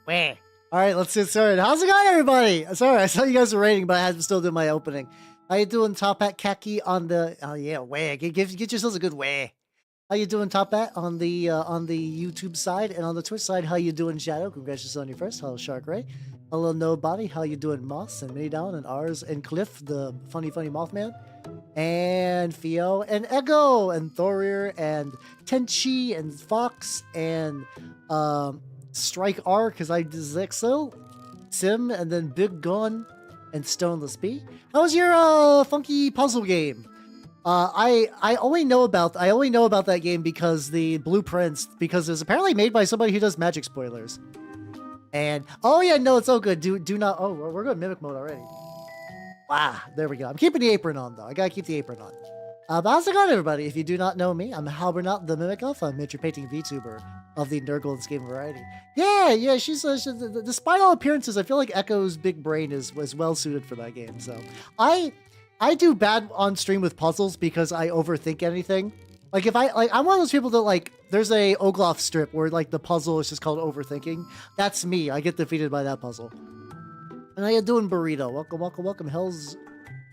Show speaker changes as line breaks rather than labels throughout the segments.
Where? All right, let's get started. How's it going, everybody? Sorry, I saw you guys were rating, but I had to still do my opening. How you doing, Top Hat Khaki on the? Oh yeah, where? Get yourselves a good where. How you doing, Top Hat on the YouTube side and on the Twitch side? How you doing, Shadow? Congratulations on your first. Hello, Shark Ray. Hello, Nobody. How you doing, Moss and Mini Down and Ours and Cliff, the funny Mothman, and Theo and Echo and Thorir and Tenchi and Fox and Strike R because I Zexo, Sim, and then Big Gun and Stoneless B. How was your funky puzzle game? I only know about that game because the blueprints, because it was apparently made by somebody who does magic spoilers. And oh yeah, no, it's so good. Do not. Oh, we're going mimic mode already. Wow, there we go. I'm keeping the apron on though. I gotta keep the apron on. But how's it going, everybody? If you do not know me, I'm Halbernot the Mimic Elf. I'm miniature painting VTuber of the Nurgle and Game Variety. Yeah, she's despite all appearances, I feel like Echo's big brain was well suited for that game. So I do bad on stream with puzzles because I overthink anything. Like if I'm one of those people that like, there's a Ogloff strip where like the puzzle is just called overthinking. That's me. I get defeated by that puzzle. And how you doing, Burrito? Welcome, Hell's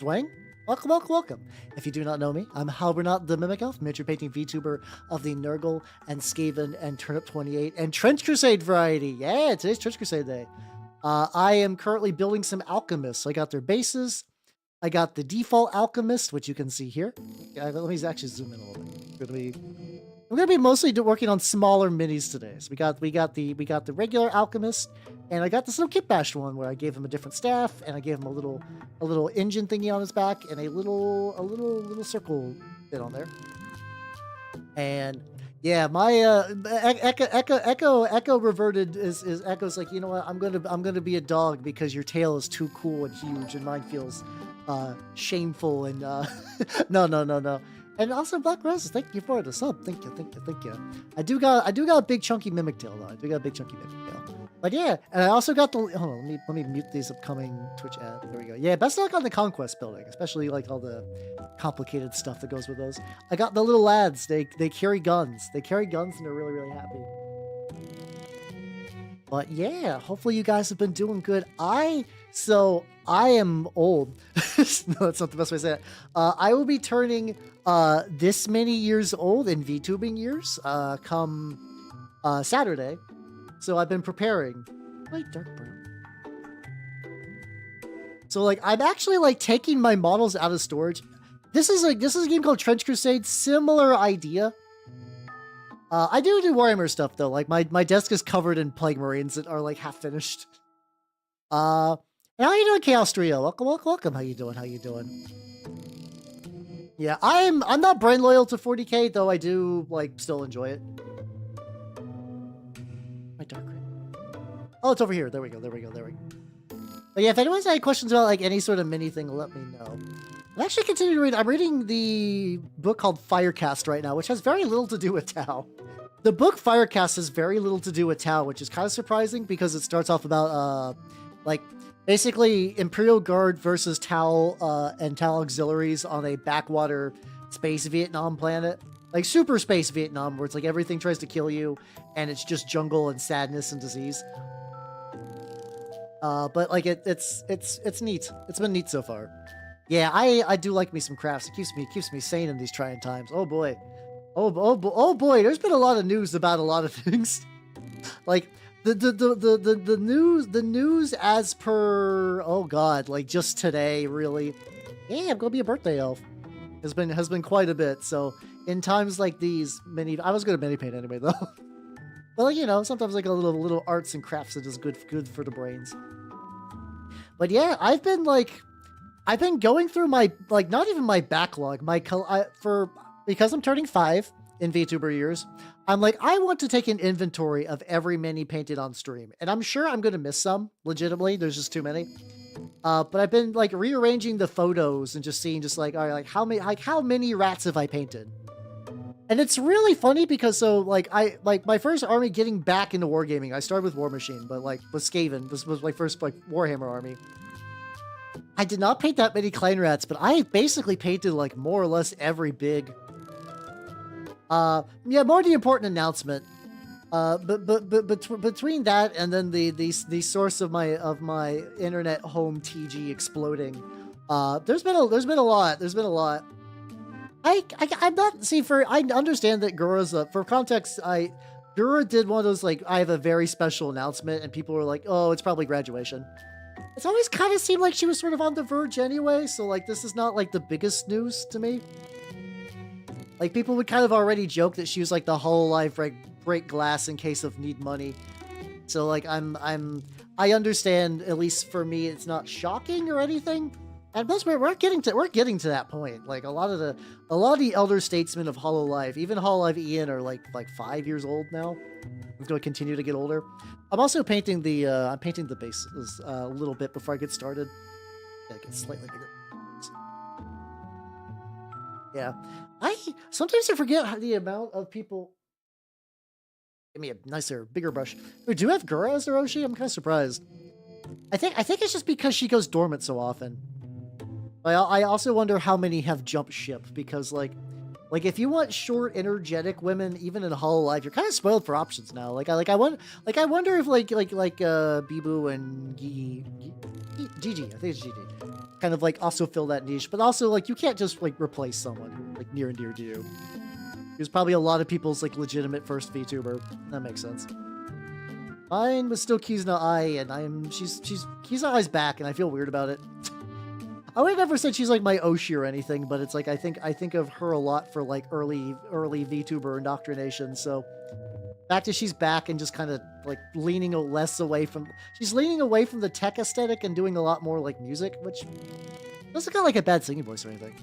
Dwang? Welcome. If you do not know me, I'm Halbernot the Mimic Elf, miniature painting VTuber of the Nurgle and Skaven and Turnip28 and Trench Crusade variety. Yeah, today's Trench Crusade day. I am currently building some Alchemists. I got their bases. I got the default Alchemist, which you can see here. Let me actually zoom in a little bit. I'm gonna be mostly working on smaller minis today. So we got the regular Alchemist, and I got this little kit bashed one where I gave him a different staff, and I gave him a little engine thingy on his back, and a little circle bit on there. And yeah, my Echo reverted is Echo's like, you know what? I'm gonna be a dog because your tail is too cool and huge, and mine feels shameful and no. And also Black Roses, thank you for the sub. Thank you. I do got a big chunky mimic tail though. But yeah, and I also got the. Hold on, let me mute these upcoming Twitch ads. There we go. Yeah, best of luck on the conquest building, especially like all the complicated stuff that goes with those. I got the little lads. They carry guns. And they're really happy. But yeah, hopefully you guys have been doing good. I am old. No, that's not the best way to say it. I will be turning this many years old in VTubing years come Saturday. So I've been preparing. Light dark brown. So like I'm actually like taking my models out of storage. This is a game called Trench Crusade. Similar idea. I do Warhammer stuff though. Like my desk is covered in Plague Marines that are like half finished. And how you doing, Chaos Trio? Welcome. How you doing? Yeah, I'm not brain loyal to 40k though. I do like still enjoy it. My dark ring. Oh, it's over here. There we go. But yeah, if anyone's had questions about like any sort of mini thing, let me know. I'm actually continuing to read. I'm reading the book called Firecast right now, which has very little to do with Tau. The book Firecast has very little to do with Tau, which is kind of surprising because it starts off about like basically Imperial Guard versus Tau and Tau auxiliaries on a backwater space Vietnam planet. Like super space Vietnam, where it's like everything tries to kill you and it's just jungle and sadness and disease. But like it's neat. It's been neat so far. Yeah, I do like me some crafts. It keeps me sane in these trying times. Oh boy. Oh boy, there's been a lot of news about a lot of things. Like the news as per, oh god, like just today really. Yeah, I'm gonna be a birthday elf. Has been quite a bit. So in times like these, I was gonna mini paint anyway though. But like, you know, sometimes like a little arts and crafts are just good for the brains. But yeah, I've been going through my, like, not even my backlog, because I'm turning 5 in VTuber years. I'm like, I want to take an inventory of every mini painted on stream, and I'm sure I'm gonna miss some. Legitimately, there's just too many. But I've been like rearranging the photos and just seeing, just like, all right, like how many rats have I painted? And it's really funny because so like my first army getting back into wargaming, I started with War Machine, but like with Skaven, this was my first like Warhammer army. I did not paint that many clan rats, but I basically painted like more or less every big. Yeah, more the important announcement. Between that and then the source of my internet home TG exploding, there's been a lot. I'm not I understand that Gura's for context. Gura did one of those like I have a very special announcement, and people were like, oh, it's probably graduation. It's always kind of seemed like she was sort of on the verge anyway, so like this is not like the biggest news to me. Like people would kind of already joke that she was like the Hololive break glass in case of need money. So like I understand, at least for me, it's not shocking or anything. And plus we're getting to that point. Like a lot of the elder statesmen of Hololive, even Hololive Ian, are like 5 years old now. It's going to continue to get older. I'm also painting the bases a little bit before I get started. Yeah, it gets slightly bigger. Yeah, sometimes I forget the amount of people. Give me a nicer, bigger brush. Wait, do you have Gura as Hiroshi? I'm kind of surprised. I think it's just because she goes dormant so often. I also wonder how many have jumped ship, because like if you want short, energetic women, even in Hololive, you're kind of spoiled for options now. I wonder if Bibu and Gigi, I think it's Gigi, kind of like also fill that niche, but also like you can't just like replace someone like near and dear to you. There's probably a lot of people's like legitimate first VTuber. That makes sense. Mine was still Kizuna Ai, and she's Kizuna Ai's back, and I feel weird about it. I would have never said she's like my Oshi or anything, but it's like I think of her a lot for like early VTuber indoctrination. So fact is she's back and just kind of like leaning away from the tech aesthetic and doing a lot more like music, which doesn't got like a bad singing voice or anything.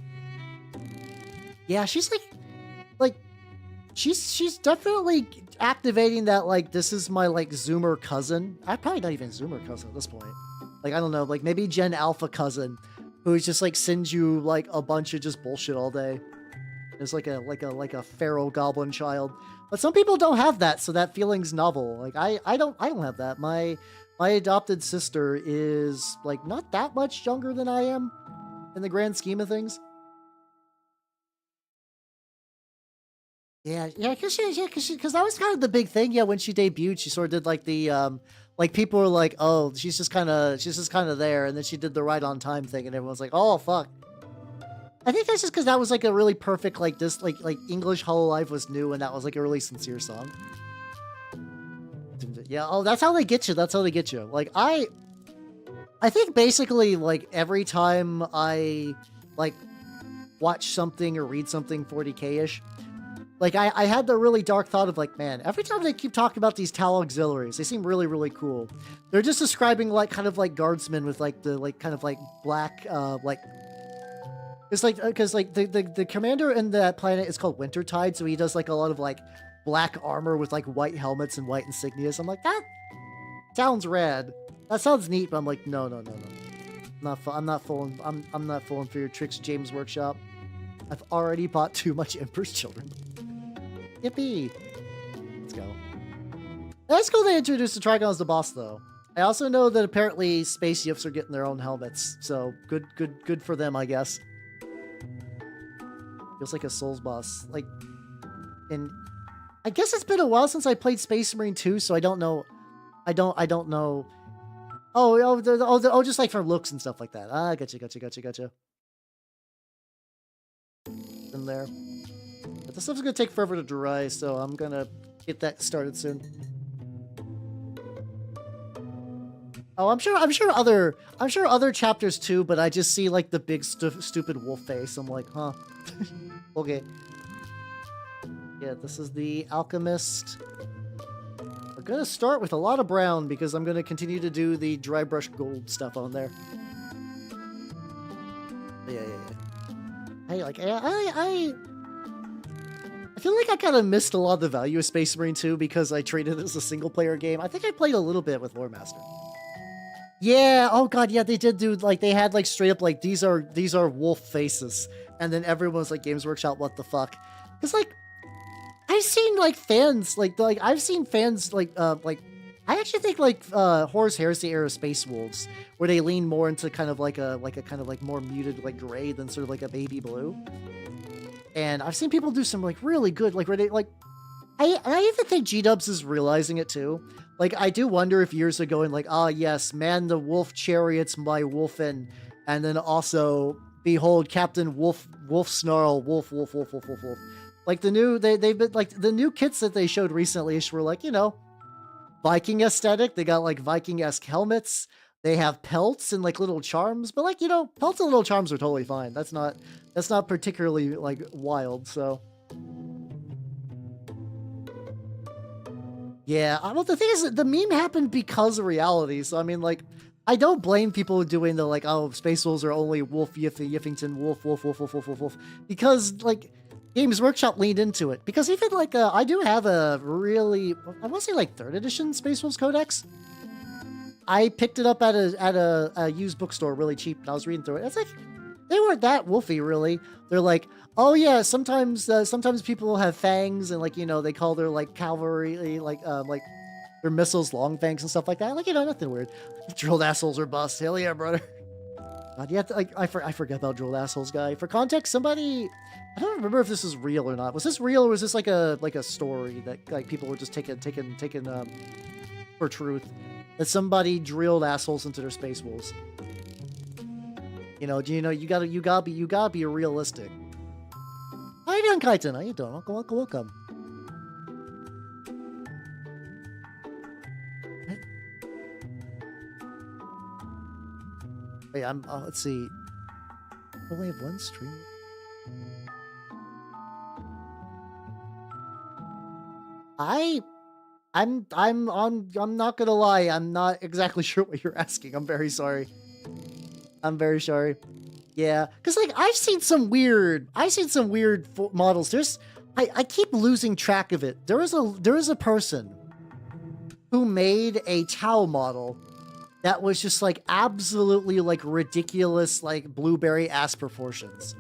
Yeah, she's like she's definitely activating that like this is my like Zoomer cousin. I'm probably not even Zoomer cousin at this point. Like I don't know, like maybe Gen Alpha cousin, who just like sends you like a bunch of just bullshit all day. It's like a feral goblin child. But some people don't have that, so that feeling's novel. Like I don't have that. My adopted sister is like not that much younger than I am in the grand scheme of things. Yeah, because that was kind of the big thing. Yeah, when she debuted, she sort of did like the like people were like, oh, she's just kind of there, and then she did the right on time thing, and everyone's like, oh fuck. I think that's just because that was like a really perfect like this like English Hololive was new, and that was like a really sincere song. Yeah, oh, that's how they get you. That's how they get you. Like I think basically like every time I like watch something or read something 40k-ish. Like, I had the really dark thought of, like, man, every time they keep talking about these Tau auxiliaries, they seem really, really cool. They're just describing, like, kind of like guardsmen with, like, the, like, kind of, like, black, like... It's like, because, like, the commander in that planet is called Wintertide, so he does, like, a lot of, like, black armor with, like, white helmets and white insignias. I'm like, that sounds rad. That sounds neat, but I'm like, no. I'm not falling for your tricks, James Workshop. I've already bought too much Emperor's Children. Yippee! Let's go. That's cool they introduced the Trigon as the boss, though. I also know that apparently space yips are getting their own helmets, so good for them, I guess. Feels like a Souls boss. Like, and I guess it's been a while since I played Space Marine 2, so I don't know. I don't know. Oh, just like from looks and stuff like that. Ah, gotcha. In there. But this stuff's gonna take forever to dry, so I'm gonna get that started soon. Oh, I'm sure other chapters too, but I just see like the big stupid wolf face. I'm like, huh. Okay. Yeah, this is the Alchemist. We're gonna start with a lot of brown because I'm gonna continue to do the dry brush gold stuff on there. Yeah. I feel like I kind of missed a lot of the value of Space Marine 2 because I treated it as a single-player game. I think I played a little bit with Lore Master. Yeah, oh god, yeah, they did do, like, they had, like, straight up, like, these are wolf faces. And then everyone's like, Games Workshop, what the fuck? Because, like, I've seen, like, fans, I've seen fans, I actually think, Horus Heresy era Space Wolves, where they lean more into kind of like a kind of like more muted, like, gray than sort of like a baby blue. And I've seen people do some, like, really good, like, where they, like, I even think G-Dubs is realizing it too. Like, I do wonder if years are going like, ah, yes, man, the wolf chariots my wolfen, and then also behold Captain Wolf Snarl, wolf. Like they've been like the new kits that they showed recently were like, you know, Viking aesthetic. They got like Viking-esque helmets. They have pelts and like little charms, but like, you know, pelts and little charms are totally fine. That's not particularly like wild. So yeah, well, the thing is that the meme happened because of reality. So I mean, like, I don't blame people doing the like, oh, Space Wolves are only wolf, Yiffington, wolf, because like Games Workshop leaned into it. Because even like I do have a really, I want to say like 3rd edition Space Wolves Codex. I picked it up at a used bookstore really cheap, and I was reading through it. It's like they weren't that wolfy, really. They're like, oh yeah, sometimes people have fangs, and like, you know, they call their like cavalry like their missiles long fangs and stuff like that. Like, you know, nothing weird. Drilled assholes are bust. Hell yeah, brother. God, yeah, like I forget about drilled assholes guy. For context, somebody, I don't remember if this is real or not. Was this real, or was this like a story that like people were just taking for truth? That somebody drilled assholes into their Space Wolves. You know, you gotta be realistic. How you doing, Kaiten? How you doing? Welcome. Wait, let's see. I only have one stream. I'm not gonna lie. I'm not exactly sure what you're asking. I'm very sorry. Yeah, because like I've seen some weird models. I keep losing track of it. There is a person who made a Tau model that was just like absolutely like ridiculous, like blueberry ass proportions.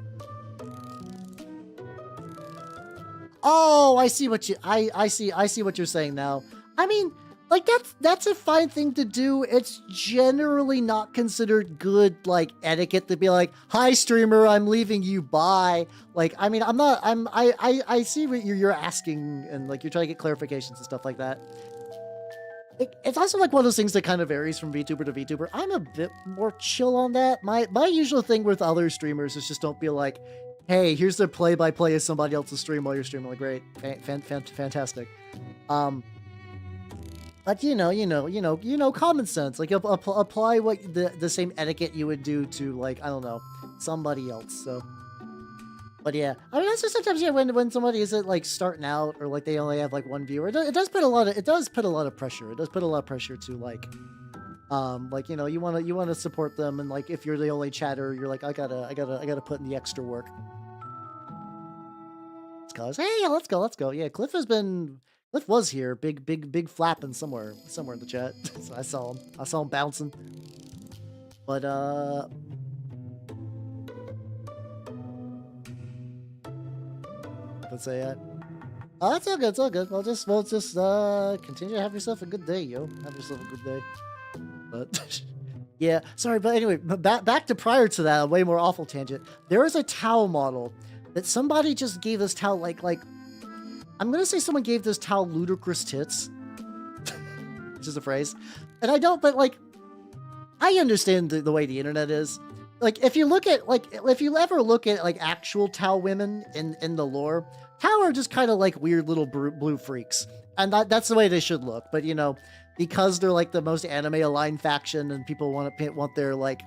Oh, I see what you're saying now. I mean, like that's a fine thing to do. It's generally not considered good like etiquette to be like, "Hi streamer, I'm leaving you, bye." Like, I mean, I see what you're asking, and like you're trying to get clarifications and stuff like that. It's also like one of those things that kind of varies from VTuber to VTuber. I'm a bit more chill on that. My usual thing with other streamers is just don't be like, hey, here's the play-by-play of somebody else's stream while you're streaming. Like, great, fantastic. But you know, common sense. Like, apply what the same etiquette you would do to, like, I don't know, somebody else. So, but yeah, I mean, also sometimes, yeah, when somebody isn't like starting out, or like they only have like one viewer, it does put a lot of pressure. It does put a lot of pressure to like, you know, you want to support them, and like if you're the only chatter, you're like, I gotta put in the extra work. Cause hey, let's go. Yeah, Cliff was here, big flapping somewhere in the chat. So I saw him bouncing. But let's say oh, it's all good. We'll just continue to have yourself a good day, yo. Have yourself a good day. But yeah, sorry, but anyway, back to prior to that, a way more awful tangent. There is a Tau model that somebody just gave this Tau like I'm gonna say someone gave this Tau ludicrous tits, which is a phrase, and I don't, but like I understand the way the internet is. Like if you ever look at like actual Tau women in the lore, Tau are just kind of like weird little blue freaks, and that's the way they should look. But you know, because they're like the most anime aligned faction, and people want their like,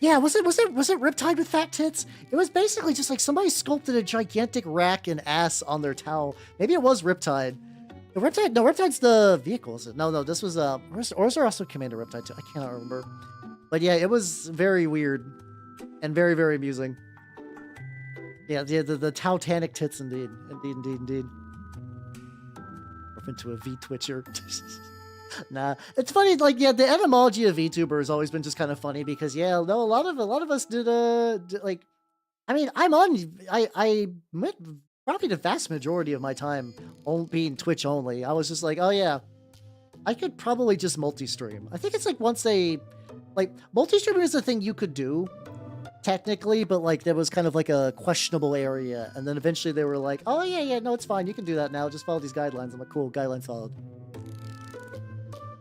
yeah, was it Riptide with fat tits? It was basically just like somebody sculpted a gigantic rack and ass on their Tau. Maybe it was Riptide. Riptide's the vehicle, is it? No, this was or is there also Commander Riptide too? I cannot remember. But yeah, it was very weird and very, very amusing. Yeah, the Tautanic tits, indeed. Morph into a V-Twitcher. Nah, it's funny. Like, yeah, the etymology of VTuber has always been just kind of funny because, yeah, no, a lot of us did like, I mean, I met probably the vast majority of my time being Twitch only. I was just like, oh yeah, I could probably just multi-stream. I think it's like once they, like, multi-streaming is a thing you could do technically, but like there was kind of like a questionable area, and then eventually they were like, oh yeah, no, it's fine, you can do that now, just follow these guidelines. I'm like, cool, guidelines followed.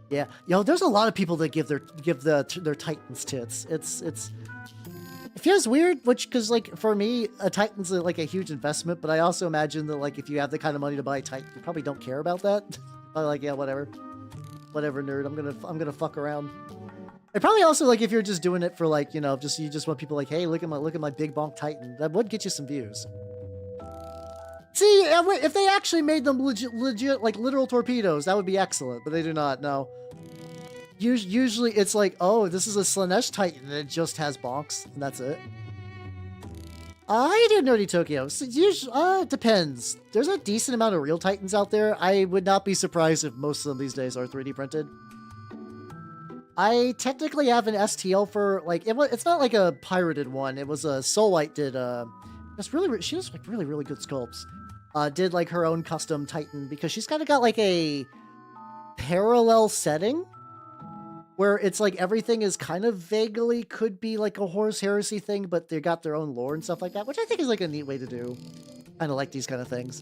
Yeah, there's a lot of people that give their Titans tits. It feels weird, because like for me, a Titan's like a huge investment, but I also imagine that like if you have the kind of money to buy a Titan, you probably don't care about that. Probably like, yeah, whatever, nerd. I'm gonna fuck around. And probably also like if you're just doing it for like, you just want people like, hey, look at my big bonk Titan. That would get you some views. See, if they actually made them legit like literal torpedoes, that would be excellent, but they do not. No. Usually it's like, oh, this is a Slanesh Titan and it just has bonks, and that's it. I do Nerdy Tokyo. So it depends. There's a decent amount of real Titans out there. I would not be surprised if most of them these days are 3D printed. I technically have an STL for like it's not like a pirated one. It was a Soulite did she has like really good sculpts. Did like her own custom Titan because she's kind of got like a parallel setting where it's like everything is kind of vaguely could be like a Horus Heresy thing, but they got their own lore and stuff like that, which I think is like a neat way to do. Kind of like these kind of things.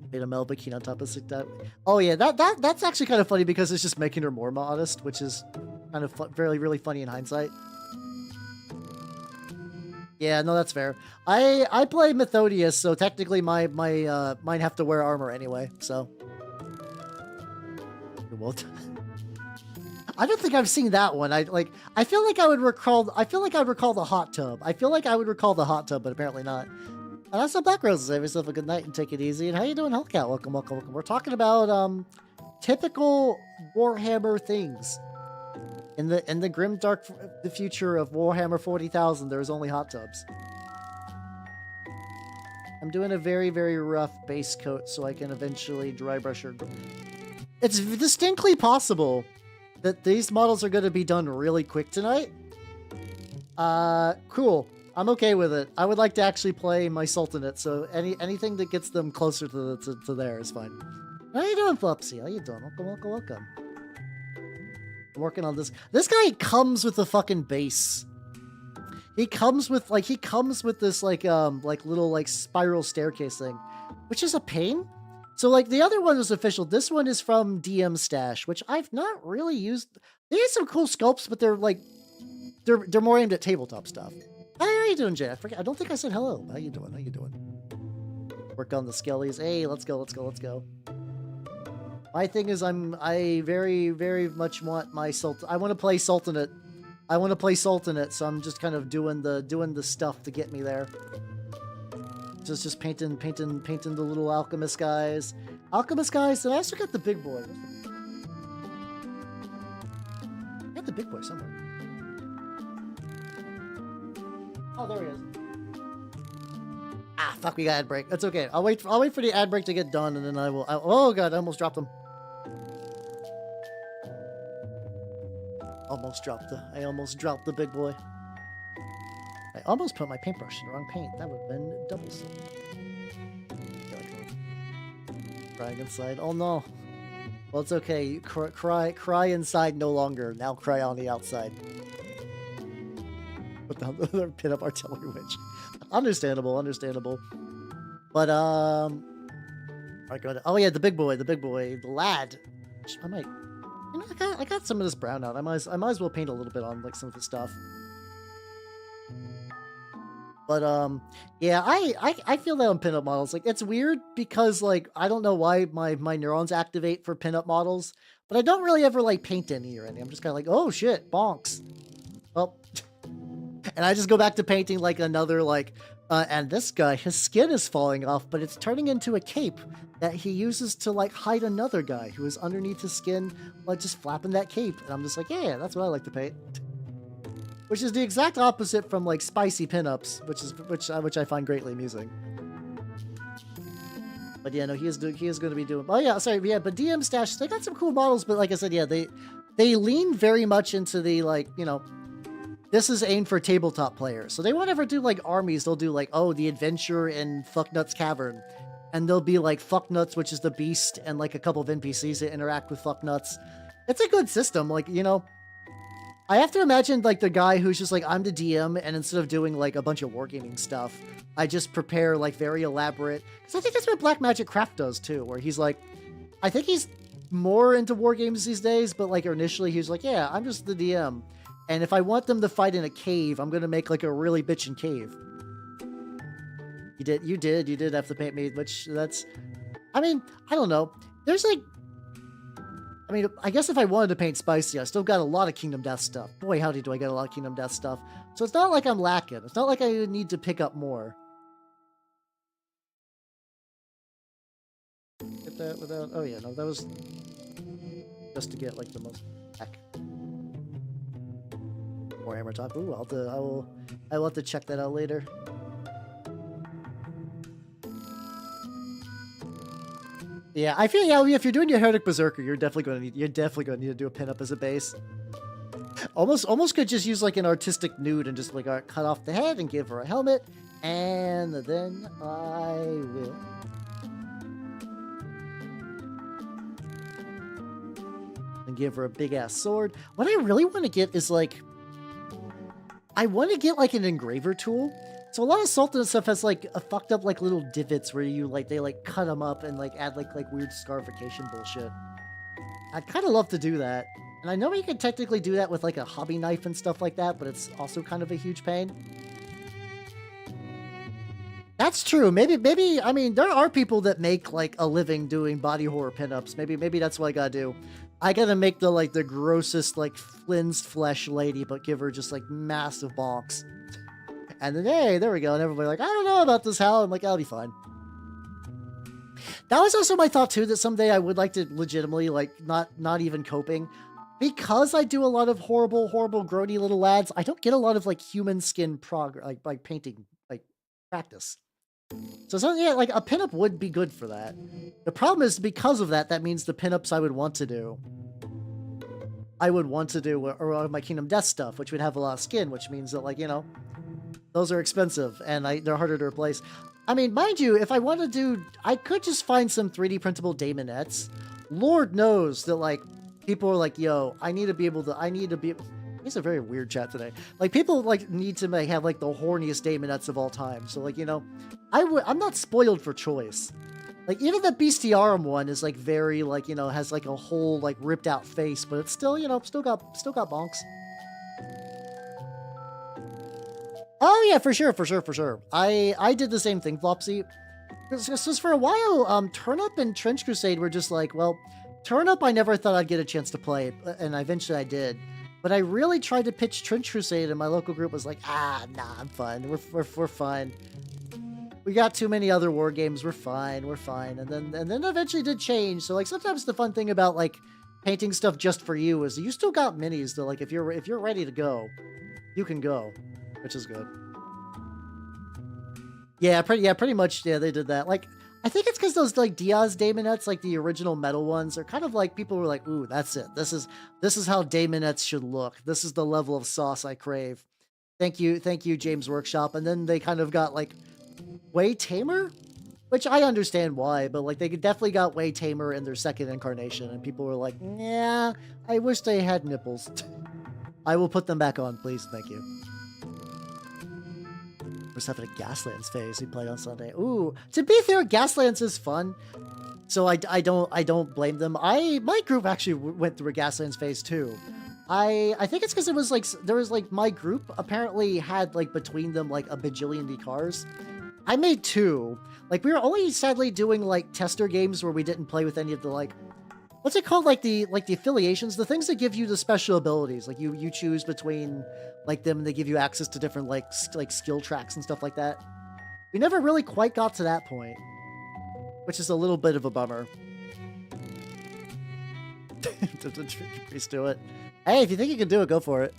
Beta Melba keen on top of that. Oh yeah, that's actually kind of funny because it's just making her more modest, which is kind of really funny in hindsight. Yeah, no, that's fair. I play Methodius, so technically mine have to wear armor anyway. So I don't think I've seen that one. I feel like I would recall the hot tub. I feel like I would recall the hot tub, but apparently not. That's some Black Roses. Have yourself a good night and take it easy. And how you doing, Hellcat? Welcome. We're talking about typical Warhammer things. In the grim dark the future of Warhammer 40,000, there's only hot tubs. I'm doing a very rough base coat so I can eventually dry brush her. It's distinctly possible that these models are going to be done really quick tonight. Cool. I'm okay with it. I would like to actually play my Sultanate, so anything that gets them closer to there is fine. How you doing, Flopsy? How you doing? Welcome. I'm working on this. This guy comes with a fucking base. He comes with this like little like spiral staircase thing, which is a pain. So like the other one was official. This one is from DM Stash, which I've not really used. They have some cool sculpts, but they're more aimed at tabletop stuff. How are you doing, Jay? I don't think I said hello. How you doing? Work on the skellies. Hey, let's go. My thing is I very much want my I want to play Sultanate. So I'm just kind of doing the stuff to get me there. Just painting the little Alchemist guys. And I also got the big boy. I got the big boy somewhere. Oh, there he is. Ah, fuck, we got ad break. That's okay. I'll wait for the ad break to get done, and then oh god, I almost dropped him. I almost dropped the big boy. I almost put my paintbrush in the wrong paint. That would have been double silver. Crying inside. Oh no. Well, it's okay. Cry inside no longer. Now cry on the outside. Put down the pin-up artillery witch. Understandable. But alright, go ahead. Oh yeah, the big boy, the lad. I might. I got some of this brown out. I might as well paint a little bit on like some of the stuff. But yeah, I feel that on pinup models. Like it's weird because like I don't know why my neurons activate for pinup models, but I don't really ever like paint any or anything. I'm just kind of like, oh shit, bonks. Well, and I just go back to painting like another like, and this guy, his skin is falling off, but it's turning into a cape that he uses to like hide another guy who is underneath his skin, like just flapping that cape. And I'm just like, yeah, that's what I like to paint. Which is the exact opposite from like spicy pinups, which I find greatly amusing. But yeah, no, he is going to be doing. Oh yeah, sorry, yeah. But DM Stash, they got some cool models, but like I said, yeah, they lean very much into the like, you know, this is aimed for tabletop players, so they won't ever do like armies. They'll do like, oh, the adventure in Fucknuts Cavern, and they'll be like Fucknuts, which is the beast, and like a couple of NPCs that interact with Fucknuts. It's a good system, like, you know. I have to imagine like the guy who's just like, I'm the DM, and instead of doing like a bunch of wargaming stuff, I just prepare like very elaborate. Because I think that's what Black Magic Craft does too, where he's like, I think he's more into war games these days, but like initially he was like, yeah, I'm just the DM. And if I want them to fight in a cave, I'm gonna make like a really bitchin' cave. You did have to paint me, which that's, I mean, I don't know. There's like, I mean, I guess if I wanted to paint spicy, I still got a lot of Kingdom Death stuff. Boy, howdy do I get a lot of Kingdom Death stuff. So it's not like I'm lacking. It's not like I need to pick up more. Get that without, oh yeah, no, that was just to get like the most heck. Warhammer talk. Ooh, I will have to check that out later. Yeah, I feel if you're doing your Heretic Berserker, you're definitely gonna need to do a pinup as a base. Almost could just use like an artistic nude and just like cut off the head and give her a helmet, and then I will. And give her a big ass sword. What I really want to get is like, I want to get like an engraver tool. So a lot of Sultanate stuff has like a fucked up like little divots where you like they like cut them up and like add like weird scarification bullshit. I'd kind of love to do that, and I know you can technically do that with like a hobby knife and stuff like that, but it's also kind of a huge pain. That's true. Maybe I mean there are people that make like a living doing body horror pinups. Maybe that's what I gotta do. I gotta make the grossest like Flynn's flesh lady, but give her just like massive bonks. And then, hey, there we go. And everybody like, I don't know about this, Hal. I'm like, I'll be fine. That was also my thought, too, that someday I would like to legitimately, like, not even coping. Because I do a lot of horrible, grody little lads, I don't get a lot of, like, human skin like painting, like, practice. So, yeah, like, a pinup would be good for that. The problem is, because of that, that means the pinups I would want to do or my Kingdom Death stuff, which would have a lot of skin, which means that, like, you know, those are expensive, and they're harder to replace. I mean, mind you, if I want to do, I could just find some 3D printable Daemonettes. Lord knows that, like, people are like, yo, I need to be... It's a very weird chat today. Like, people, like, need to have, like, the horniest Daemonettes of all time. So, like, you know, I'm not spoiled for choice. Like, even the Bestiarum one is, like, very, like, you know, has, like, a whole, like, ripped out face, but it's still, you know, still got bonks. Oh yeah, for sure. I did the same thing, Flopsy. Because for a while, Turnip and Trench Crusade were just like, well, Turnip I never thought I'd get a chance to play, and eventually I did. But I really tried to pitch Trench Crusade, and my local group was like, nah, I'm fine. We're fine. We got too many other war games. We're fine. And then eventually did change. So like sometimes the fun thing about like painting stuff just for you is you still got minis that like if you're ready to go, you can go. Which is good. Yeah, pretty much. Yeah, they did that. Like, I think it's because those like Diaz Daemonettes, like the original metal ones, are kind of like people were like, "Ooh, that's it. This is how Daemonettes should look. This is the level of sauce I crave." Thank you, James Workshop. And then they kind of got like way tamer, which I understand why, but like they definitely got way tamer in their second incarnation, and people were like, "Yeah, I wish they had nipples." I will put them back on, please. Thank you. Was having a Gaslands phase he played on Sunday. Ooh, to be fair, Gaslands is fun, so I don't blame them. My group actually went through a Gaslands phase too. I think it's because it was like there was like my group apparently had like between them like a bajillion cars. I made 2. Like we were only sadly doing like tester games where we didn't play with any of the like what's it called, like the affiliations, the things that give you the special abilities, like you choose between like them and they give you access to different like skill tracks and stuff like that. We never really quite got to that point, which is a little bit of a bummer. Please do it. Hey, if you think you can do it, go for it.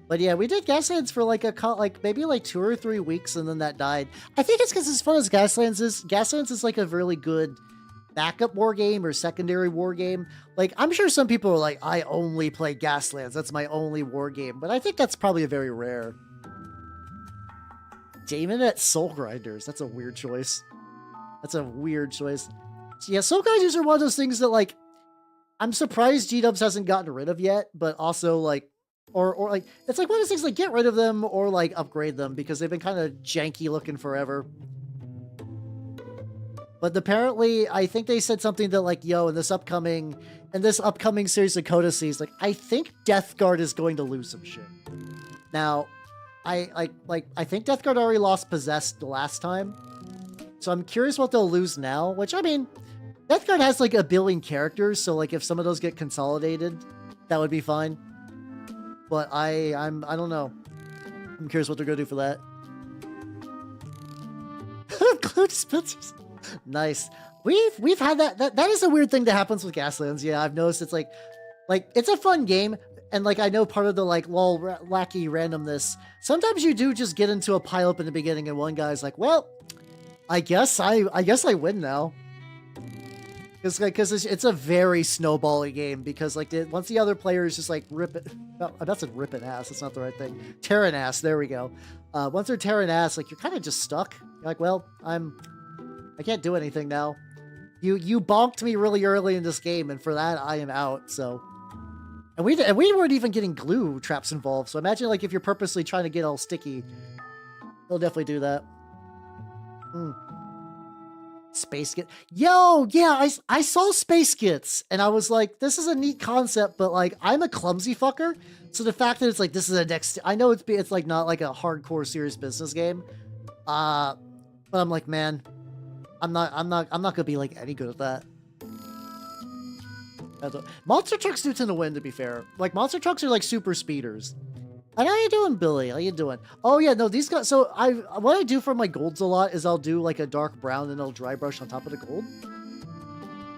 But yeah, we did Gaslands for like maybe like 2 or 3 weeks, and then that died. I think it's because as fun as Gaslands is like a really good backup war game or secondary war game. Like, I'm sure some people are like, I only play Gaslands. That's my only war game. But I think that's probably a very rare. Daemonette Soul Grinders. That's a weird choice. So, yeah, Soul Grinders are one of those things that, like, I'm surprised G-Dubs hasn't gotten rid of yet. But also, like, or like, it's like one of those things like get rid of them or like upgrade them because they've been kind of janky looking forever. But apparently, I think they said something that like, yo, in this upcoming series of codices, like, I think Death Guard is going to lose some shit. Now, I think Death Guard already lost Possessed the last time. So I'm curious what they'll lose now, which I mean, Death Guard has like a billion characters, so like if some of those get consolidated, that would be fine. But I don't know. I'm curious what they're gonna do for that. Glue dispensers. Nice. We've had that is a weird thing that happens with Gaslands. Yeah, I've noticed it's like it's a fun game, and like I know part of the like lol wacky randomness. Sometimes you do just get into a pile up in the beginning, and one guy's like, "Well, I guess I win now." Because it's a very snowbally game. Because like once the other players just like rip it, that's a ripping ass. That's not the right thing. Tearing ass. There we go. Once they're tearing ass, like you're kind of just stuck. You're like, well, I can't do anything now. You bonked me really early in this game, and for that I am out. So, and we weren't even getting glue traps involved. So imagine like if you're purposely trying to get all sticky, they'll definitely do that. Space Git. Yo, yeah, I saw Space Gits, and I was like, this is a neat concept, but like I'm a clumsy fucker. So the fact that it's like this is a next, I know it's like not like a hardcore serious business game, but I'm like, man. I'm not gonna be like any good at that. Monster trucks do tend to win, to be fair. Like monster trucks are like super speeders. And how you doing, Billy? How you doing? Oh yeah, no, these guys. So what I do for my golds a lot is I'll do like a dark brown and I'll dry brush on top of the gold.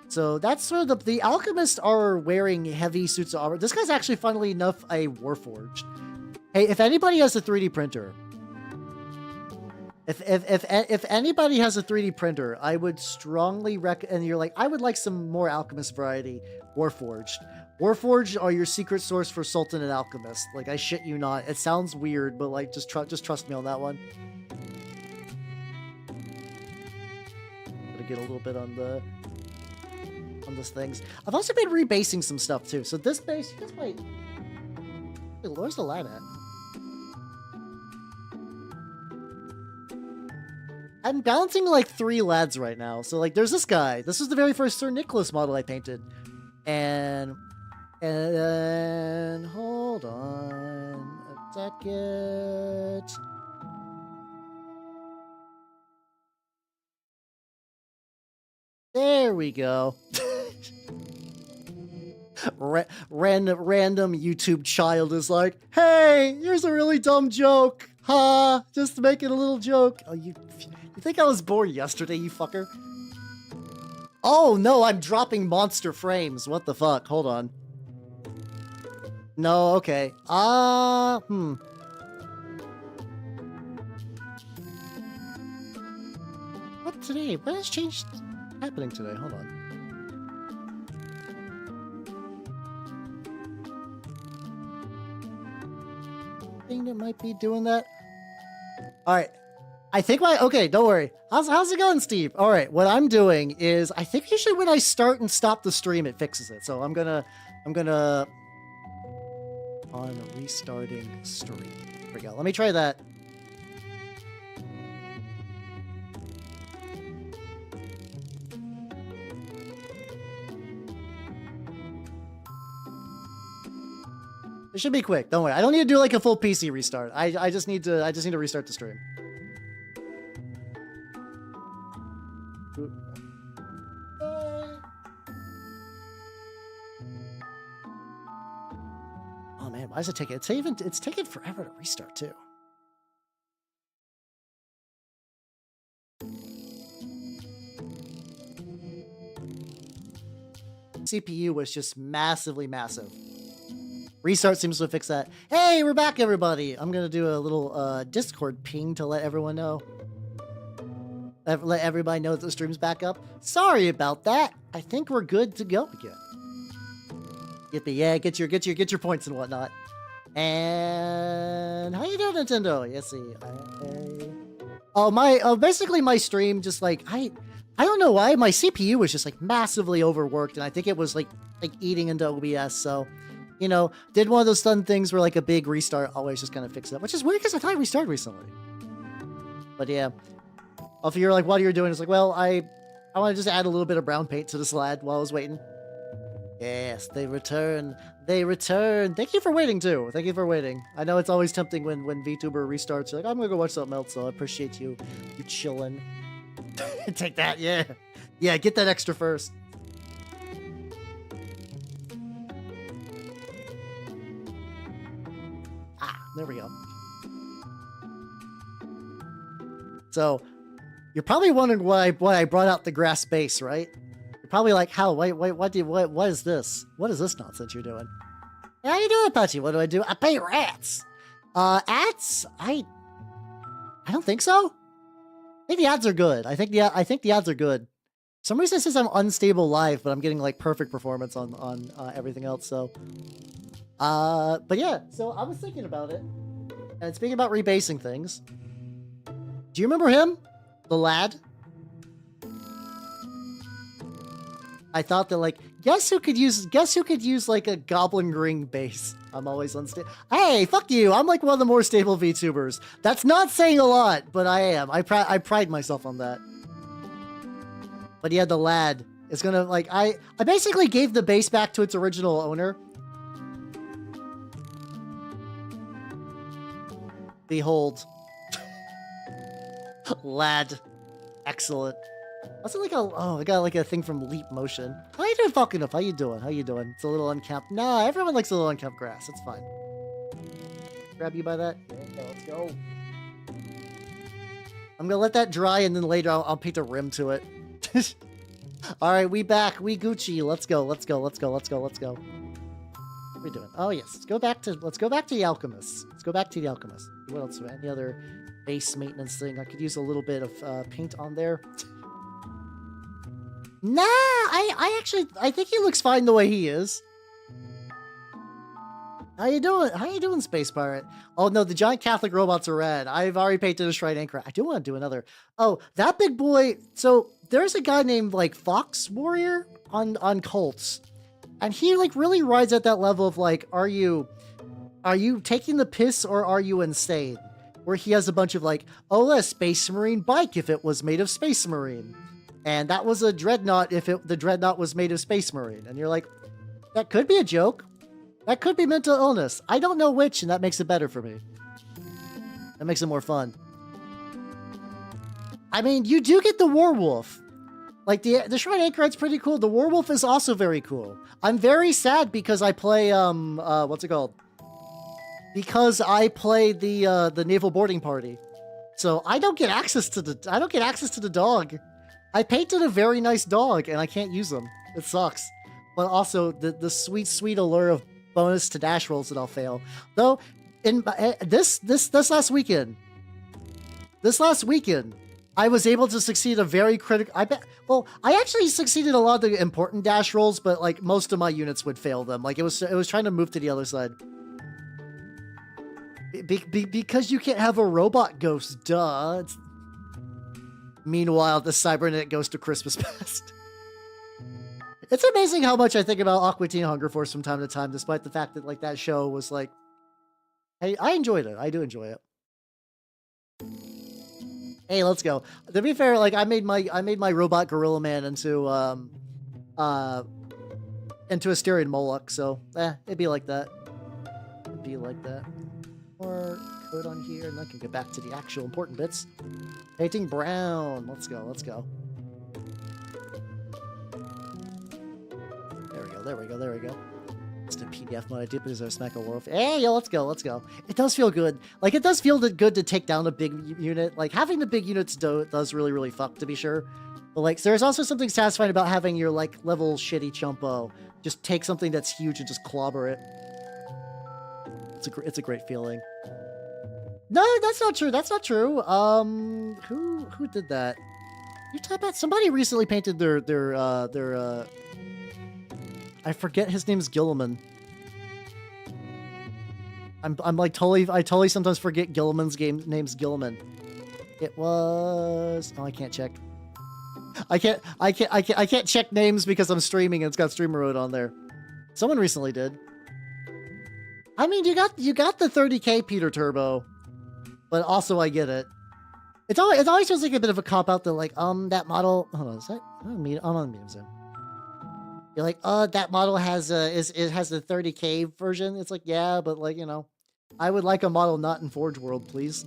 So that's sort of the Alchemists are wearing heavy suits of armor. This guy's actually, funnily enough, a Warforged. Hey, if anybody has a 3D printer. If anybody has a 3D printer, I would strongly recommend, and you're like, I would like some more Alchemist variety, Warforged. Warforged are your secret source for Sultanate Alchemist. Like, I shit you not. It sounds weird, but like, just trust me on that one. Gotta get a little bit on those things. I've also been rebasing some stuff too. So this base, wait, where's the lad at? I'm balancing like 3 lads right now. So like there's this guy. This is the very first Sir Nicholas model I painted. And hold on a second. There we go. Random YouTube child is like, hey, here's a really dumb joke. Ha, just making a little joke. Oh, you think I was born yesterday, you fucker? Oh, no, I'm dropping monster frames. What the fuck? Hold on. No, okay. What today? What has changed happening today? Hold on. Thing that might be doing that. All right. I think okay, don't worry. How's it going, Steve? All right, what I'm doing is I think usually when I start and stop the stream, it fixes it. So I'm gonna on restarting stream. Here we go. Let me try that. It should be quick. Don't worry. I don't need to do like a full PC restart. I just need to restart the stream. Oh man, why is it taking? It's taking forever to restart too. CPU was just massively massive. Restart seems to fix that. Hey, we're back, everybody. I'm gonna do a little Discord ping to let everyone know. Let everybody know that the stream's back up. Sorry about that. I think we're good to go again. Yippee, yeah, get your points and whatnot. And how you doing, Nintendo? Yes, see. Basically my stream just like I don't know why my CPU was just like massively overworked, and I think it was like eating into OBS. So you know, did one of those fun things where like a big restart always just kind of fixes it, which is weird because I thought I restarted recently. But yeah, if you're like, what are you doing? It's like, well, I want to just add a little bit of brown paint to the slab while I was waiting. Yes, they return. They return. Thank you for waiting too. Thank you for waiting. I know it's always tempting when Vtuber restarts. You're like, I'm gonna go watch something else. So I appreciate you chilling. Take that, yeah, yeah. Get that extra first. Ah, there we go. So, you're probably wondering why I brought out the grass base, right? You're probably like, how? Wait, what is this? What is this nonsense you're doing? How you doing, Apache? What do? I paint rats. Ads? I don't think so. I think the ads are good. I think the ads are good. For some reason it says I'm unstable live, but I'm getting like perfect performance on everything else. So, but yeah. So I was thinking about it, and speaking about rebasing things. Do you remember him, the lad? I thought that like, guess who could use like a goblin ring base? I'm always unstable. Hey, fuck you! I'm like one of the more stable VTubers. That's not saying a lot, but I am. I pride myself on that. But yeah, the lad is gonna like I basically gave the base back to its original owner. Behold, lad, excellent. Also like I got like a thing from Leap Motion. How you doing, Falcon? How you doing? How you doing? It's a little unkempt. Nah, everyone likes a little unkempt grass. It's fine. Grab you by that. There you go. Let's go. I'm gonna let that dry, and then later I'll paint a rim to it. All right, we back. We Gucci. Let's go. Let's go. Let's go. Let's go. Let's go. What are we doing? Oh yes. Let's go back to the Alchemists. Let's go back to the Alchemists. What else? Any other base maintenance thing? I could use a little bit of paint on there. Nah, I think he looks fine the way he is. How you doing? How you doing, Space Pirate? Oh no, the giant Catholic robots are red. I've already painted a Shrine Anchor. I do want to do another. Oh, that big boy. So there's a guy named like Fox Warrior on Cults, and he like really rides at that level of like, are you taking the piss or are you insane? Where he has a bunch of like, oh, a Space Marine bike if it was made of Space Marine. And that was a dreadnought if the dreadnought was made of Space Marine. And you're like, that could be a joke. That could be mental illness. I don't know which, and that makes it better for me. That makes it more fun. I mean, you do get the Warwolf. Like, the Shrine Anchorite's pretty cool. The Warwolf is also very cool. I'm very sad because I play, what's it called? Because I play the Naval Boarding Party. So I don't get access to the dog. I painted a very nice dog, and I can't use them. It sucks. But also, the sweet allure of bonus to dash rolls that I'll fail. Though, in this last weekend, I was able to succeed a very critical. I actually succeeded a lot of the important dash rolls, but like most of my units would fail them. Like it was trying to move to the other side. Because you can't have a robot ghost, duh. Meanwhile, the Cybernet goes to Christmas Past. It's amazing how much I think about Aqua Teen Hunger Force from time to time, despite the fact that like that show was like, hey, I enjoyed it. I do enjoy it. Hey, let's go. To be fair, like I made my robot Gorilla Man into Asterian Moloch, so it'd be like that. It'd be like that. Or code on here, and I can get back to the actual important bits. Painting brown. Let's go. Let's go. There we go. It's the PDF mode I did, but is there a smack of Warwolf? Hey, yo, let's go. It does feel good. Like, it does feel good to take down a big unit. Like, having the big units does really fuck, to be sure. But, like, there's also something satisfying about having your, like, level shitty chumpo just take something that's huge and just clobber it. It's a great feeling. No, that's not true. That's not true. Who did that? You type out somebody recently painted their I forget his name's Gilliman. I'm like I totally sometimes forget Gilliman's name's Gilliman. It was I can't check. I can't check names because I'm streaming and it's got streamer mode on there. Someone recently did. I mean, you got the 30K Peter Turbo, but also I get it. It always feels like a bit of a cop out that like that model. Hold on, is that? I'm on medium zoom. You're like, that model has it has the 30K version. It's like, yeah, but like, you know, I would like a model not in Forge World, please.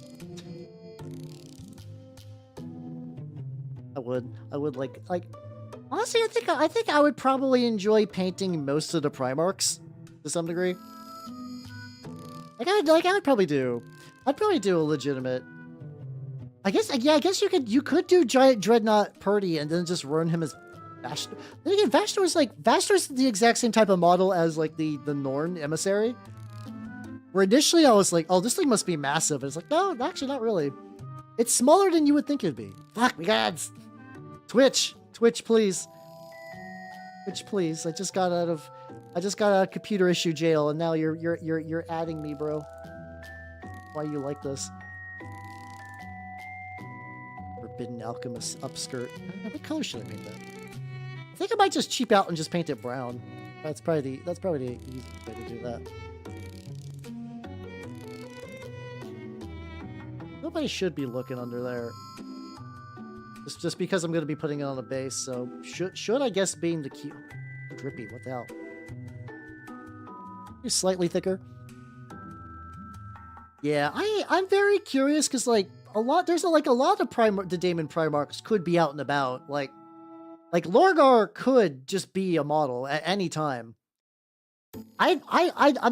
I would like honestly, I think I would probably enjoy painting most of the Primarchs to some degree. I'd probably do a legitimate. I guess you could do Giant Dreadnought Purdy and then just run him as Vashdor. Then again, Vashdor's the exact same type of model as like the Norn Emissary. Where initially I was like, oh, this thing must be massive. And it's like, no, actually not really. It's smaller than you would think it'd be. Fuck me, gods. Twitch, please. Twitch, please. I just got out of computer issue jail, and now you're adding me, bro. Why you like this? Forbidden Alchemist upskirt. What color should I paint that? I think I might just cheap out and just paint it brown. That's probably the easiest way to do that. Nobody should be looking under there. Just because I'm going to be putting it on a base, so should I guess being the key. Drippy, what the hell? You're slightly thicker. Yeah, I'm very curious because like there's a lot of the Daemon Primarchs could be out and about. Like Lorgar could just be a model at any time. I'm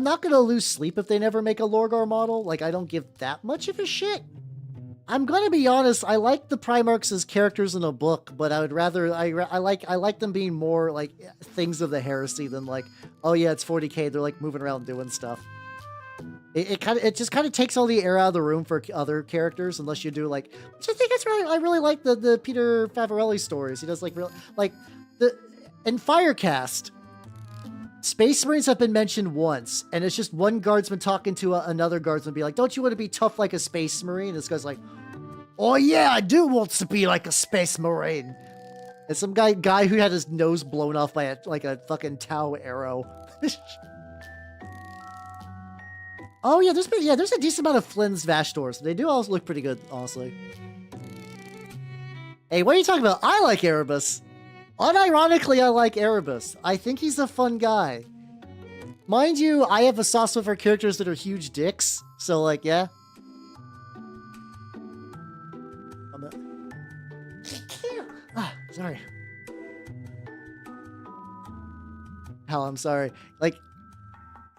not gonna lose sleep if they never make a Lorgar model. Like I don't give that much of a shit. I'm gonna be honest. I like the Primarchs as characters in a book, but I would rather I like them being more like things of the heresy than like, oh yeah, it's 40K. They're like moving around doing stuff. It just kind of takes all the air out of the room for other characters, unless you do like, which I think it's really I really like the Peter Favarelli stories. He does like in Firecast. Space Marines have been mentioned once, and it's just one guardsman talking to another guardsman, be like, "Don't you want to be tough like a Space Marine?" And this guy's like, "Oh yeah, I do want to be like a Space Marine." And some guy who had his nose blown off by a fucking Tau arrow. Oh yeah, there's a decent amount of Flynn's Vashdors. They do also look pretty good, honestly. Hey, what are you talking about? I like Erebus. Unironically, I like Erebus. I think he's a fun guy. Mind you, I have a soft spot for characters that are huge dicks. So, like, yeah. Sorry. Hell, I'm sorry. Like,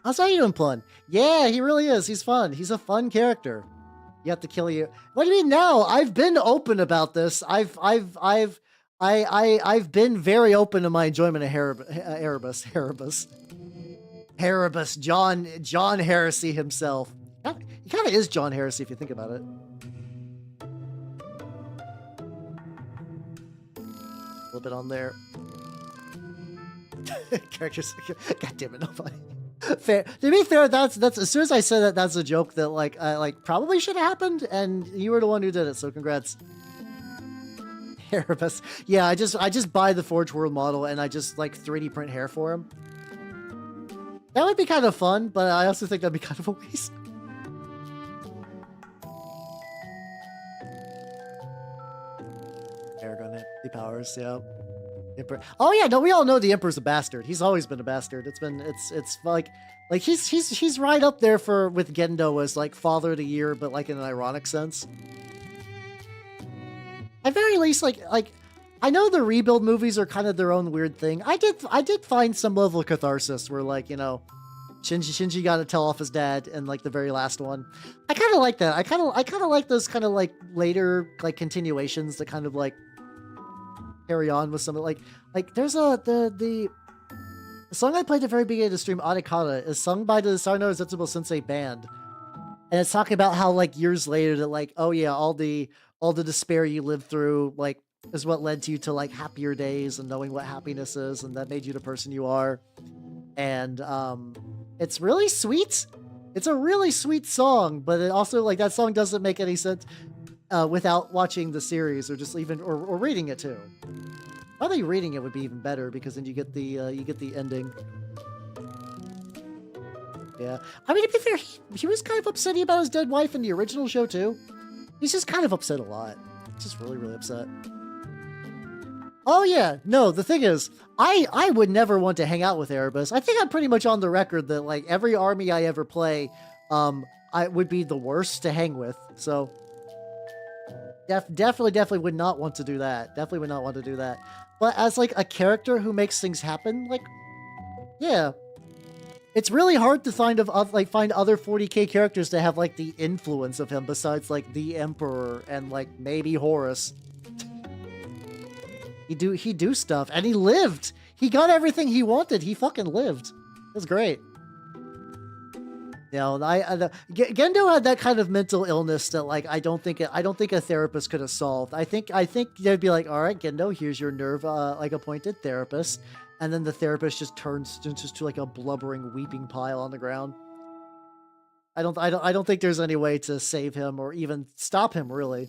how's that you doing, Plun? Yeah, he really is. He's fun. He's a fun character. You have to kill you. What do you mean now? I've been open about this. I've been very open to my enjoyment of Erebus. John Heresy himself. He kind of is John Heresy if you think about it. A little bit on there. Characters. God damn it, nobody. Fair. To be fair, that's as soon as I said that, that's a joke that like probably should have happened, and you were the one who did it. So congrats. Erebus. Yeah, I just buy the Forge World model and I just like 3D print hair for him. That would be kind of fun, but I also think that'd be kind of a waste. Aragon, the powers, yeah. Emperor. Oh yeah, no, we all know the Emperor's a bastard. He's always been a bastard. It's like he's right up there with Gendo as like Father of the Year, but like in an ironic sense. At very least, like I know the rebuild movies are kind of their own weird thing. I did find some level of catharsis where like, you know, Shinji got to tell off his dad in like the very last one. I kind of like that. I kind of like those kind of like later like continuations that kind of like carry on with something like there's the song I played at the very beginning of the stream, Adekata, is sung by the Sarno Zetsubo Sensei band, and it's talking about how like years later that like, oh yeah, all the despair you lived through like is what led you to like happier days and knowing what happiness is, and that made you the person you are. And it's really sweet. It's a really sweet song, but it also like that song doesn't make any sense without watching the series or just even or reading it too. Probably reading it would be even better because then you get the ending. Yeah. I mean, to be fair, he was kind of upset about his dead wife in the original show, too. He's just kind of upset a lot. He's just really, really upset. Oh, yeah. No, the thing is, I would never want to hang out with Erebus. I think I'm pretty much on the record that, like, every army I ever play, I would be the worst to hang with. So, definitely would not want to do that. Definitely would not want to do that. But as, like, a character who makes things happen, like, yeah. It's really hard to find find other 40k characters to have, like, the influence of him besides, like, the Emperor and, like, maybe Horus. He do stuff, and he lived. He got everything he wanted. He fucking lived. It was great. You know, Gendo had that kind of mental illness that, like, I don't think a therapist could have solved. I think they'd be like, all right, Gendo, here's your nerve like appointed therapist, and then the therapist just turns to like a blubbering, weeping pile on the ground. I don't think there's any way to save him or even stop him, really.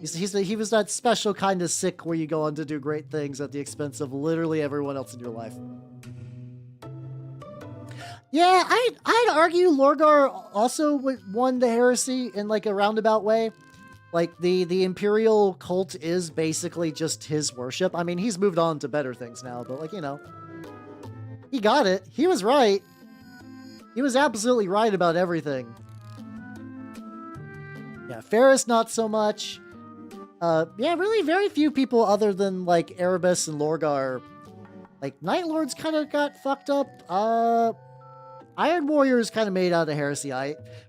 He was that special kind of sick where you go on to do great things at the expense of literally everyone else in your life. Yeah, I'd argue Lorgar also won the heresy in, like, a roundabout way. Like, the Imperial cult is basically just his worship. I mean, he's moved on to better things now, but, like, you know, he got it. He was right. He was absolutely right about everything. Yeah, Ferris not so much. Yeah, really very few people other than, like, Erebus and Lorgar. Like, Night Lords kind of got fucked up. Iron Warriors kind of made out of heresy.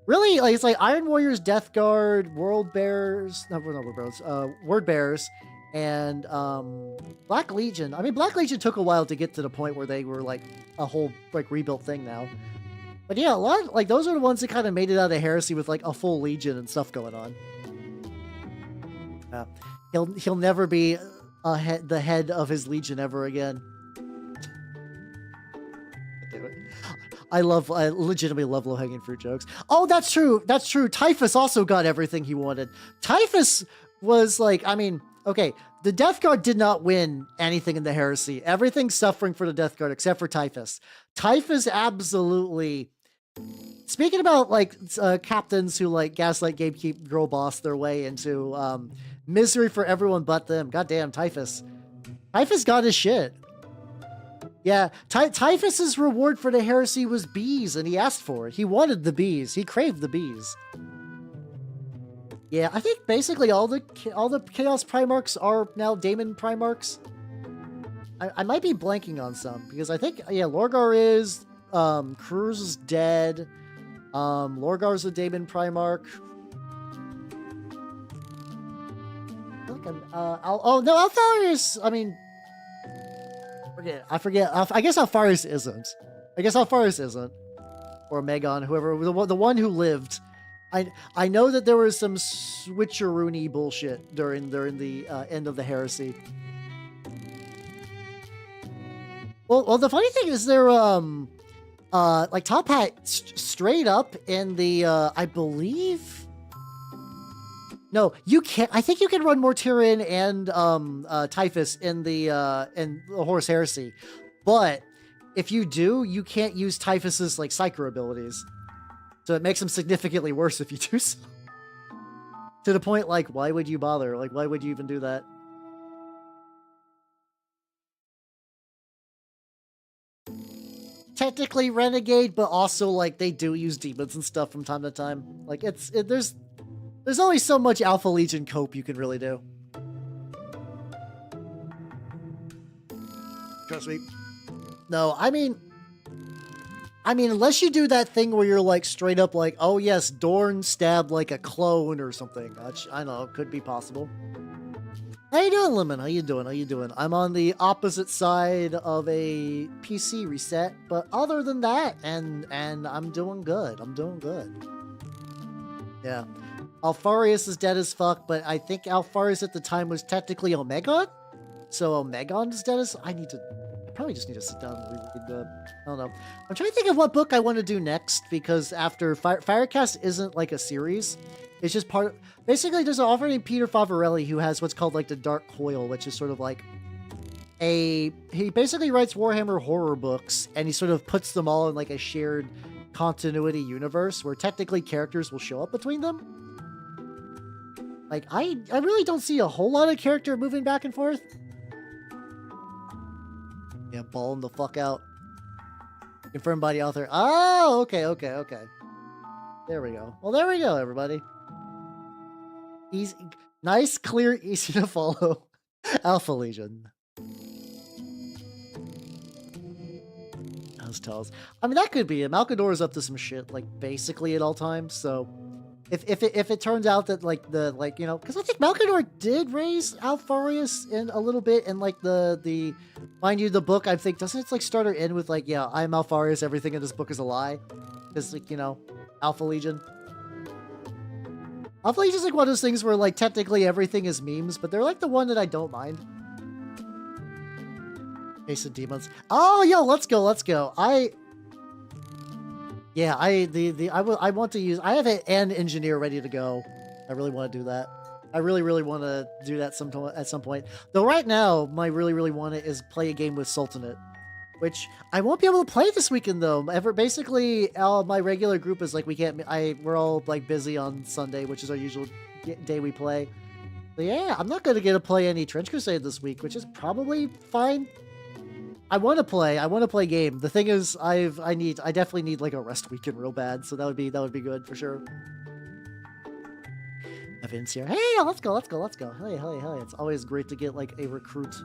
Really, like, it's like Iron Warriors, Death Guard, Word Bearers, and Black Legion. I mean, Black Legion took a while to get to the point where they were, like, a whole, like, rebuilt thing now. But yeah, a lot, like, those are the ones that kind of made it out of heresy with, like, a full legion and stuff going on. He'll never be the head of his legion ever again. I legitimately love low-hanging fruit jokes. Oh, that's true. That's true. Typhus also got everything he wanted. Typhus was like, I mean, okay, the Death Guard did not win anything in the heresy. Everything's suffering for the Death Guard except for Typhus. Typhus absolutely... Speaking about, like, captains who, like, gaslight, gatekeep, girl boss their way into misery for everyone but them. Goddamn, Typhus. Typhus got his shit. Yeah, Typhus's reward for the heresy was bees, and he asked for it. He wanted the bees. He craved the bees. Yeah, I think basically all the Chaos Primarchs are now Daemon Primarchs. I might be blanking on some, because I think, yeah, Lorgar is, Cruz is dead, Lorgar's a Daemon Primarch. Alpharius, I mean... I forget. I guess Alpharius isn't. Or Megon, whoever, the one who lived. I know that there was some switcheroony bullshit during the end of the heresy. Well, the funny thing is there, like, Top Hat straight up in the, I believe... No, you can't. I think you can run Mortarion and Typhus in the Horus Heresy, but if you do, you can't use Typhus's, like, Psyker abilities, so it makes him significantly worse if you do so. To the point, like, why would you bother? Like, why would you even do that? Technically Renegade, but also, like, they do use demons and stuff from time to time. Like, there's only so much Alpha Legion cope you can really do. Trust me. No, I mean, unless you do that thing where you're, like, straight up like, oh yes, Dorn stabbed, like, a clone or something. Which, I don't know, could be possible. How you doing, Lemon? How you doing? I'm on the opposite side of a PC reset, but other than that, and I'm doing good. Yeah. Alpharius is dead as fuck, but I think Alpharius at the time was technically Omegon? So Omegon is dead as... I probably just need to sit down and read the... I don't know. I'm trying to think of what book I want to do next, because after... Firecast isn't, like, a series. It's just part of... Basically, there's an author named Peter Favarelli who has what's called, like, the Dark Coil, which is sort of like... he basically writes Warhammer horror books, and he sort of puts them all in like a shared continuity universe where technically characters will show up between them. Like, I really don't see a whole lot of character moving back and forth. Yeah, balling the fuck out. Confirmed by the author. Oh, okay. There we go. Well, there we go, everybody. Easy, nice, clear, easy to follow. Alpha Legion. House tells. I mean, that could be it. Malcador's up to some shit, like, basically at all times, so... If it turns out that, like, you know, because I think Malcador did raise Alfarius in a little bit, and, like, the mind you, the book, I think, doesn't it, like, start or end with, like, yeah, I'm Alfarius, everything in this book is a lie? Because, like, you know, Alpha Legion. Alpha Legion's, like, one of those things where, like, technically everything is memes, but they're, like, the one that I don't mind. Ace of Demons. Oh, yo, let's go. Yeah, I want to use... I have an engineer ready to go. I really want to do that. I really want to do that at some point. Though right now, my really want it is play a game with Sultanate, which I won't be able to play this weekend though. Basically, my regular group is like we're all like busy on Sunday, which is our usual day we play. But yeah, I'm not going to get to play any Trench Crusade this week, which is probably fine. I want to play game. The thing is, I definitely need like a rest weekend real bad, so that would be good for sure. Evan's here. Hey, let's go. Hey, it's always great to get like a recruit.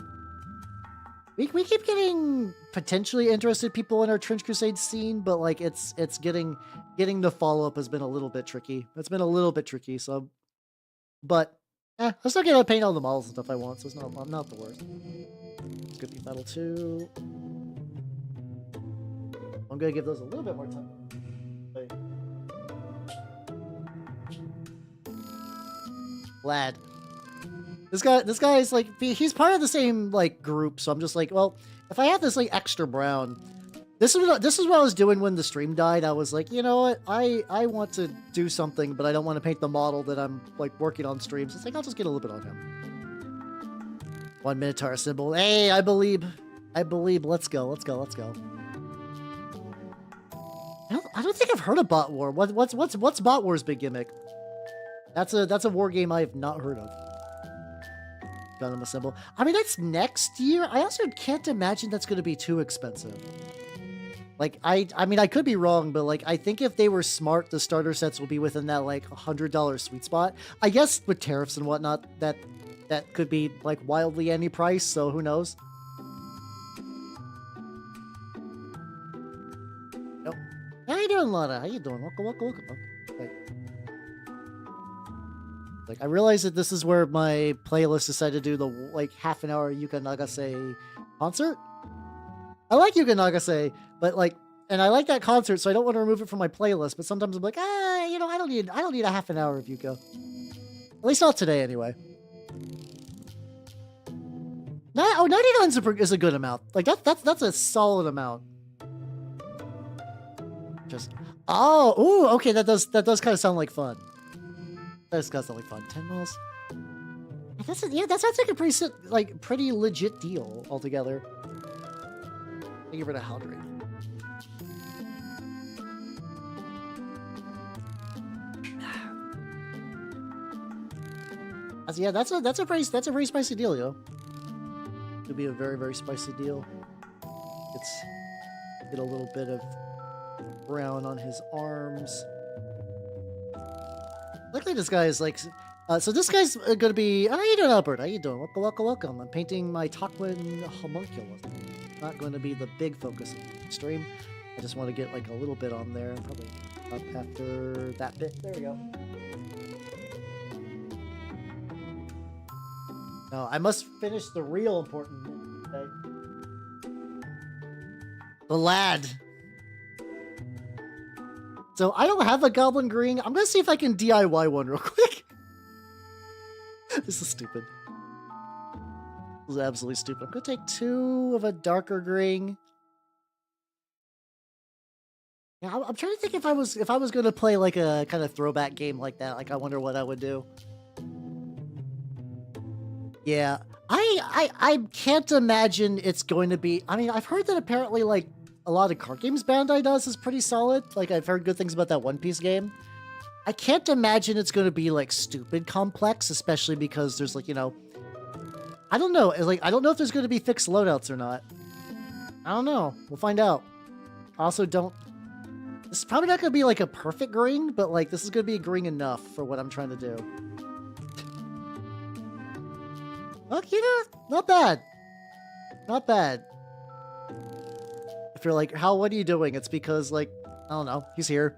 We keep getting potentially interested people in our Trench Crusade scene, but like it's getting the follow up has been a little bit tricky. It's been a little bit tricky, so but I still get to paint all the models and stuff I want, so it's not the worst. It's gonna be Battle 2. I'm gonna give those a little bit more time. Wait. Lad. This guy is like, he's part of the same like group, so I'm just like, well, if I have this like extra brown, this is what I was doing when the stream died. I was like, you know what, I want to do something, but I don't want to paint the model that I'm like working on streams. It's like I'll just get a little bit on him. 1 Minotaur symbol. Hey, I believe. Let's go. I don't think I've heard of Bot War. What's Bot War's big gimmick? That's a war game I have not heard of. Got him a symbol. I mean, that's next year. I also can't imagine that's going to be too expensive. Like, I mean, I could be wrong, but like, I think if they were smart, the starter sets will be within that like $100 sweet spot. I guess with tariffs and whatnot, that could be like wildly any price, so who knows? Nope. How you doing, Lana? How you doing? Welcome. Like, I realize that this is where my playlist decided to do the like half an hour Yuka Nagase concert. I like Yuka Nagase, but like, and I like that concert, so I don't want to remove it from my playlist. But sometimes I'm like, you know, I don't need a half an hour of Yuka. At least not today, anyway. 99 is a good amount. Like that's a solid amount. Okay, that does kind of sound like fun. That does kind of sound like fun. 10 mils. That sounds like a pretty legit deal altogether. Thank you for the Haldry. Yeah, that's a very spicy deal, yo. Could be a very spicy deal. Get a little bit of brown on his arms. Luckily, this guy is like. So this guy's gonna be. How you doing, Albert? How you doing? Welcome. I'm painting my Tarquin Homunculi. Not going to be the big focus of the stream. I just want to get like a little bit on there. Probably up after that bit. There we go. No, I must finish the real important bit, okay? The lad. So I don't have a goblin green. I'm gonna see if I can DIY one real quick. This is stupid. This is absolutely stupid. I'm gonna take 2 of a darker green. Yeah, I'm trying to think if I was gonna play like a kind of throwback game like that. Like I wonder what I would do. Yeah, I can't imagine it's going to be. I mean, I've heard that apparently like a lot of card games Bandai does is pretty solid. Like I've heard good things about that One Piece game. I can't imagine it's going to be like stupid complex, especially because there's like, you know, I don't know. Like I don't know if there's going to be fixed loadouts or not. I don't know. We'll find out. Also, this is probably not going to be like a perfect green, but like this is going to be green enough for what I'm trying to do. Okay, not bad. Not bad. If you're like, what are you doing? It's because like, I don't know, he's here.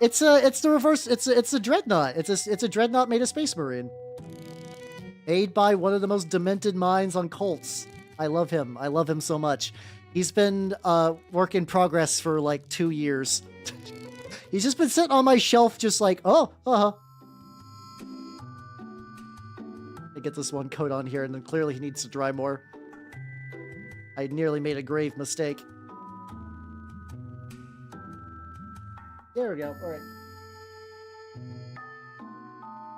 It's the reverse. It's a dreadnought. It's a dreadnought made of Space Marine. Made by one of the most demented minds on Colts. I love him. I love him so much. He's been work in progress for like 2 years. He's just been sitting on my shelf, just like, oh, I get this one coat on here, and then clearly he needs to dry more. I nearly made a grave mistake. There we go. All right.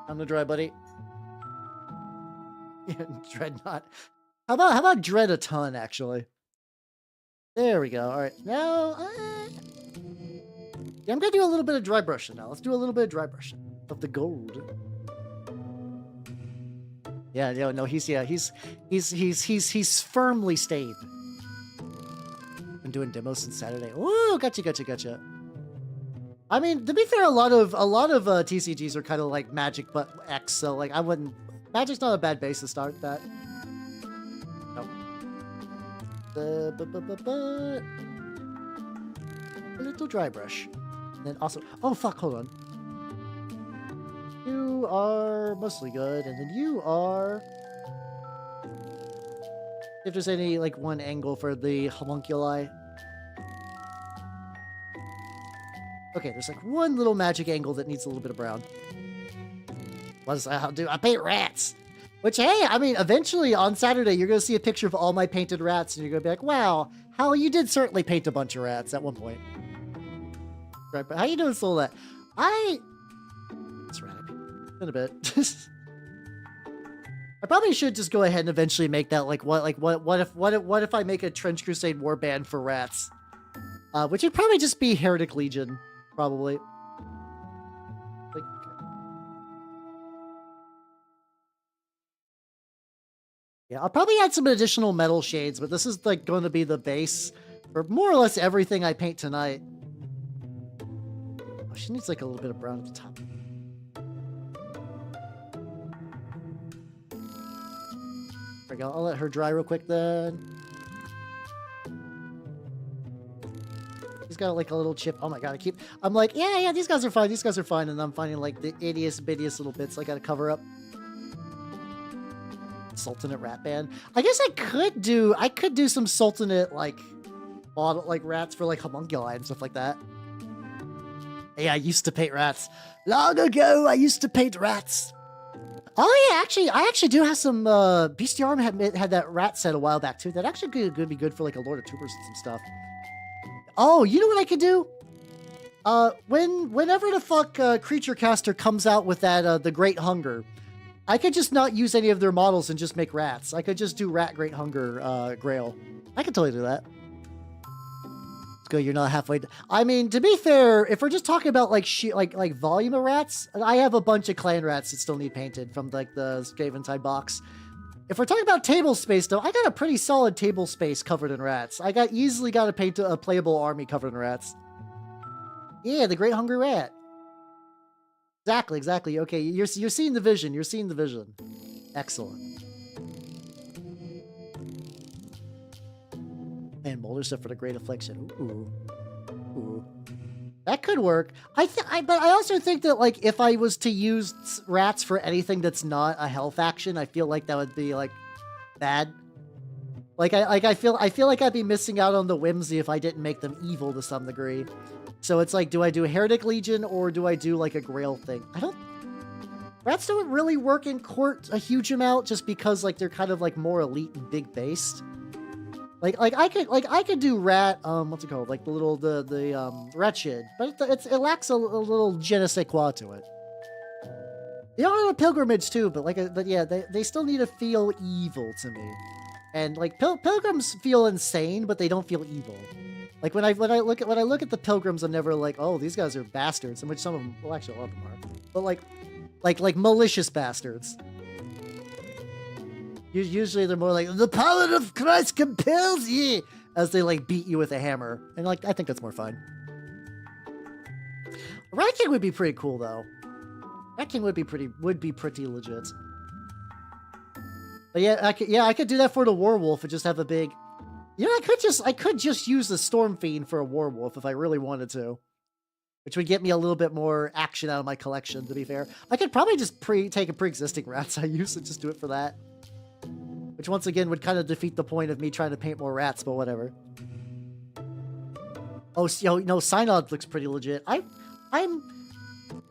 Time to dry, buddy. Dreadnought. How about dread a ton, actually? There we go. All right. Now, yeah, I'm gonna do a little bit of dry brushing now. Let's do a little bit of dry brushing of the gold. Yeah, no, he's firmly stayed. Been doing demos since Saturday. Ooh, gotcha. I mean, to be fair, a lot of TCGs are kind of like Magic but X, so like I wouldn't. Magic's not a bad base to start that. No. A little dry brush, and then also. Oh fuck! Hold on. You are mostly good, and then you are. If there's any like one angle for the homunculi. Okay, there's like one little magic angle that needs a little bit of brown. What does I do? I paint rats. Which, hey, I mean, eventually on Saturday, you're going to see a picture of all my painted rats, and you're going to be like, wow, how you did certainly paint a bunch of rats at one point. Right, but how you doing, Solat? It's erratic. In a bit. I probably should just go ahead and eventually make that, like, what if I make a Trench Crusade warband for rats? Which would probably just be Heretic Legion. Probably. Like, okay. Yeah, I'll probably add some additional metal shades, but this is like going to be the base for more or less everything I paint tonight. Oh, she needs like a little bit of brown at the top. There we go. I'll let her dry real quick then. He's got like a little chip. Oh my god, I'm like, yeah, these guys are fine, and I'm finding like the ittiest bittiest little bits I gotta cover up. Sultanate rat band. I guess I could do some Sultanate like model like rats for like homunculi and stuff like that. Hey, I used to paint rats. Long ago, I used to paint rats. Oh yeah, I actually do have some Bestiarium had that rat set a while back too. That actually could be good for like a Lord of Tubers and some stuff. Oh, you know what I could do? Whenever the fuck Creature Caster comes out with that the Great Hunger, I could just not use any of their models and just make rats. I could just do Rat Great Hunger Grail. I could totally do that. Let's go. You're not halfway. I mean, to be fair, if we're just talking about like like volume of rats, I have a bunch of clan rats that still need painted from like the Skaventide box. If we're talking about table space, though, I got a pretty solid table space covered in rats. I easily got to paint a playable army covered in rats. Yeah, the Great Hungry Rat. Exactly. Okay, you're seeing the vision. You're seeing the vision. Excellent. And Molder stuff for the Great Affliction. Ooh. That could work. But I also think that like if I was to use rats for anything that's not a health action, I feel like that would be like bad. I feel like I'd be missing out on the whimsy if I didn't make them evil to some degree. So it's like, do I do Heretic Legion or do I do like a Grail thing? Rats don't really work in court a huge amount just because like they're kind of like more elite and big based. I could do rat, what's it called? Like the little, the wretched, but it lacks a little je ne sais quoi to it. They are on a pilgrimage too, but but yeah, they still need to feel evil to me. And like pilgrims feel insane, but they don't feel evil. Like when I look at the pilgrims, I'm never like, oh, these guys are bastards. In which some of them, well, actually a lot of them are, but like malicious bastards. Usually they're more like the power of Christ compels ye, as they like beat you with a hammer, and like I think that's more fun. Rat King would be pretty cool though. Rat King would be pretty legit. But yeah, I could do that for the Warwolf and just have a big. You know, I could just use the Storm Fiend for a Warwolf if I really wanted to, which would get me a little bit more action out of my collection. To be fair, I could probably just take a pre-existing rats I use and just do it for that. Which once again would kind of defeat the point of me trying to paint more rats, but whatever. Oh, no, Synod looks pretty legit.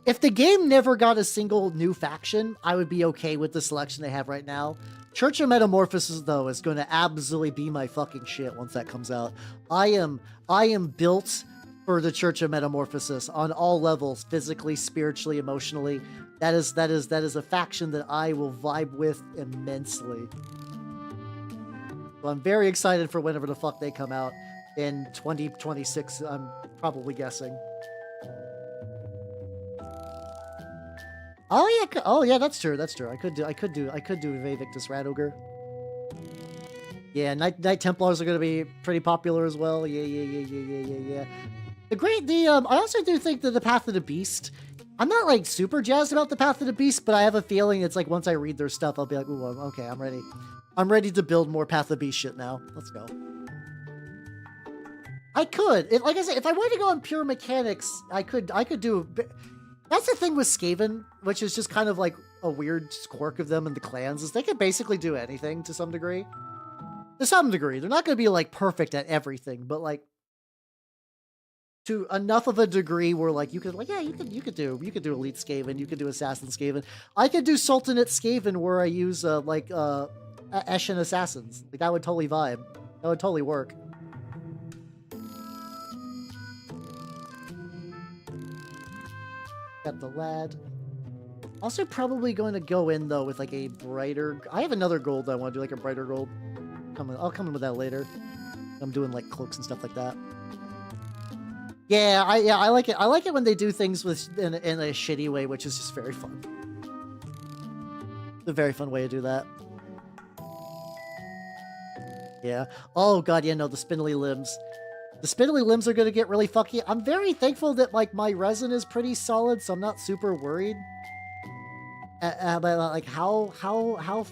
If the game never got a single new faction, I would be okay with the selection they have right now. Church of Metamorphosis, though, is going to absolutely be my fucking shit once that comes out. I am built for the Church of Metamorphosis on all levels, physically, spiritually, emotionally. That is a faction that I will vibe with immensely. So I'm very excited for whenever the fuck they come out in 2026. I'm probably guessing. Oh yeah, that's true. I could do Vivictus Rat Ogre. Yeah, Knight Templars are gonna be pretty popular as well. Yeah. I also do think that the Path of the Beast. I'm not like super jazzed about the Path of the Beast, but I have a feeling it's like once I read their stuff, I'll be like, ooh, okay, I'm ready. I'm ready to build more Path of the Beast shit now. Let's go. I could, like I said, if I wanted to go on pure mechanics, I could do. That's the thing with Skaven, which is just kind of like a weird quirk of them and the clans, is they can basically do anything to some degree. To some degree. They're not going to be like perfect at everything, but like to enough of a degree where like you could like, yeah, you could do Elite Skaven, you could do Assassin Skaven. I could do Sultanate Skaven where I use Eshin Assassins. Like that would totally vibe. That would totally work. Got the lad. Also probably going to go in though with like a brighter. I have another gold that I want to do, like a brighter gold. I'll come in with that later. I'm doing like cloaks and stuff like that. Yeah, I like it. I like it when they do things in a shitty way, which is just very fun. It's a very fun way to do that. Yeah. Oh god, yeah, no, the spindly limbs. The spindly limbs are gonna get really fucky. I'm very thankful that like my resin is pretty solid, so I'm not super worried about like how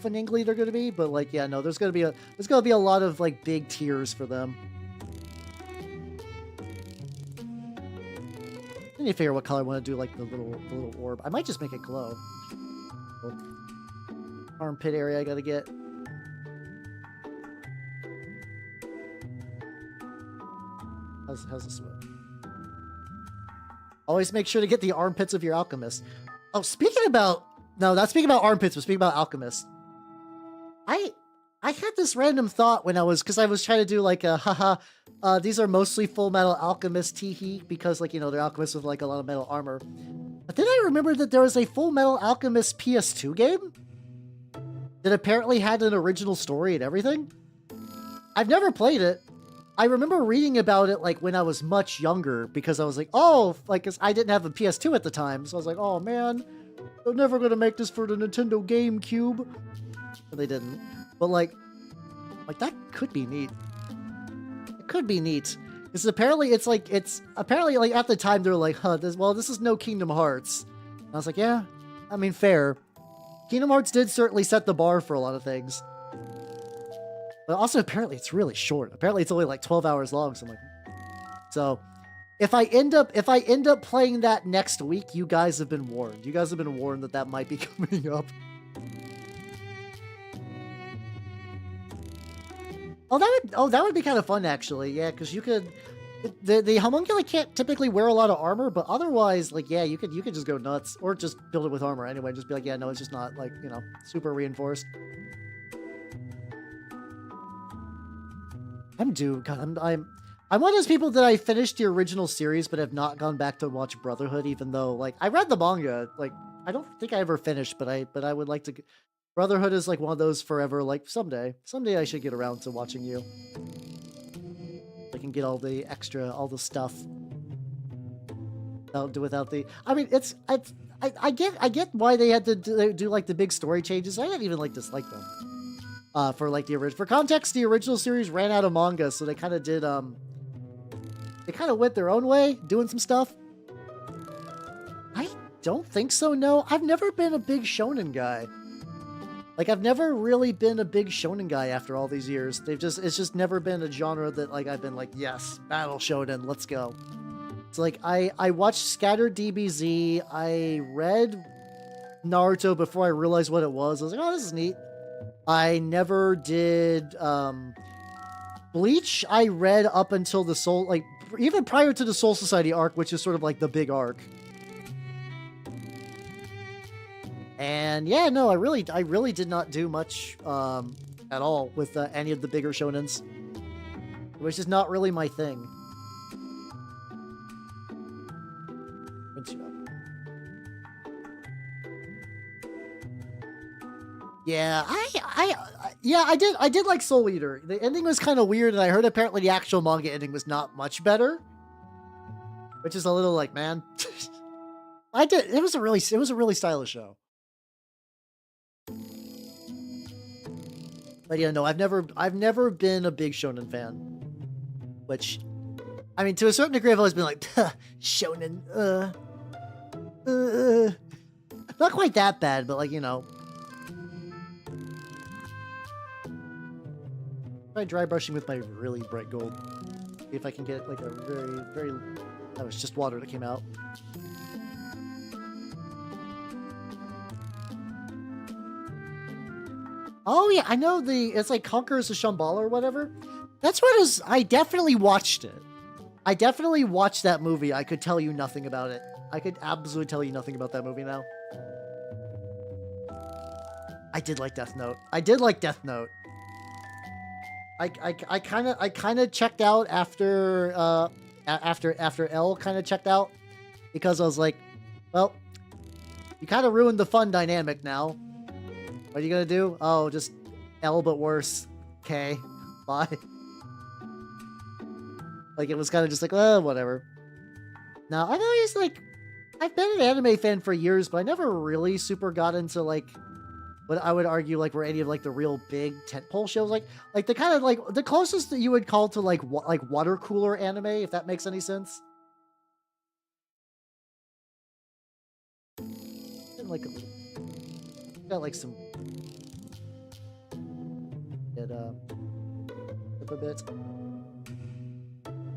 finingly they're gonna be. But like, yeah, no, there's gonna be a lot of like big tiers for them. I need to figure out what color I want to do, like the little orb. I might just make it glow. Armpit area I gotta get. How's this work? Always make sure to get the armpits of your alchemist. Oh, not speaking about armpits, but speaking about alchemists. I had this random thought when I was trying to do like a these are mostly Full Metal Alchemist teehee because like, you know, they're alchemists with like a lot of metal armor. But then I remembered that there was a Full Metal Alchemist PS2 game that apparently had an original story and everything. I've never played it. I remember reading about it like when I was much younger because I was like, oh, like 'cause I didn't have a PS2 at the time, so I was like, oh man, they're never gonna make this for the Nintendo GameCube. But they didn't. But like that could be neat. It could be neat. Because apparently it's like at the time they're like, this is no Kingdom Hearts. And I was like, yeah, I mean fair. Kingdom Hearts did certainly set the bar for a lot of things. But also, apparently, it's really short. Apparently, it's only like 12 hours long. So if I end up playing that next week, you guys have been warned. You guys have been warned that might be coming up. That would be kind of fun, actually. Yeah, because you could. The homunculi can't typically wear a lot of armor, but otherwise, like, yeah, you could just go nuts or just build it with armor anyway. Just be like, yeah, no, it's just not like, you know, super reinforced. I'm one of those people that I finished the original series but have not gone back to watch Brotherhood, even though like I read the manga like I don't think I ever finished, but I would like to. Brotherhood is like one of those forever. Like someday I should get around to watching you. I can get all the extra, all the stuff. Without the. I mean, I get why they had to do like the big story changes. I didn't even like dislike them. For like the original. For context, the original series ran out of manga, so they kind of did they kind of went their own way, doing some stuff. I don't think so, no. I've never been a big shonen guy. Like, I've never really been a big shonen guy after all these years. It's just never been a genre that, like, I've been like, yes, battle shonen, let's go. It's like, I watched Scattered DBZ, I read Naruto before I realized what it was. I was like, oh, this is neat. I never did, Bleach, I read up until the Soul, like, even prior to the Soul Society arc, which is sort of like the big arc. And yeah, no, I really did not do much at all with any of the bigger shonens, which is not really my thing. Yeah, I did like Soul Eater. The ending was kind of weird, and I heard apparently the actual manga ending was not much better, which is a little like, man. It was a really stylish show. But yeah, no, I've never been a big shonen fan. Which, I mean, to a certain degree, I've always been like, shonen, not quite that bad, but like, you know. Try dry brushing with my really bright gold. See if I can get like a very, that was just water that came out. Oh yeah, I know it's like Conquerors of Shambhala or whatever. That's what is. I definitely watched it. I definitely watched that movie. I could tell you nothing about it. I could absolutely tell you nothing about that movie now. I did like Death Note. I kind of checked out after L kind of checked out, because I was like, well, you kind of ruined the fun dynamic now. What are you gonna do? Oh, just L but worse. Okay, bye. Like, it was kind of just like, oh, whatever. Now, I've always, like, I've been an anime fan for years, but I never really super got into, like, what I would argue, like, were any of, like, the real big tentpole shows. Like the kind of, like, the closest that you would call to, like water cooler anime, if that makes any sense. And, like, got, like, some... up a bit.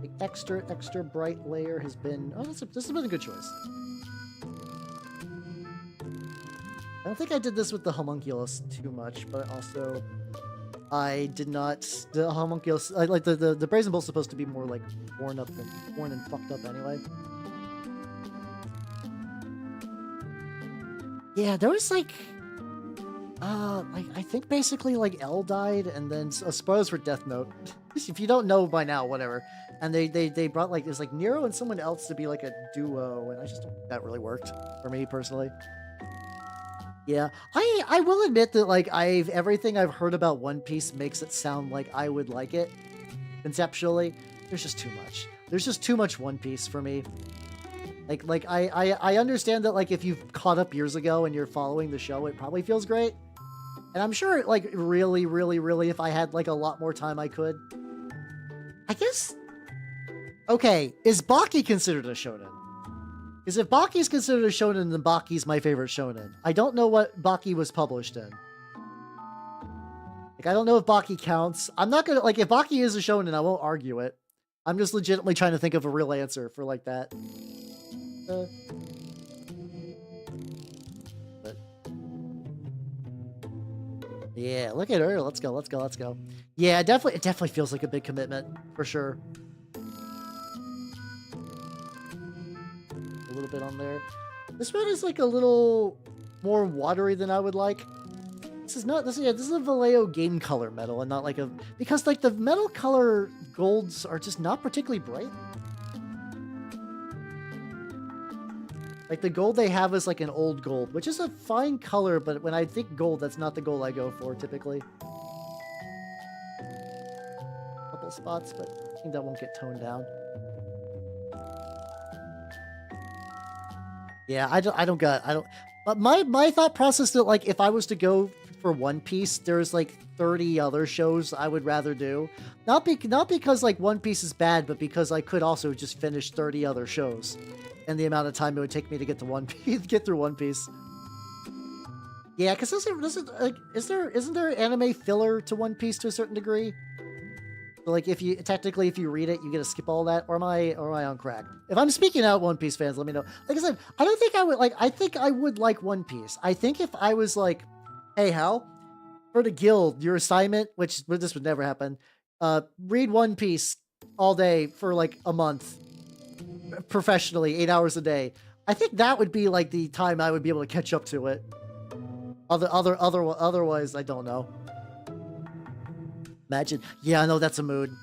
The extra bright layer has been... Oh, this has been a good choice. I don't think I did this with the Homunculus too much, but also I did not... The Homunculus... like, the Brazen Bull is supposed to be more, like, worn and fucked up anyway. Yeah, there was, like... I think basically, like, L died, and then spoilers for Death Note. If you don't know by now, whatever. And they brought, like, there's like Nero and someone else to be like a duo, and I just don't think that really worked for me personally. Yeah, I will admit that, like, everything I've heard about One Piece makes it sound like I would like it conceptually. There's just too much. There's just too much One Piece for me. Like I understand that, like, if you've caught up years ago and you're following the show, it probably feels great. And I'm sure, like, really, if I had, like, a lot more time, I could. I guess... Okay, is Baki considered a shonen? Because if Baki's considered a shonen, then Baki's my favorite shonen. I don't know what Baki was published in. Like, I don't know if Baki counts. I'm not gonna... Like, if Baki is a shonen, I won't argue it. I'm just legitimately trying to think of a real answer for, like, that. But yeah, look at her. Let's go. Yeah, it definitely feels like a big commitment for sure. A little bit on there. This one is like a little more watery than I would like. This is a Vallejo game color metal, and not like because like the metal color golds are just not particularly bright. Like the gold they have is like an old gold, which is a fine color, but when I think gold, that's not the gold I go for typically. Couple spots, but I think that won't get toned down. Yeah, I don't. But my thought process that like if I was to go for One Piece, there's like 30 other shows I would rather do. Not because like One Piece is bad, but because I could also just finish 30 other shows, and the amount of time it would take me to get to One Piece, get through One Piece. Yeah, because isn't there anime filler to One Piece to a certain degree? So like if you read it, you get to skip all that, or am I on crack? If I'm speaking out, One Piece fans, let me know. Like I said, I don't think I would like. I think I would like One Piece. I think if I was like, hey Hal, for the guild, your assignment, which this would never happen, read One Piece all day for like a month, professionally, 8 hours a day. I think that would be like the time I would be able to catch up to it. Otherwise, I don't know. Imagine. Yeah, no, that's a mood.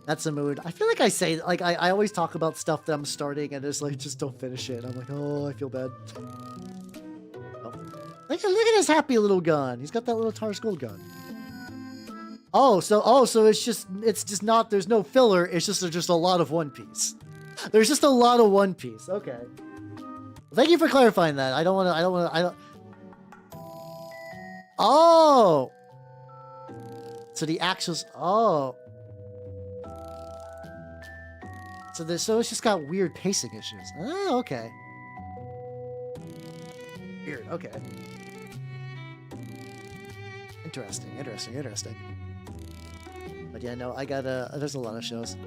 That's a mood. I feel like I say, like, I always talk about stuff that I'm starting and it's like, just don't finish it. I'm like, oh, I feel bad. Oh. Look at his happy little gun. He's got that little Tar Skull gun. So it's just not, there's no filler. It's just a lot of One Piece. There's just a lot of One Piece. Okay. Well, thank you for clarifying that. I don't. Oh! So the actuals, oh. So it's just got weird pacing issues. Oh, okay. Weird, okay. Interesting. But yeah, no, I got there's a lot of shows.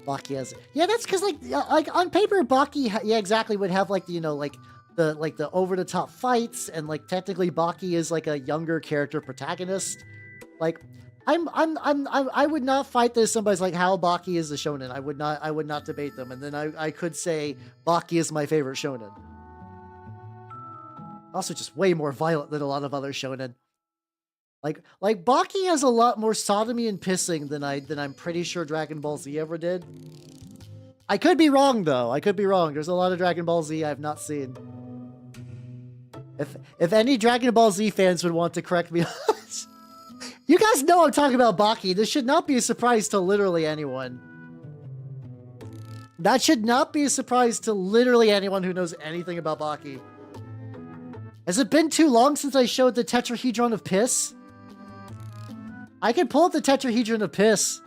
Baki has, yeah, that's because like on paper, Baki, yeah, exactly, would have like, you know, like the over the top fights, and like technically Baki is like a younger character protagonist. Like, I would not fight this. Somebody's like, how Baki is a shonen. I would not debate them. And then I could say Baki is my favorite shonen. Also just way more violent than a lot of other shonen. Like Baki has a lot more sodomy and pissing than I'm pretty sure Dragon Ball Z ever did. I could be wrong though. I could be wrong. There's a lot of Dragon Ball Z I've not seen. If any Dragon Ball Z fans would want to correct me, you guys know I'm talking about Baki. This should not be a surprise to literally anyone. That should not be a surprise to literally anyone who knows anything about Baki. Has it been too long since I showed the tetrahedron of piss? I can pull up the tetrahedron of piss.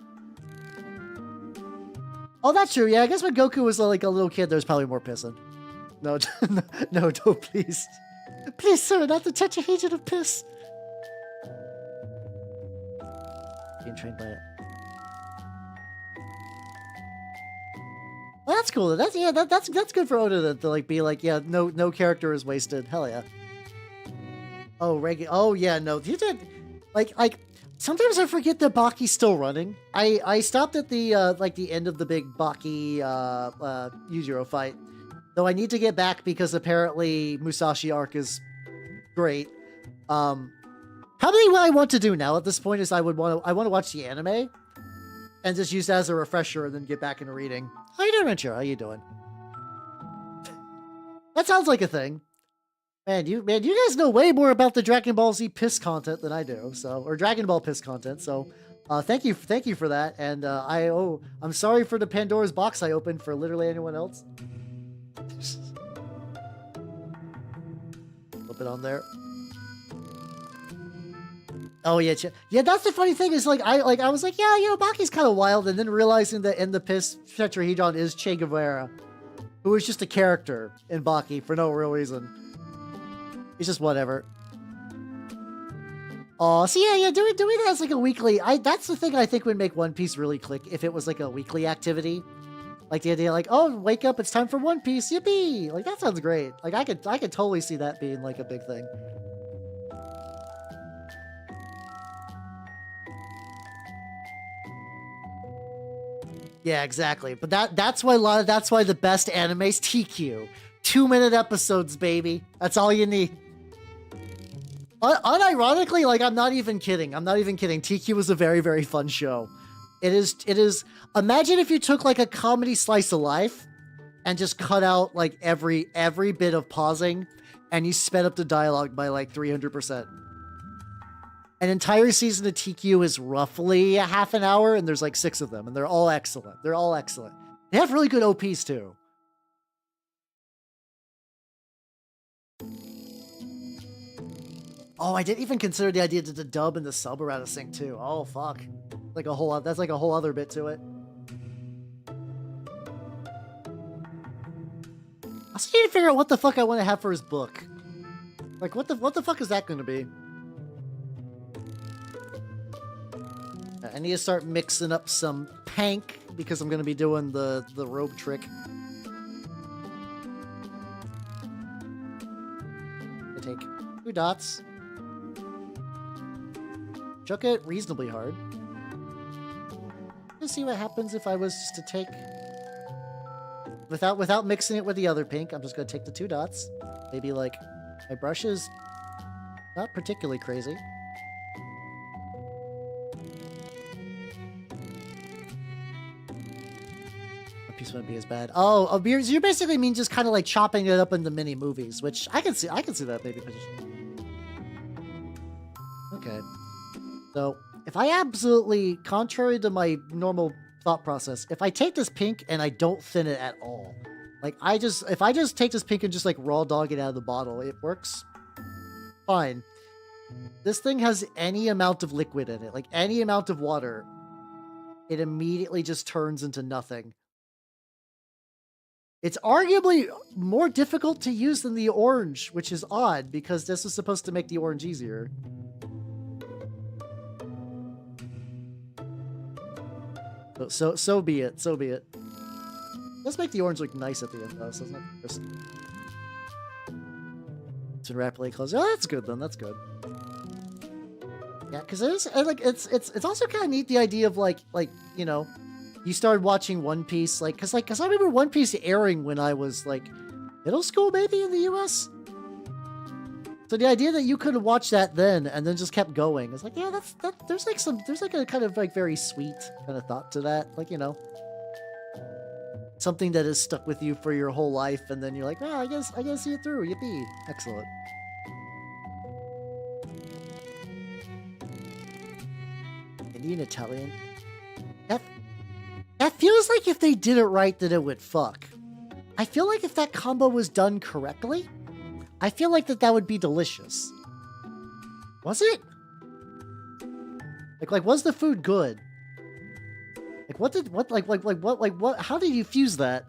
Oh, that's true. Yeah, I guess when Goku was like a little kid, there was probably more pissing. No, no, don't, please. Please, sir, not the tetrahedron of piss. Being trained by it. Well, that's cool. That's good for Oda to like be like, yeah, no character is wasted. Hell yeah. Oh, oh yeah, no, you did like sometimes I forget that Baki's still running. I stopped at the like the end of the big Baki Yujiro fight. Though I need to get back because apparently Musashi arc is great. Probably what I want to do now at this point is I want to watch the anime and just use that as a refresher and then get back into reading. How you doing, Rancho? How you doing? That sounds like a thing. Man, you guys know way more about the Dragon Ball Z piss content than I do, or Dragon Ball piss content. So, thank you for that. And I'm sorry for the Pandora's box I opened for literally anyone else. Flip it on there. Oh yeah, yeah. That's the funny thing is I was like, yeah, you know, Baki's kind of wild, and then realizing that in the piss tetrahedron is Che Guevara, who was just a character in Baki for no real reason. He's just whatever. Oh, so yeah, doing that as like a weekly. That's the thing I think would make One Piece really click if it was like a weekly activity. Like the idea, like, oh, wake up, it's time for One Piece, yippee! Like that sounds great. Like I could totally see that being like a big thing. Yeah, exactly. But that's why the best anime's TQ. 2-minute episodes, baby. That's all you need. Unironically, like I'm not even kidding. TQ was a very, very fun show. It is. Imagine if you took like a comedy slice of life and just cut out like every bit of pausing, and you sped up the dialogue by like 300%. An entire season of TQ is roughly a half an hour, and there's like 6 of them, and they're all excellent. They're all excellent. They have really good OPs too. Oh, I didn't even consider the idea that the dub and the sub are out of sync too. Oh fuck, like a whole that's like a whole other bit to it. I also need to figure out what the fuck I want to have for his book. Like what the fuck is that going to be? I need to start mixing up some pank because I'm going to be doing the rogue trick. I take 2 dots. Chuck it reasonably hard. Let's see what happens if I was just to take... Without mixing it with the other pink, I'm just going to take the 2 dots. Maybe like... My brush is not particularly crazy. A piece wouldn't be as bad. Oh, you basically mean just kind of like chopping it up into mini movies, which I can see that maybe. Okay. So, if I absolutely, contrary to my normal thought process, if I take this pink and I don't thin it at all, like if I just take this pink and just like raw dog it out of the bottle, it works fine. This thing has any amount of liquid in it, like any amount of water, it immediately just turns into nothing. It's arguably more difficult to use than the orange, which is odd because this was supposed to make the orange easier. So be it. So be it. Let's make the orange look nice at the end, though. So it's not just... It's been rapidly closed. Oh, that's good then. That's good. Yeah, because it is like it's also kind of neat the idea of like you know, you started watching One Piece because I remember One Piece airing when I was like middle school maybe in the U.S. So the idea that you could have watched that then and then just kept going is like, yeah, there's like a kind of like very sweet kind of thought to that, like, you know, something that is stuck with you for your whole life, and then you're like, well, I gotta see it through. Yippee! Excellent. Indian Italian. That feels like if they did it right, that it would fuck. I feel like if that combo was done correctly, I feel like that would be delicious. Was it? Like was the food good? Like how did you fuse that?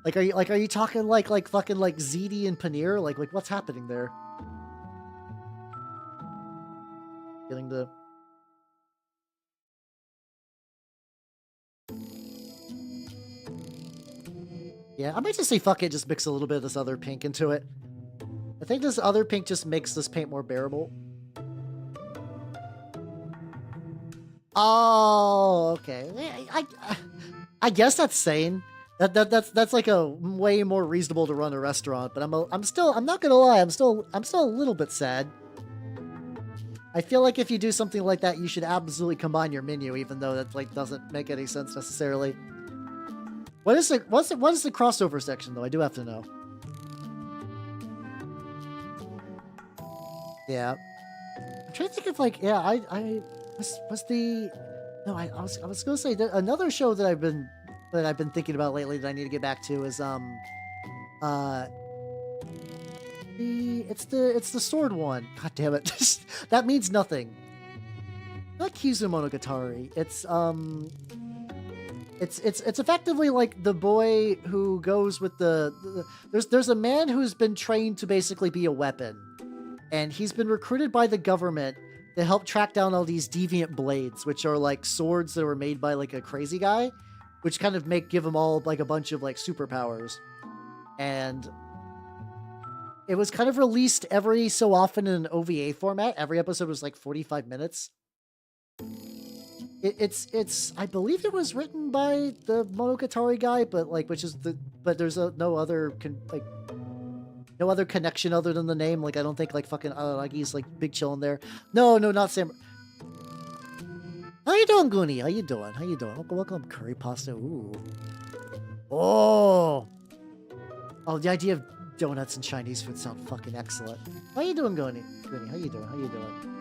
Like are you talking like fucking like ziti and paneer? Like what's happening there? Getting the... Yeah, I might just say fuck it, just mix a little bit of this other pink into it. I think this other pink just makes this paint more bearable. Oh, okay. I guess that's sane. That's like a way more reasonable to run a restaurant, but I'm not gonna lie, I'm still a little bit sad. I feel like if you do something like that, you should absolutely combine your menu, even though that like doesn't make any sense necessarily. What is the crossover section though? I do have to know. Yeah, I'm trying to think of like, yeah, I was gonna say that another show that I've been thinking about lately that I need to get back to is it's the sword one. God damn it, that means nothing. Not Kizumonogatari. It's effectively like the boy who goes with there's a man who's been trained to basically be a weapon, and he's been recruited by the government to help track down all these deviant blades, which are like swords that were made by like a crazy guy, which kind of give them all like a bunch of like superpowers. And it was kind of released every so often in an OVA format. Every episode was like 45 minutes. I believe it was written by the Monogatari guy, but like, but there's no other connection other than the name. Like, I don't think like fucking Aragi's like big chill in there. No, not Sam. How you doing, Goonie? How you doing? Welcome, curry pasta. Ooh. Oh. Oh, the idea of donuts and Chinese food sound fucking excellent. How you doing, Goody? How you doing? How you doing?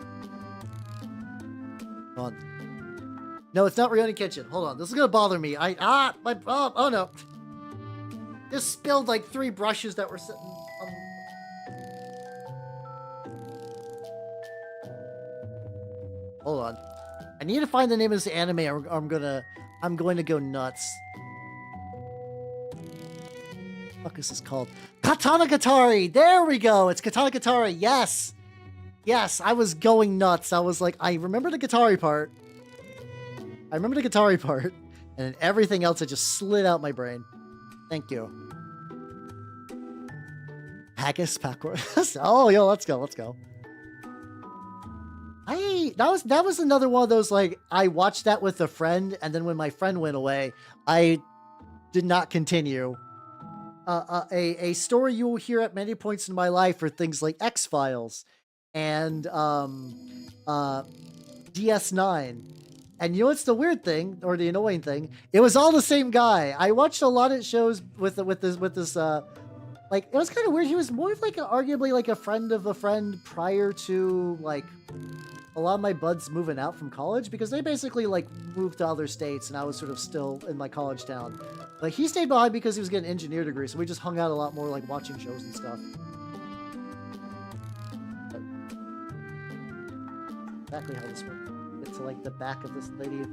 Hold on. No, it's not Rioni Kitchen. Hold on. This is gonna bother me. Oh no. Just spilled like 3 brushes that were sitting on. Hold on. I need to find the name of this anime or I'm going to go nuts. What is this called? Katanagatari! There we go! It's Katanagatari! Yes! Yes, I was going nuts. I was like, I remember the Gatari part. And then everything else had just slid out my brain. Thank you. Haggis backwards. Oh, yo, let's go. That was another one of those, like, I watched that with a friend, and then when my friend went away, I did not continue. A story you will hear at many points in my life are things like X-Files and DS9. And you know what's the weird thing, or the annoying thing? It was all the same guy. I watched a lot of shows with this like, it was kind of weird. He was more of like arguably like a friend of a friend prior to like a lot of my buds moving out from college, because they basically like moved to other states and I was sort of still in my college town. But he stayed behind because he was getting an engineer degree, so we just hung out a lot more, like watching shows and stuff. But exactly how this works. Get to like the back of this lady.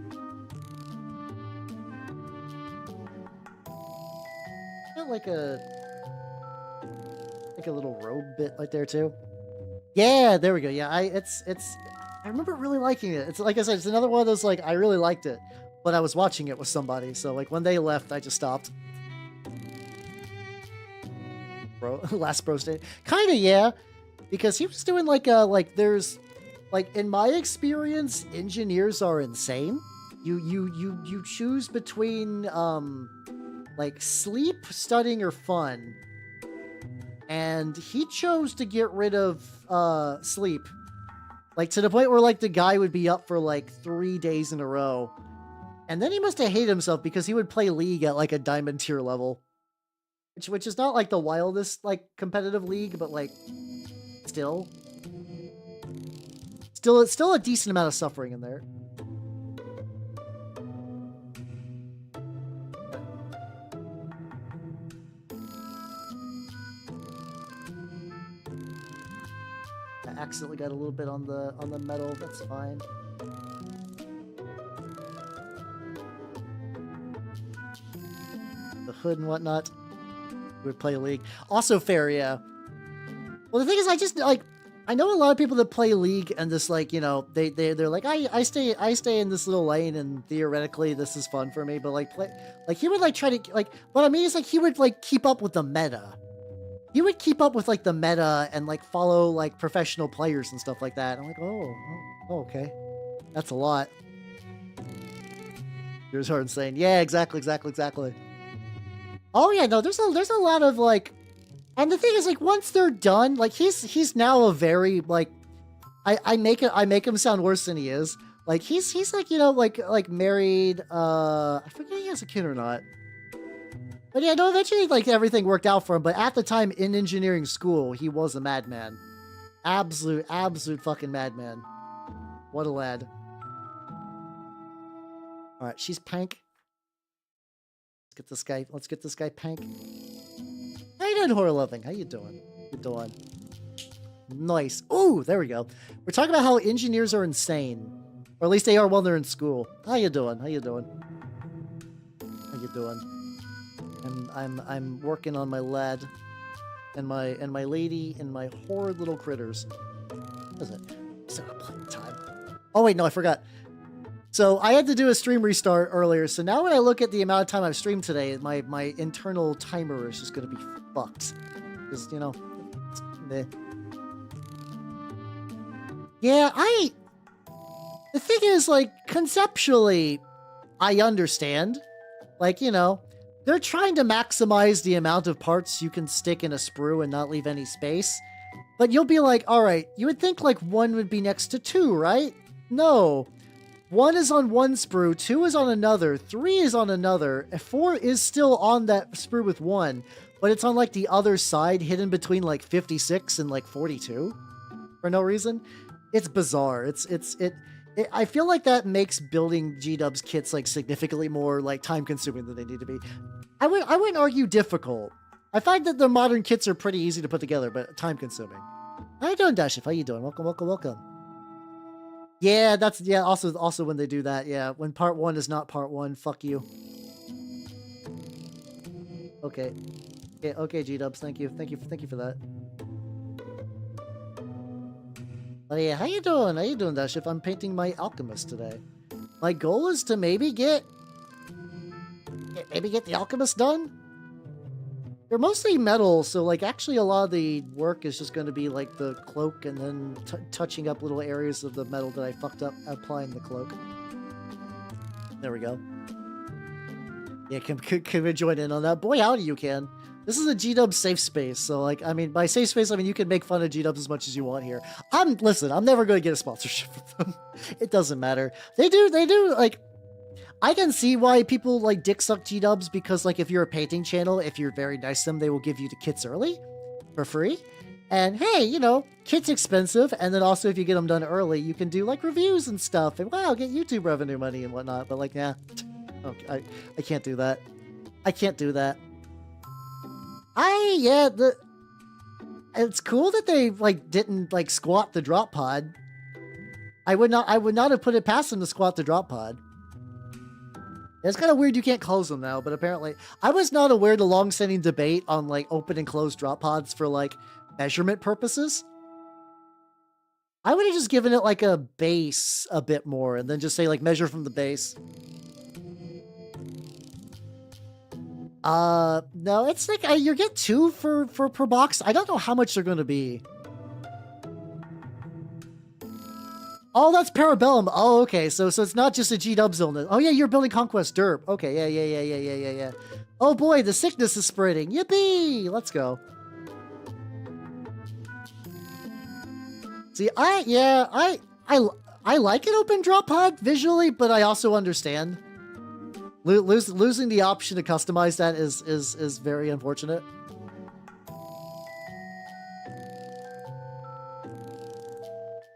Got like a little robe bit right there too. Yeah, there we go. Yeah, I remember really liking it. It's like I said, it's another one of those, like, I really liked it, but I was watching it with somebody, so like when they left, I just stopped. Bro, last bro state. Kinda, yeah. Because he was doing like there's like, in my experience, engineers are insane. You choose between like sleep, studying, or fun. And he chose to get rid of sleep. Like, to the point where, like, the guy would be up for, like, 3 days in a row. And then he must have hated himself because he would play League at, like, a diamond tier level. Which is not, like, the wildest, like, competitive league, but, like, still. It's still a decent amount of suffering in there. Accidentally got a little bit on the metal. That's fine. The hood and whatnot. We would play League. Also fair, yeah. Well, the thing is, I know a lot of people that play League and this, like, you know, they're like, I stay in this little lane and theoretically this is fun for me, but like he would like try to, like, what I mean is, like, he would like keep up with the meta. He would keep up with, like, the meta and, like, follow, like, professional players and stuff like that. I'm like, oh, okay. That's a lot. Yours are insane. Yeah, exactly. Oh, yeah, no, there's a lot of, like... And the thing is, like, once they're done, like, he's now a very, like... I make him sound worse than he is. Like, he's like, you know, like married, I forget if he has a kid or not. But yeah, no, eventually, like, everything worked out for him. But at the time, in engineering school, he was a madman. Absolute fucking madman. What a lad. Alright, she's Pank. Let's get this guy Pank. How you doing, Horror Loving? How you doing? Nice. Ooh, there we go. We're talking about how engineers are insane. Or at least they are while they're in school. How you doing? I'm working on my lad and my lady and my horrid little critters. What is it? Still got plenty of time. Oh wait, no, I forgot. So I had to do a stream restart earlier, so now when I look at the amount of time I've streamed today, my internal timer is just gonna be fucked. Because, you know, meh. Yeah, the thing is, like, conceptually, I understand. Like, you know, they're trying to maximize the amount of parts you can stick in a sprue and not leave any space. But you'll be like, alright, you would think, like, 1 would be next to 2, right? No. 1 is on one sprue, 2 is on another, 3 is on another, and 4 is still on that sprue with 1, but it's on like the other side, hidden between like 56 and like 42 for no reason. It's bizarre. I feel like that makes building G-dubs kits like significantly more like time consuming than they need to be. I wouldn't argue difficult. I find that the modern kits are pretty easy to put together, but time consuming. How you doing, Dashif? How you doing? Welcome, welcome, welcome. Yeah, that's, yeah, also when they do that, yeah. When part 1 is not part 1, fuck you. Okay. Yeah, okay, G-dubs, thank you for that. Oh yeah, how you doing? How you doing, Dashif? I'm painting my Alchemist today. My goal is to maybe get the Alchemist done. They're mostly metal, so like actually a lot of the work is just going to be like the cloak and then touching up little areas of the metal that I fucked up applying the cloak. There we go. Yeah, can we join in on that? Boy, howdy you can. This is a G-dub safe space, so like, I mean, by safe space, I mean you can make fun of G-dubs as much as you want here. Listen, I'm never going to get a sponsorship from them. It doesn't matter. They do, like, I can see why people like dick suck G-dubs, because like if you're a painting channel, if you're very nice to them, they will give you the kits early for free. And hey, you know, kits expensive, and then also if you get them done early, you can do like reviews and stuff, and wow, get YouTube revenue money and whatnot. But like, yeah, okay, I can't do that. I can't do that. It's cool that they like didn't like squat the drop pod. I would not have put it past them to squat the drop pod. It's kind of weird you can't close them now, but apparently I was not aware the long-standing debate on like open and closed drop pods for like measurement purposes. I would have just given it like a base a bit more and then just say like measure from the base. No, it's like you get 2 for per box. I don't know how much they're going to be. Oh, that's Parabellum. Oh, okay. So it's not just a G-dub zone. Oh yeah, you're building Conquest Derp. Okay, yeah. Oh boy, the sickness is spreading. Yippee! Let's go. See, I like an open drop pod visually, but I also understand. Losing the option to customize that is very unfortunate.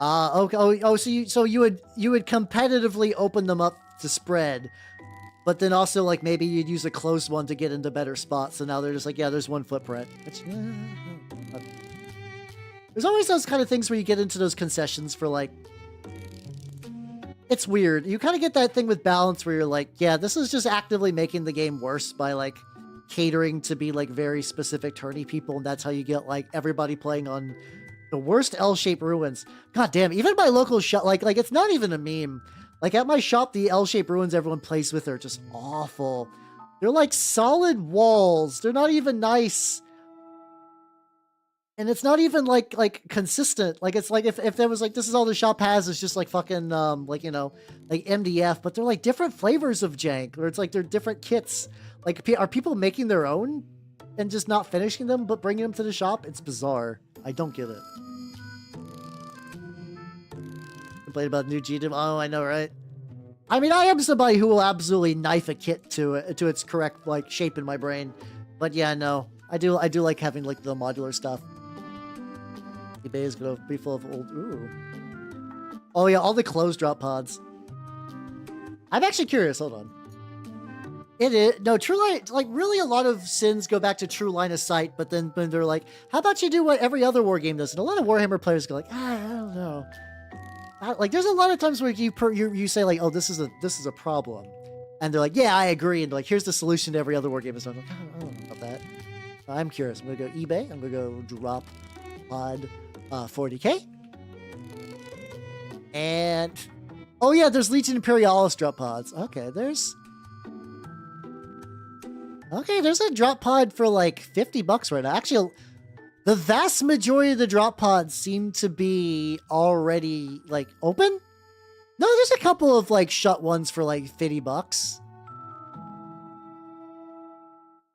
Okay. Oh, so you would competitively open them up to spread, but then also like maybe you'd use a closed one to get into better spots. So now they're just like, yeah, there's one footprint. Which, there's always those kind of things where you get into those concessions for like, it's weird. You kind of get that thing with balance where you're like, yeah, this is just actively making the game worse by like catering to be like very specific tourney people, and that's how you get like everybody playing on the worst L-shaped ruins. God damn, even my local shop, like it's not even a meme. Like at my shop, the L-shaped ruins everyone plays with are just awful. They're like solid walls. They're not even nice. And it's not even like consistent. Like it's like if there was like, this is all the shop has, is just like fucking like, you know, like MDF, but they're like different flavors of jank, or it's like they're different kits. Like are people making their own and just not finishing them but bringing them to the shop? It's bizarre. I don't get it. Complain about new GDM. Oh, I know, right? I mean, I am somebody who will absolutely knife a kit to its correct like shape in my brain. But yeah, no, I do like having like the modular stuff. eBay is gonna be full of old. Ooh. Oh yeah, all the closed drop pods. I'm actually curious. Hold on. It is no true line. Like really, a lot of sins go back to true line of sight. But then when they're like, "How about you do what every other war game does?" And a lot of Warhammer players go like, "I don't know." Like there's a lot of times where you say like, "Oh, this is a problem," and they're like, "Yeah, I agree." And like, here's the solution to every other war game. So I'm like, I don't know about that. I'm curious. I'm gonna go eBay. I'm gonna go drop pod 40K. And oh yeah, there's Legion Imperialis drop pods. Okay, there's a drop pod for like $50 right now. Actually, the vast majority of the drop pods seem to be already like open. No, there's a couple of like shut ones for like $50.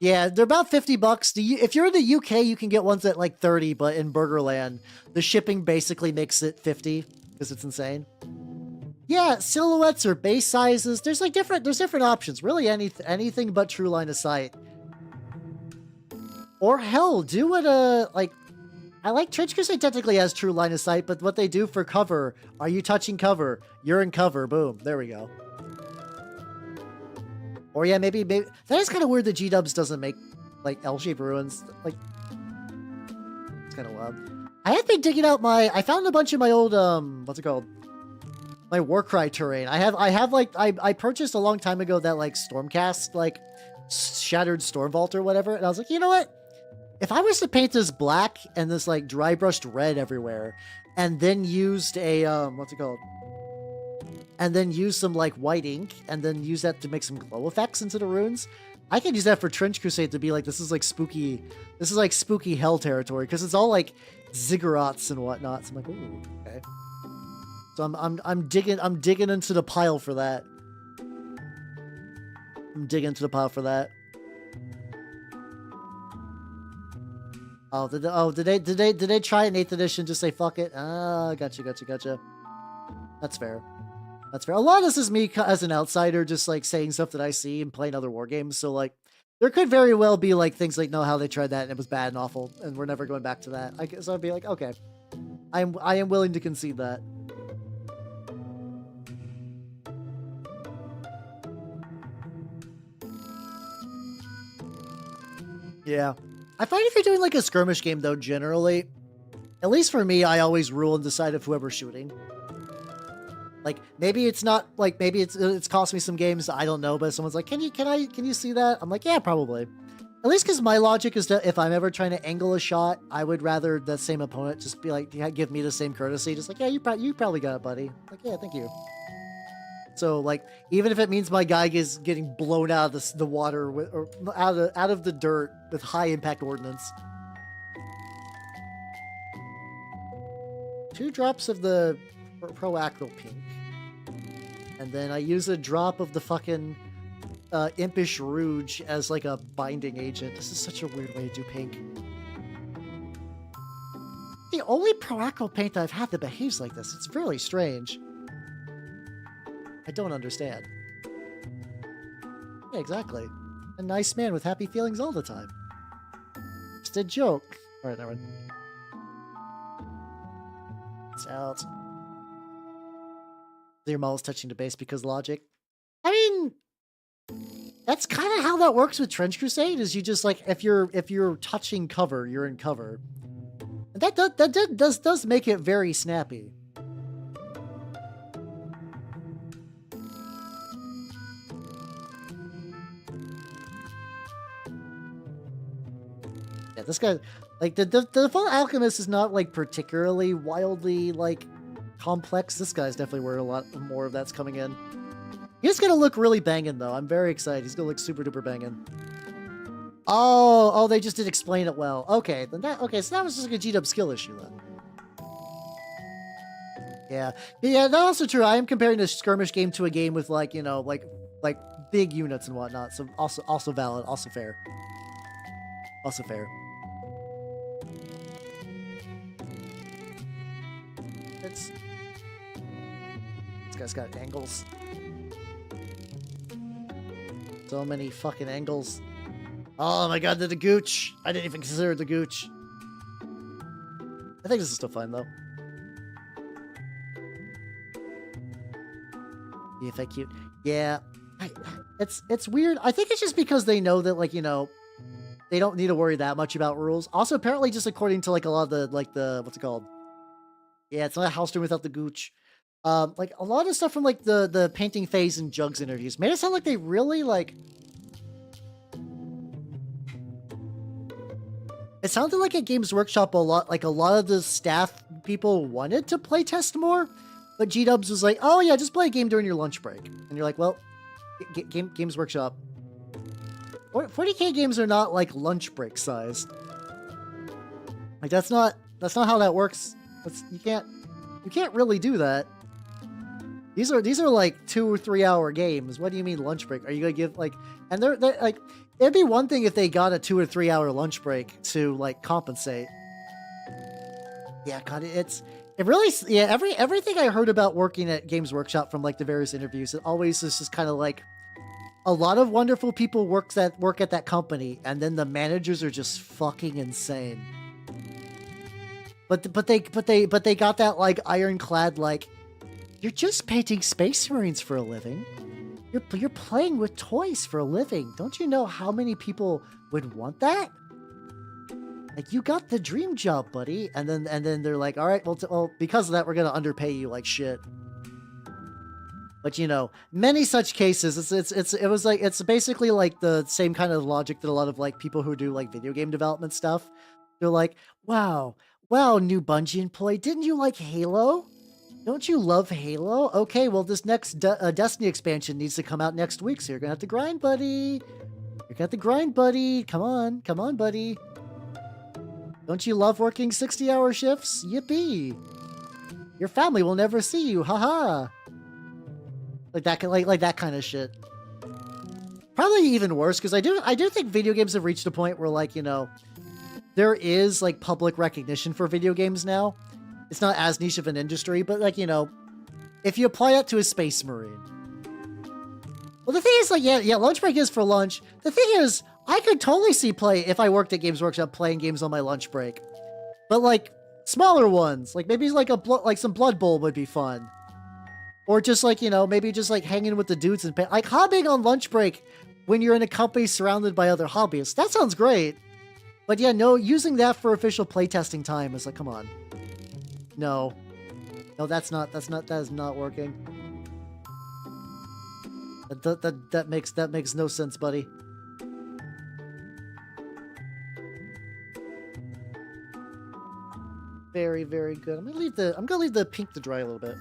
Yeah, they're about $50. If you're in the UK, you can get ones at like 30, but in Burgerland, the shipping basically makes it 50 because it's insane. Yeah, silhouettes or base sizes. There's like different options. Really anything but true line of sight. Or hell, do what like I like Trench Crusade technically has true line of sight, but what they do for cover, are you touching cover? You're in cover. Boom. There we go. Or yeah, maybe that is kind of weird that G-Dubs doesn't make like L-shaped ruins. Like it's kind of wild. I have been digging out I found a bunch of my old what's it called? My Warcry terrain. I have like I purchased a long time ago that like Stormcast like Shattered Storm Vault or whatever, and I was like, you know what? If I was to paint this black and this like dry brushed red everywhere, and then used a what's it called? And then use some like white ink, and then use that to make some glow effects into the runes, I could use that for Trench Crusade to be like, this is like spooky hell territory, because it's all like ziggurats and whatnot. So I'm like, ooh, okay. So I'm digging into the pile for that. Oh, did they try an 8th edition? Just say fuck it. Ah, gotcha. That's fair. A lot of this is me as an outsider, just like saying stuff that I see and playing other war games. So like, there could very well be like things like, no, how they tried that and it was bad and awful, and we're never going back to that. So I'd be like, okay, I am willing to concede that. Yeah. I find if you're doing like a skirmish game though, generally, at least for me, I always rule and decide of whoever's shooting. Like maybe it's not like, maybe it's cost me some games, I don't know, but someone's like, can you see that? I'm like, yeah, probably. At least because my logic is that if I'm ever trying to angle a shot, I would rather that same opponent just be like, yeah, give me the same courtesy. Just like, yeah, you probably got it, buddy. Like, yeah, thank you. So like, even if it means my guy is getting blown out of the water or out of the dirt with high impact ordnance. 2 drops of the Proacryl pink, and then I use a drop of the fucking Impish Rouge as like a binding agent. This is such a weird way to do pink. The only Proacryl paint I've had that behaves like this. It's really strange. I don't understand. Yeah, exactly. A nice man with happy feelings all the time. Just a joke. Alright, never mind. It's out. Your mall is touching the base because logic. I mean, that's kind of how that works with Trench Crusade. Is you just like, if you're touching cover, you're in cover. And that does make it very snappy. Yeah, this guy, like the default Alchemist is not like particularly wildly like complex. This guy's definitely where a lot more of that's coming in. He's gonna look really banging though. I'm very excited. He's gonna look super duper banging. Oh, they just didn't explain it well. Okay, so that was just like a G-Dub skill issue then. Yeah, that's also true. I am comparing this skirmish game to a game with like, you know, like big units and whatnot. So also valid, also fair. Also fair. This guy's got angles. So many fucking angles. Oh my god, the gooch. I didn't even consider the gooch. I think this is still fine though. BFA cute. Yeah. It's weird. I think it's just because they know that, like, you know, they don't need to worry that much about rules. Also, apparently just according to like a lot of the what's it called? Yeah, it's not a house turn without the gooch. Like a lot of stuff from like the painting phase and Jugs interviews made it sound like they really like. It sounded like at Games Workshop a lot of the staff people wanted to play test more, but G-Dubs was like, "Oh yeah, just play a game during your lunch break," and you're like, "Well, Games Workshop, 40K games are not like lunch break sized. Like that's not how that works. You can't really do that. These are like 2 or 3 hour games. What do you mean lunch break? Are you gonna give like? And they're like, it'd be one thing if they got a 2 or 3 hour lunch break to like compensate. Yeah, God, it's It really, yeah, everything I heard about working at Games Workshop from like the various interviews, it always is just kind of like a lot of wonderful people work at that company, and then the managers are just fucking insane. But they got that like ironclad like, you're just painting Space Marines for a living. You're playing with toys for a living. Don't you know how many people would want that? Like, you got the dream job, buddy. And then they're like, all right, well, because of that, we're gonna underpay you like shit. But you know, many such cases, it's basically like the same kind of logic that a lot of like people who do like video game development stuff. They're like, wow, new Bungie employee, didn't you like Halo? Don't you love Halo? Okay, well, this next Destiny expansion needs to come out next week, so you're gonna have to grind, buddy. You're gonna have to grind, buddy. Come on, buddy. Don't you love working 60-hour shifts? Yippee! Your family will never see you. Haha. Like that kind of shit. Probably even worse, because I do think video games have reached a point where, like, you know, there is like public recognition for video games now. It's not as niche of an industry, but like, you know, if you apply that to a Space Marine. Well, the thing is, like, yeah, lunch break is for lunch. The thing is, I could totally see if I worked at Games Workshop playing games on my lunch break. But like smaller ones, like maybe like some Blood Bowl would be fun. Or just like, you know, maybe just like hanging with the dudes and like hobbying on lunch break when you're in a company surrounded by other hobbyists. That sounds great. But yeah, no, using that for official playtesting time is like, come on. No, that is not working. That makes no sense, buddy. Very, very good. I'm gonna leave the pink to dry a little bit.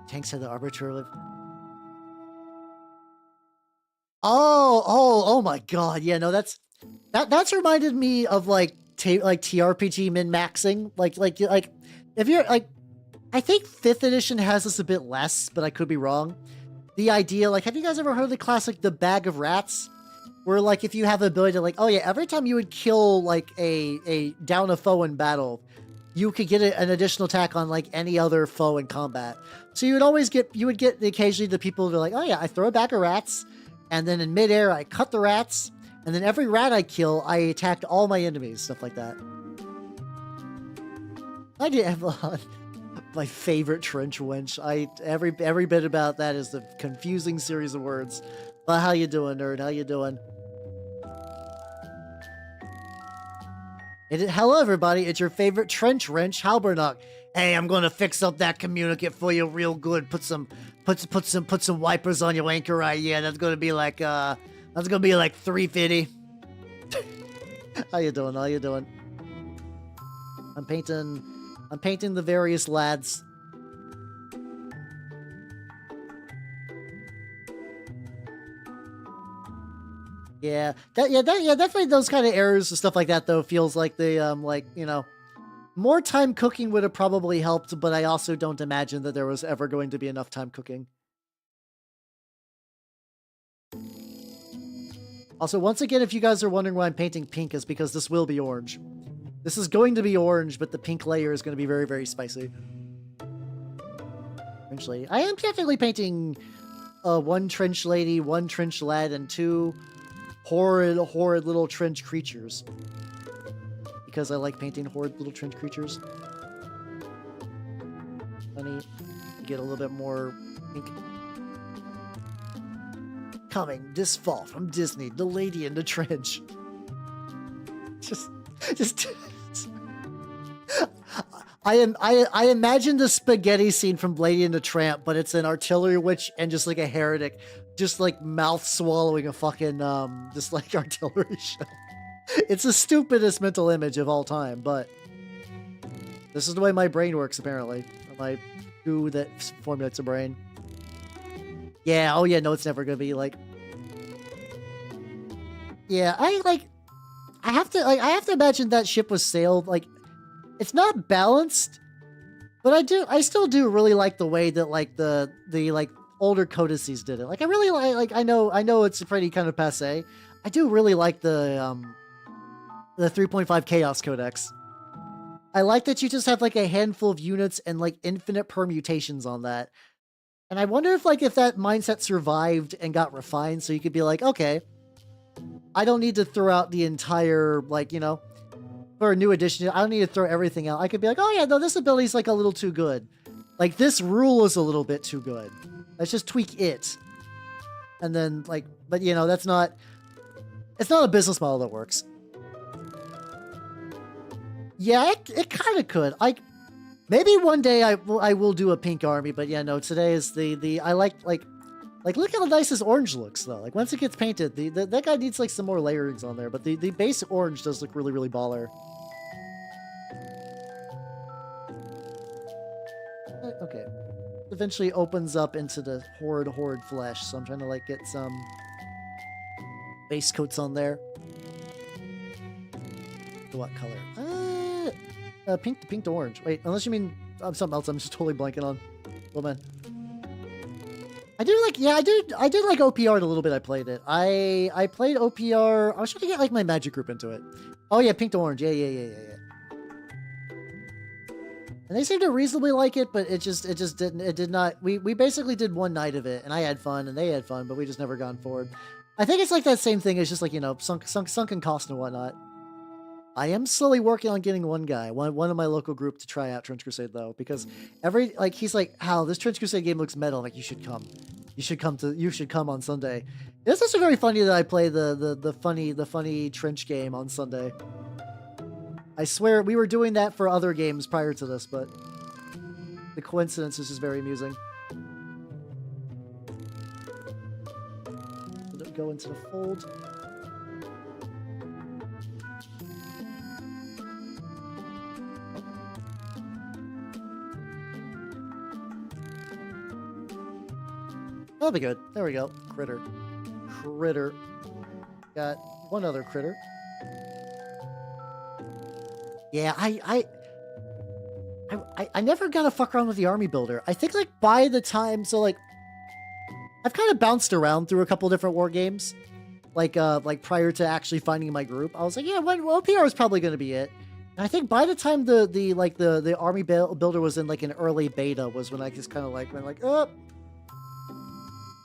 Tanks had the arbitrarily. Oh my god. Yeah, no, that's reminded me of like TRPG min-maxing. Like if you're like, I think 5th edition has this a bit less, but I could be wrong. The idea, like, have you guys ever heard of the classic The Bag of Rats? Where like if you have the ability to like, oh yeah, every time you would kill like a down a foe in battle, you could get an additional attack on like any other foe in combat. So you would get occasionally the people who are like, oh yeah, I throw a bag of rats, and then in midair I cut the rats, and then every rat I kill, I attacked all my enemies, stuff like that. I did have my favorite trench wench. Every bit about that is the confusing series of words. But how you doing, nerd? How you doing? Hello, everybody. It's your favorite trench wrench, Halbernock. Hey, I'm gonna fix up that communicate for you real good. Put some wipers on your anchor eye. Yeah, that's gonna be like 350. How you doing? How you doing? I'm painting the various lads. Yeah, definitely those kind of errors and stuff like that, though, feels like like, you know, more time cooking would have probably helped, but I also don't imagine that there was ever going to be enough time cooking. Also, once again, if you guys are wondering why I'm painting pink, is because this will be orange. This is going to be orange, but the pink layer is going to be very, very spicy. Trench lady. I am definitely painting 1 trench lady, 1 trench lad, and 2 horrid little trench creatures. Because I like painting horrid little trench creatures. Funny. Get a little bit more pink. Coming this fall from Disney, The Lady in the Trench. Just I imagine the spaghetti scene from Lady and the Tramp, but it's an artillery witch and just like a heretic, just like mouth swallowing a fucking just like artillery shell. It's the stupidest mental image of all time, but this is the way my brain works, apparently. My goo that formulates a brain. Yeah, oh yeah, no, it's never gonna be like. Yeah, I have to imagine that ship was sailed, like, it's not balanced, but I still do really like the way that like the like older codices did it. Like I really like I know it's pretty kind of passé. I do really like the the 3.5 Chaos Codex. I like that you just have like a handful of units and like infinite permutations on that. And I wonder if like if that mindset survived and got refined, so you could be like, okay, I don't need to throw out the entire, like, you know, for a new edition, I don't need to throw everything out. I could be like, oh yeah, no, this ability's like a little too good. Like this rule is a little bit too good. Let's just tweak it. And then like, but you know, it's not a business model that works. Yeah, it kind of could. Maybe one day I will do a pink army, but yeah, no, today is I like look how nice this orange looks though. Like once it gets painted, that guy needs like some more layerings on there, but the base orange does look really, really baller. Okay. Eventually opens up into the horde flesh, so I'm trying to like get some base coats on there. What color? Pink to orange. Wait, unless you mean something else I'm just totally blanking on. Oh man. I do like, yeah, I did like OPR a little bit. I played it. I played OPR. I was trying to get like my magic group into it. Oh yeah, pink to orange. Yeah. And they seemed to reasonably like it, but it did not. We basically did one night of it, and I had fun, and they had fun, but we just never gone forward. I think it's like that same thing. It's just like, you know, sunken cost and whatnot. I am slowly working on getting one guy, one of my local group to try out Trench Crusade though, because he's like, "Hal, this Trench Crusade game looks metal. Like you should come on Sunday." It's also very funny that I play the funny trench game on Sunday. I swear we were doing that for other games prior to this, but the coincidence is just very amusing. Go into the fold. That'll be good. There we go. Critter. Got one other critter. Yeah, I never got to fuck around with the army builder. I think like by the time, so like I've kind of bounced around through a couple different war games, like prior to actually finding my group. I was like, yeah, well, OPR is probably going to be it. And I think by the time the army builder was in like an early beta was when I just kind of like went like, oh.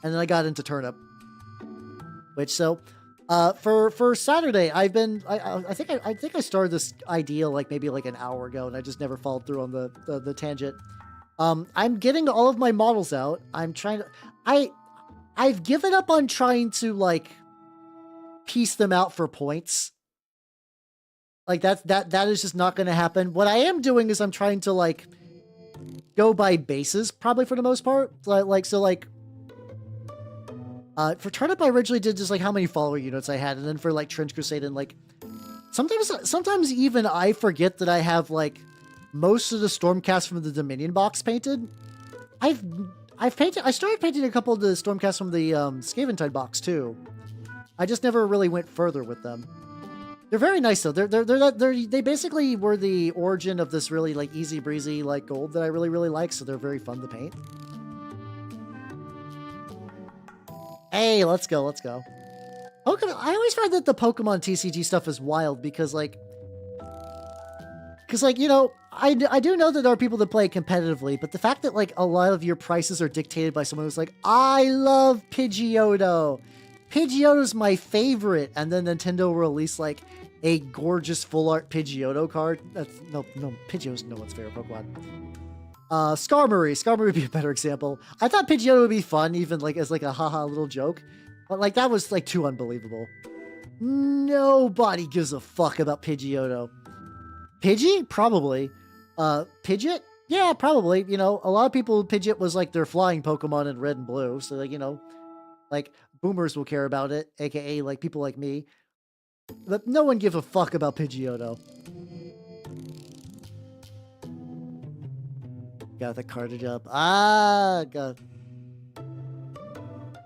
And then I got into Turnip, which so for Saturday I think I started this idea like maybe like an hour ago, and I just never followed through on the tangent. I'm getting all of my models out. I'm trying to I've given up on trying to like piece them out for points. Like that is just not going to happen. What I am doing is I'm trying to like go by bases probably for the most part. For Turnip, I originally did just like how many follower units I had, and then for like Trench Crusade, and like sometimes even I forget that I have like most of the Stormcast from the Dominion box painted. I started painting a couple of the Stormcast from the Scaventide box too. I just never really went further with them. They're very nice though. They basically were the origin of this really like easy breezy like gold that I really, really like. So they're very fun to paint. Hey, let's go. Okay, I always find that the Pokemon TCG stuff is wild because you know, I do know that there are people that play competitively, but the fact that like a lot of your prices are dictated by someone who's like, I love Pidgeotto. Pidgeotto's my favorite, and then Nintendo will release like a gorgeous full art Pidgeotto card. That's no Pidgeotto's no one's favorite Pokemon. Skarmory would be a better example. I thought Pidgeotto would be fun, even like as like a haha little joke, but like that was like too unbelievable. Nobody gives a fuck about Pidgeotto. Pidgey? Probably. Pidgeot? Yeah, probably. You know, a lot of people, Pidgeot was like their flying Pokemon in Red and Blue, so like, you know, like boomers will care about it, aka like people like me. But no one gives a fuck about Pidgeotto. Got the cartage up. God.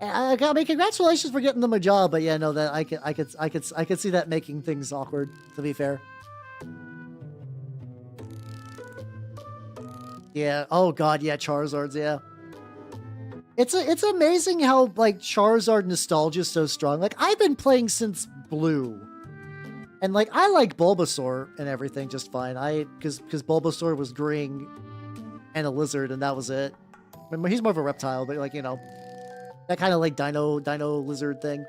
I mean, congratulations for getting them a job, but yeah, no, that I could see that making things awkward. To be fair. Yeah. Oh God. Yeah. Charizards. Yeah. It's amazing how like Charizard nostalgia is so strong. Like I've been playing since Blue, And like I like Bulbasaur and everything just fine. Because Bulbasaur was green and a lizard, and that was it. I mean, he's more of a reptile, but like, you know, that kind of like dino lizard thing.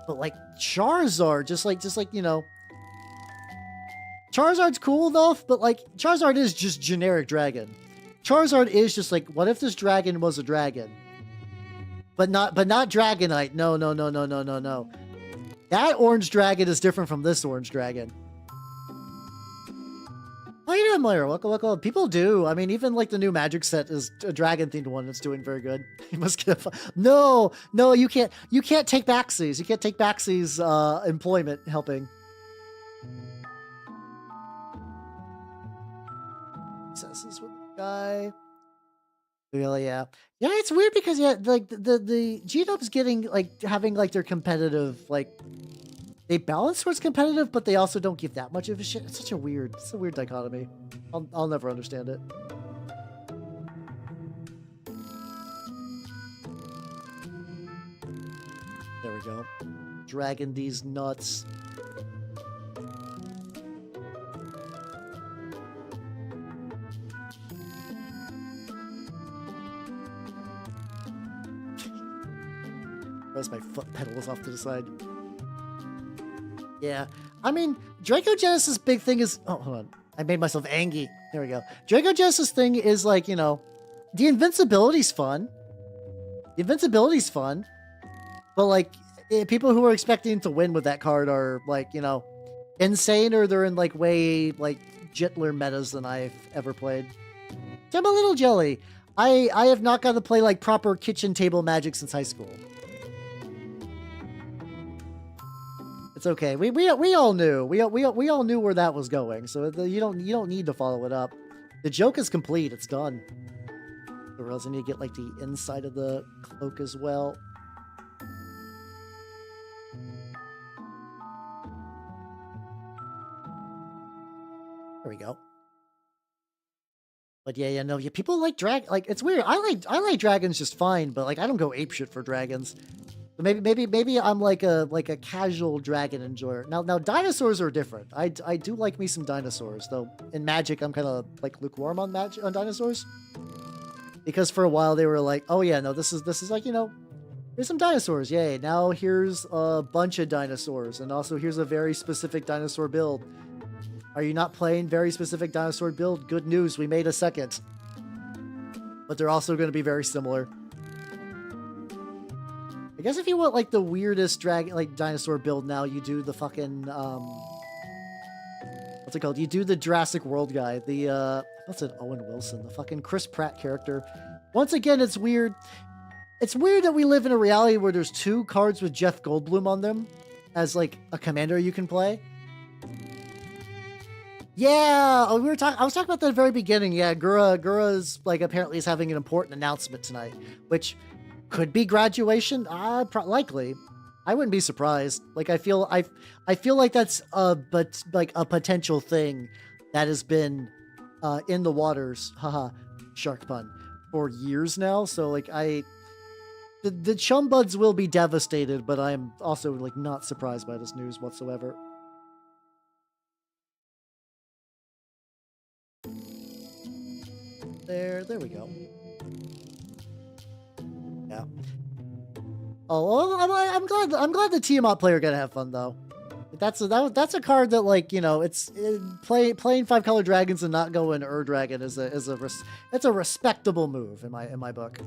But like Charizard, just like, you know, Charizard's cool though, but like Charizard is just generic dragon. Charizard is just like, what if this dragon was a dragon? But not Dragonite. No. That orange dragon is different from this orange dragon. How you doing, Moira? Welcome. People do. I mean, even like the new Magic set is a dragon-themed one that's doing very good. You must get a... No, you can't. You can't take backsies. You can't take backsies employment helping. Successes with the guy. Really, yeah. Yeah, it's weird because yeah, like the Genome's getting like having like their competitive, like they balance towards competitive, but they also don't give that much of a shit. It's a weird dichotomy. I'll never understand it. There we go. Dragging these nuts. My foot pedals off to the side. Yeah, I mean, Draco Genesis' big thing is... Oh, hold on. I made myself angry. There we go. Draco Genesis' thing is like, you know, the invincibility's fun. The invincibility's fun. But like, people who are expecting to win with that card are like, you know, insane, or they're in like way like gentler metas than I've ever played. So I'm a little jelly. I have not got to play like proper kitchen table Magic since high school. It's okay. We all knew. We all knew where that was going. So you don't need to follow it up. The joke is complete. It's done. Or else I need to get like the inside of the cloak as well. There we go. But yeah, no, people like like it's weird. I like dragons just fine, but like I don't go apeshit for dragons. Maybe I'm like a casual dragon enjoyer. Now dinosaurs are different. I do like me some dinosaurs, though. In Magic, I'm kind of like lukewarm on dinosaurs, because for a while they were like, oh yeah, no, this is like, you know, here's some dinosaurs, yay. Now here's a bunch of dinosaurs, and also here's a very specific dinosaur build. Are you not playing very specific dinosaur build? Good news, we made a second. But they're also going to be very similar. I guess if you want like the weirdest dinosaur build now, you do the fucking what's it called? You do the Jurassic World guy, the what's it? Owen Wilson, the fucking Chris Pratt character. Once again, it's weird. It's weird that we live in a reality where there's 2 cards with Jeff Goldblum on them as like a commander you can play. Yeah, I was talking about that at the very beginning. Yeah, Gura's like apparently is having an important announcement tonight, which could be graduation. Likely. I wouldn't be surprised. Like I feel like that's a potential thing that has been in the waters, haha, shark pun, for years now. So like the Chumbuds will be devastated, but I'm also like not surprised by this news whatsoever. There we go. Yeah. Oh, well, I'm glad the Tiamat player gonna have fun though. That's a card that, like, you know, it's playing 5-color dragons and not going Dragon is a respectable move in my book.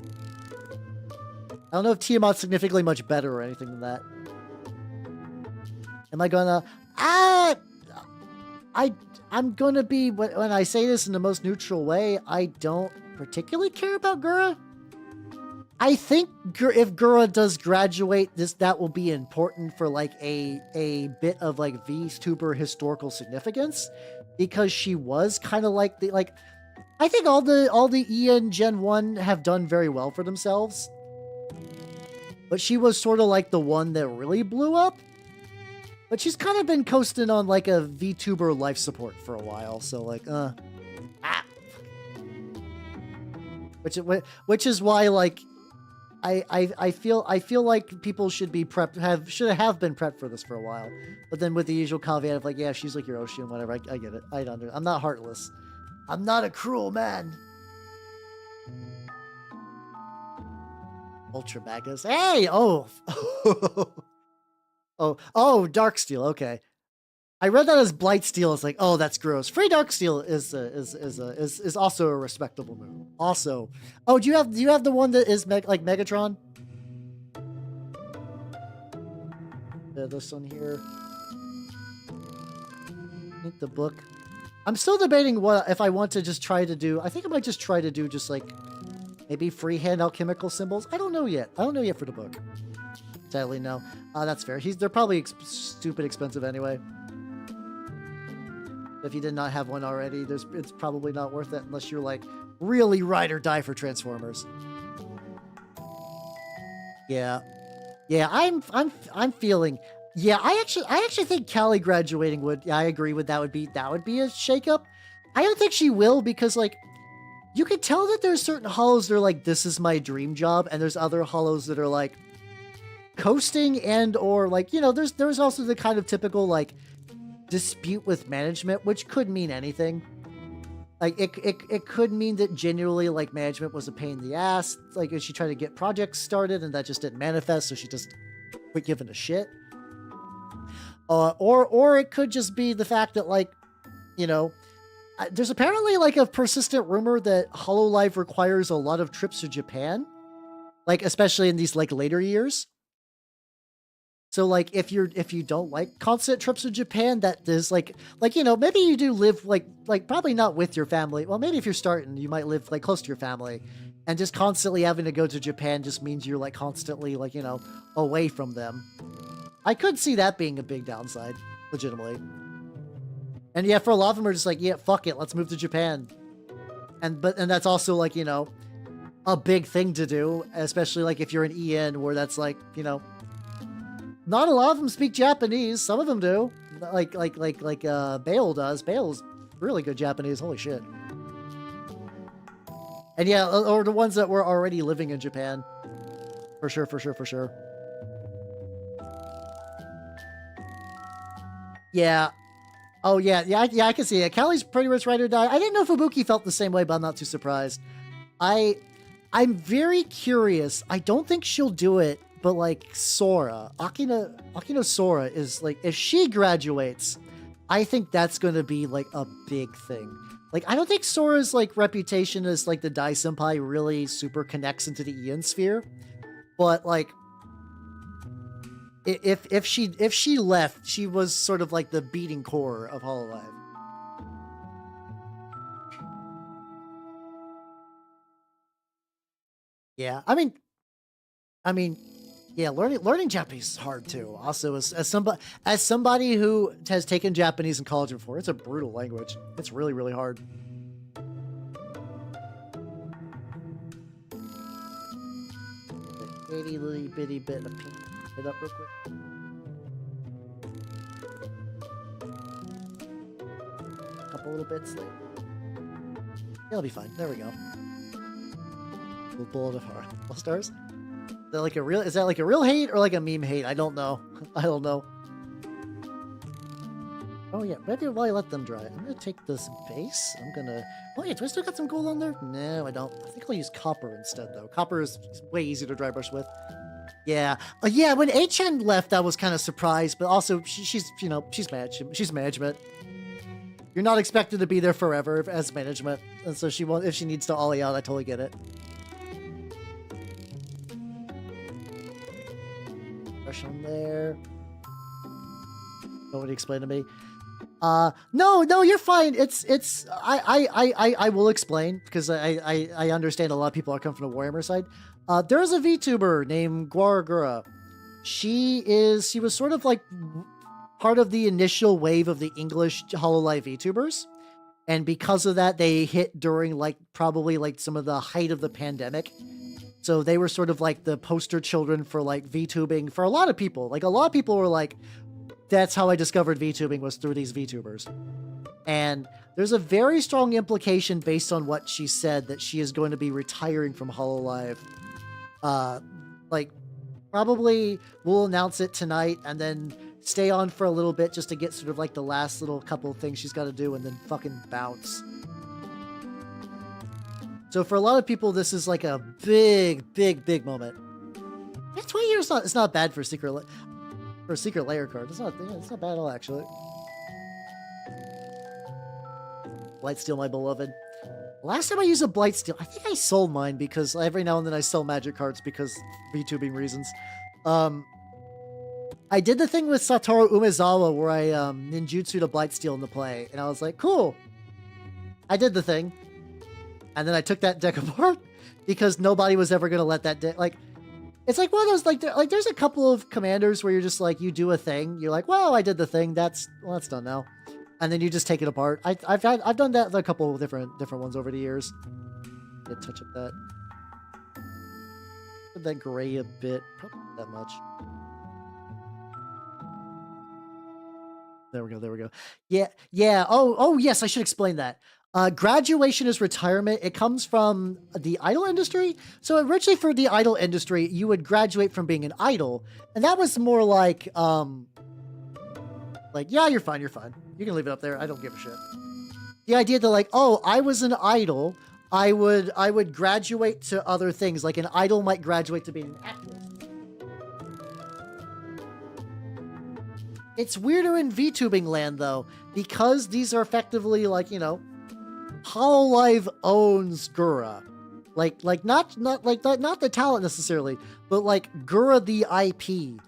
I don't know if Tiamat's significantly much better or anything than that. Am I gonna I'm gonna be, when I say this in the most neutral way, I don't particularly care about Gura. I think if Gura does graduate, that will be important for like a bit of like Vtuber historical significance, because she was kind of like I think all the Ian Gen 1 have done very well for themselves, but she was sort of like the one that really blew up. But she's kind of been coasting on like a VTuber life support for a while, so like which is why, like, I feel like people should be prepped, should have been prepped for this for a while, but then with the usual caveat of like, yeah, she's like Hiroshi and whatever. I get it. I'm not heartless. I'm not a cruel man. Ultra Magus. Hey! Oh! oh, Dark Steel. Okay. I read that as Blight Steel. It's like, oh, that's gross. Free Dark Steel is also a respectable move. Also, oh, do you have the one that is like Megatron? Yeah, this one here. Need the book. I'm still debating what if I want to just try to do. I think I might just try to do just like maybe freehand alchemical symbols. I don't know yet. I don't know yet for the book. Sadly, no. That's fair. They're probably stupid expensive anyway. If you did not have one already, it's probably not worth it unless you're like really ride or die for Transformers. Yeah, I'm feeling. Yeah, I actually think Callie graduating would. Yeah, I agree with that. Would be a shakeup. I don't think she will because like you could tell that there's certain hollows that are like this is my dream job, and there's other hollows that are like coasting and or like there's also the kind of typical like dispute with management, which could mean anything. Like it could mean that genuinely like management was a pain in the ass. Like if she tried to get projects started and that just didn't manifest, so she just quit giving a shit. Or it could just be the fact that like, there's apparently like a persistent rumor that HoloLive requires a lot of trips to Japan, like especially in these like later years. So like if you don't like constant trips to Japan, that is like maybe you do live like probably not with your family. Well, maybe if you're starting, you might live like close to your family, and just constantly having to go to Japan just means you're like constantly like away from them. I could see that being a big downside, legitimately. And yeah, for a lot of them are just like, yeah, fuck it, let's move to Japan. And that's also like a big thing to do, especially like if you're an EN where that's like not a lot of them speak Japanese. Some of them do. Like Bale does. Bale's really good Japanese. Holy shit. And yeah, or the ones that were already living in Japan. For sure. Yeah. Oh yeah, I can see it. Callie's pretty much ride or die. I didn't know Fubuki felt the same way, but I'm not too surprised. I'm very curious. I don't think she'll do it. But like Sora, Akino Sora is like, if she graduates, I think that's going to be like a big thing. Like, I don't think Sora's like reputation as like the Dai Senpai really super connects into the Ian sphere. But like, if she left, she was sort of like the beating core of HoloLive. Yeah, I mean. Yeah, learning Japanese is hard too. Also, as somebody who has taken Japanese in college before, it's a brutal language. It's really, really hard. Itty little bitty bit of pink. Hit up real quick. A couple little bits later. It'll be fine. There we go. We'll bullet of heart. All stars. Is that like a real hate or like a meme hate? I don't know. Oh yeah, maybe while I let them dry, I'm gonna take this base. Oh yeah, do I still got some gold on there? No, I don't. I think I'll use copper instead though. Copper is way easier to dry brush with. Yeah. Yeah, when HN left, I was kind of surprised, but also she's management. You're not expected to be there forever as management, and so she won't. If she needs to ollie out, I totally get it. On there. Nobody explain to me. No, you're fine. I will explain because I understand a lot of people are coming from the Warhammer side. There's a VTuber named Guaragura. She was sort of like part of the initial wave of the English HoloLive VTubers. And because of that, they hit during like probably like some of the height of the pandemic. So they were sort of like the poster children for like VTubing for a lot of people. Like a lot of people were like, that's how I discovered VTubing was through these VTubers. And there's a very strong implication based on what she said that she is going to be retiring from HoloLive Like, probably we'll announce it tonight and then stay on for a little bit just to get sort of like the last little couple of things she's got to do and then fucking bounce. So for a lot of people, this is like a big moment. Yeah, 20 years it's not bad for a secret layer card. It's not bad at all, actually. Blightsteel, my beloved. Last time I used a Blightsteel, I think I sold mine because every now and then I sell magic cards because VTubing reasons. I did the thing with Satoru Umezawa where I ninjutsu'd a Blightsteel into play, and I was like, cool. I did the thing. And then I took that deck apart because nobody was ever going to let that deck, like, it's like one of those, like there's a couple of commanders where you're just like, you do a thing, you're like, well, I did the thing, that's done now. And then you just take it apart. I've done that with a couple of different ones over the years. Did touch up that gray a bit, probably not that much. There we go. Yeah. Oh yes, I should explain that. Graduation is retirement. It comes from the idol industry. So originally for the idol industry, you would graduate from being an idol. And that was more like, yeah, you're fine. You can leave it up there. I don't give a shit. The idea that like, oh, I was an idol. I would graduate to other things. Like an idol might graduate to being an activist. It's weirder in VTubing land though, because these are effectively like, you know, Hololive owns Gura. Like not the talent necessarily, but like Gura the IP.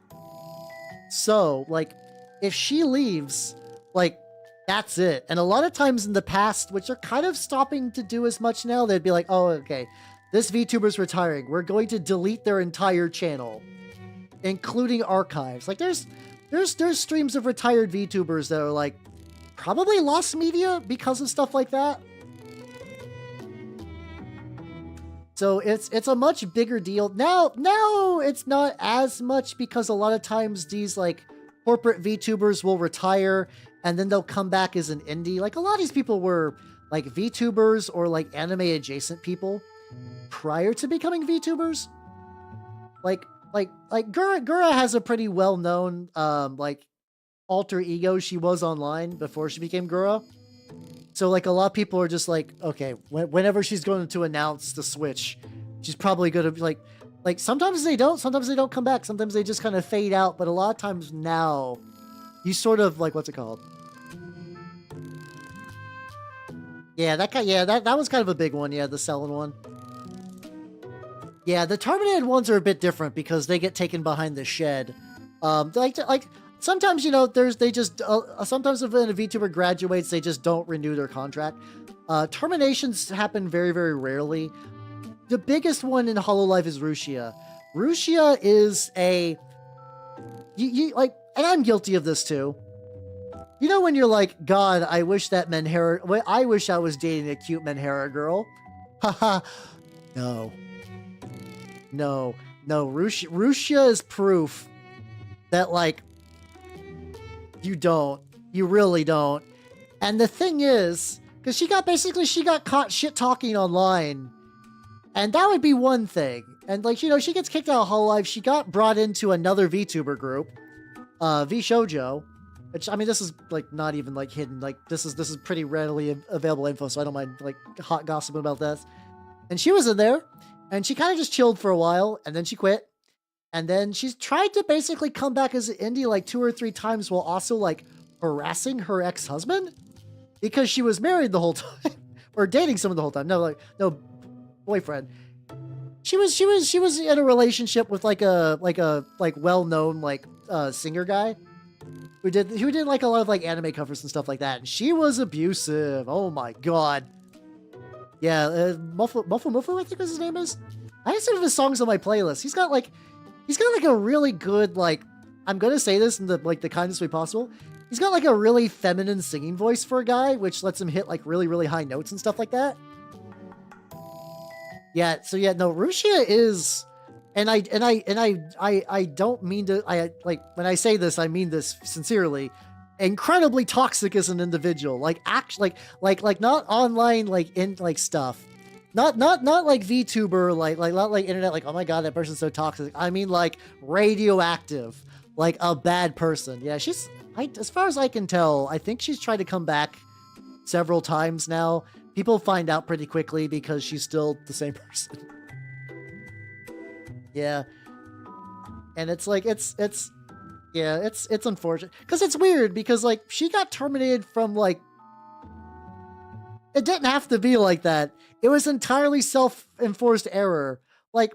So like if she leaves, like that's it. And a lot of times in the past, which are kind of stopping to do as much now, they'd be like, oh, okay, this VTuber's retiring. We're going to delete their entire channel, including archives. Like there's streams of retired VTubers that are like probably lost media because of stuff like that. So it's a much bigger deal. Now it's not as much because a lot of times these like corporate VTubers will retire and then they'll come back as an indie. Like a lot of these people were like VTubers or like anime adjacent people prior to becoming VTubers. Like Gura has a pretty well-known like alter ego she was online before she became Gura. So like a lot of people are just like, okay, whenever she's going to announce the switch, she's probably going to be like sometimes they don't come back. Sometimes they just kind of fade out. But a lot of times now you sort of like, what's it called? Yeah, that was kind of a big one. Yeah, the selling one. Yeah, the terminated ones are a bit different because they get taken behind the shed. Like sometimes, you know, sometimes when a VTuber graduates, they just don't renew their contract. Terminations happen very, very rarely. The biggest one in Hololive is Rushia. Rushia is like, and I'm guilty of this too. You know when you're like, God, I wish that I wish I was dating a cute Menhera girl. Haha. No. Rushia is proof that like, you really don't. And the thing is, because she got caught shit talking online, and that would be one thing. And like, you know, she gets kicked out of Hololive. She got brought into another VTuber group, VShojo, which I mean, this is like not even like hidden. Like this is pretty readily available info, so I don't mind like hot gossiping about this. And she was in there, and she kind of just chilled for a while, and then she quit. And then she's tried to basically come back as an indie like 2 or 3 times while also like harassing her ex-husband because she was married the whole time or dating someone the whole time. No boyfriend. She was in a relationship with like a well-known like singer guy who did like a lot of like anime covers and stuff like that. And she was abusive. Oh my God. Yeah. Mufu, I think his name is. I have some of his songs on my playlist. He's got like a really good, like, I'm going to say this in the kindest way possible. He's got like a really feminine singing voice for a guy, which lets him hit like really, really high notes and stuff like that. Yeah. So yeah, no, Rushia is, and I don't mean to, when I say this, I mean this sincerely, incredibly toxic as an individual, like not online, like in like stuff. Not like VTuber, like not like internet, like, oh my god, that person's so toxic. I mean like radioactive, like a bad person. Yeah, as far as I can tell, I think she's tried to come back several times now. People find out pretty quickly because she's still the same person. Yeah. And it's like, it's unfortunate. Because it's weird, because like, she got terminated from like, it didn't have to be like that. It was entirely self-enforced error. Like,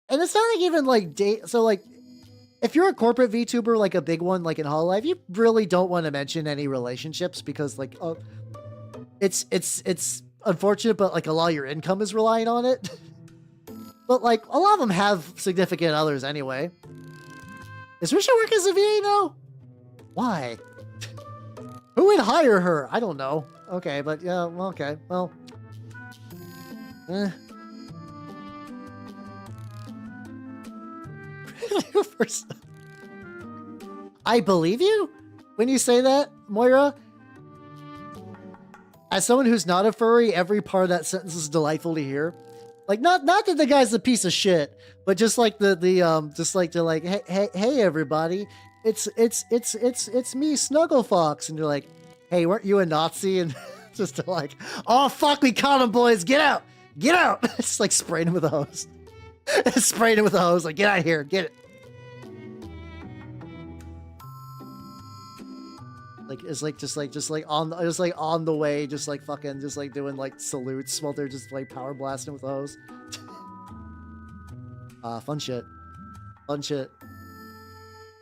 and it's not like even like so like, if you're a corporate VTuber, like a big one, like in Hololive, you really don't want to mention any relationships because like, it's unfortunate, but like a lot of your income is relying on it. But like a lot of them have significant others anyway. Is Risha work as a VA now? Why? Who would hire her? I don't know. Okay, but yeah, well, okay, well. I believe you when you say that, Moira. As someone who's not a furry, every part of that sentence is delightful to hear. Like, not that the guy's a piece of shit, but just like just like to like, hey everybody, it's me, Snuggle Fox, and you're like, hey, weren't you a Nazi? And just to like, oh fuck, we caught him, boys, get out, It's like spraying him with a hose, spraying him with a hose, like get out of here, get it. Like it's like just like on the way, just like fucking just like doing like salutes while they're just like power blasting with a hose. Fun shit.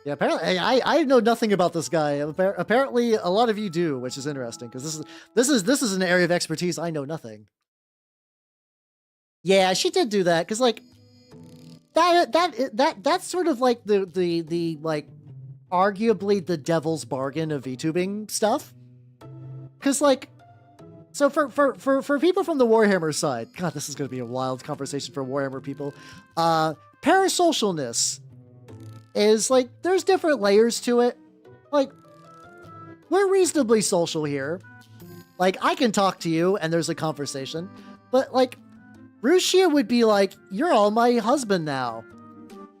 Yeah, apparently I know nothing about this guy. Apparently a lot of you do, which is interesting because this is an area of expertise I know nothing. Yeah, she did do that because like that's sort of like the like arguably the devil's bargain of VTubing stuff. Because like, so for people from the Warhammer side, God, this is going to be a wild conversation for Warhammer people. Parasocialness is like, there's different layers to it. Like, we're reasonably social here. Like, I can talk to you and there's a conversation, but like, Rushia would be like, you're all my husband now.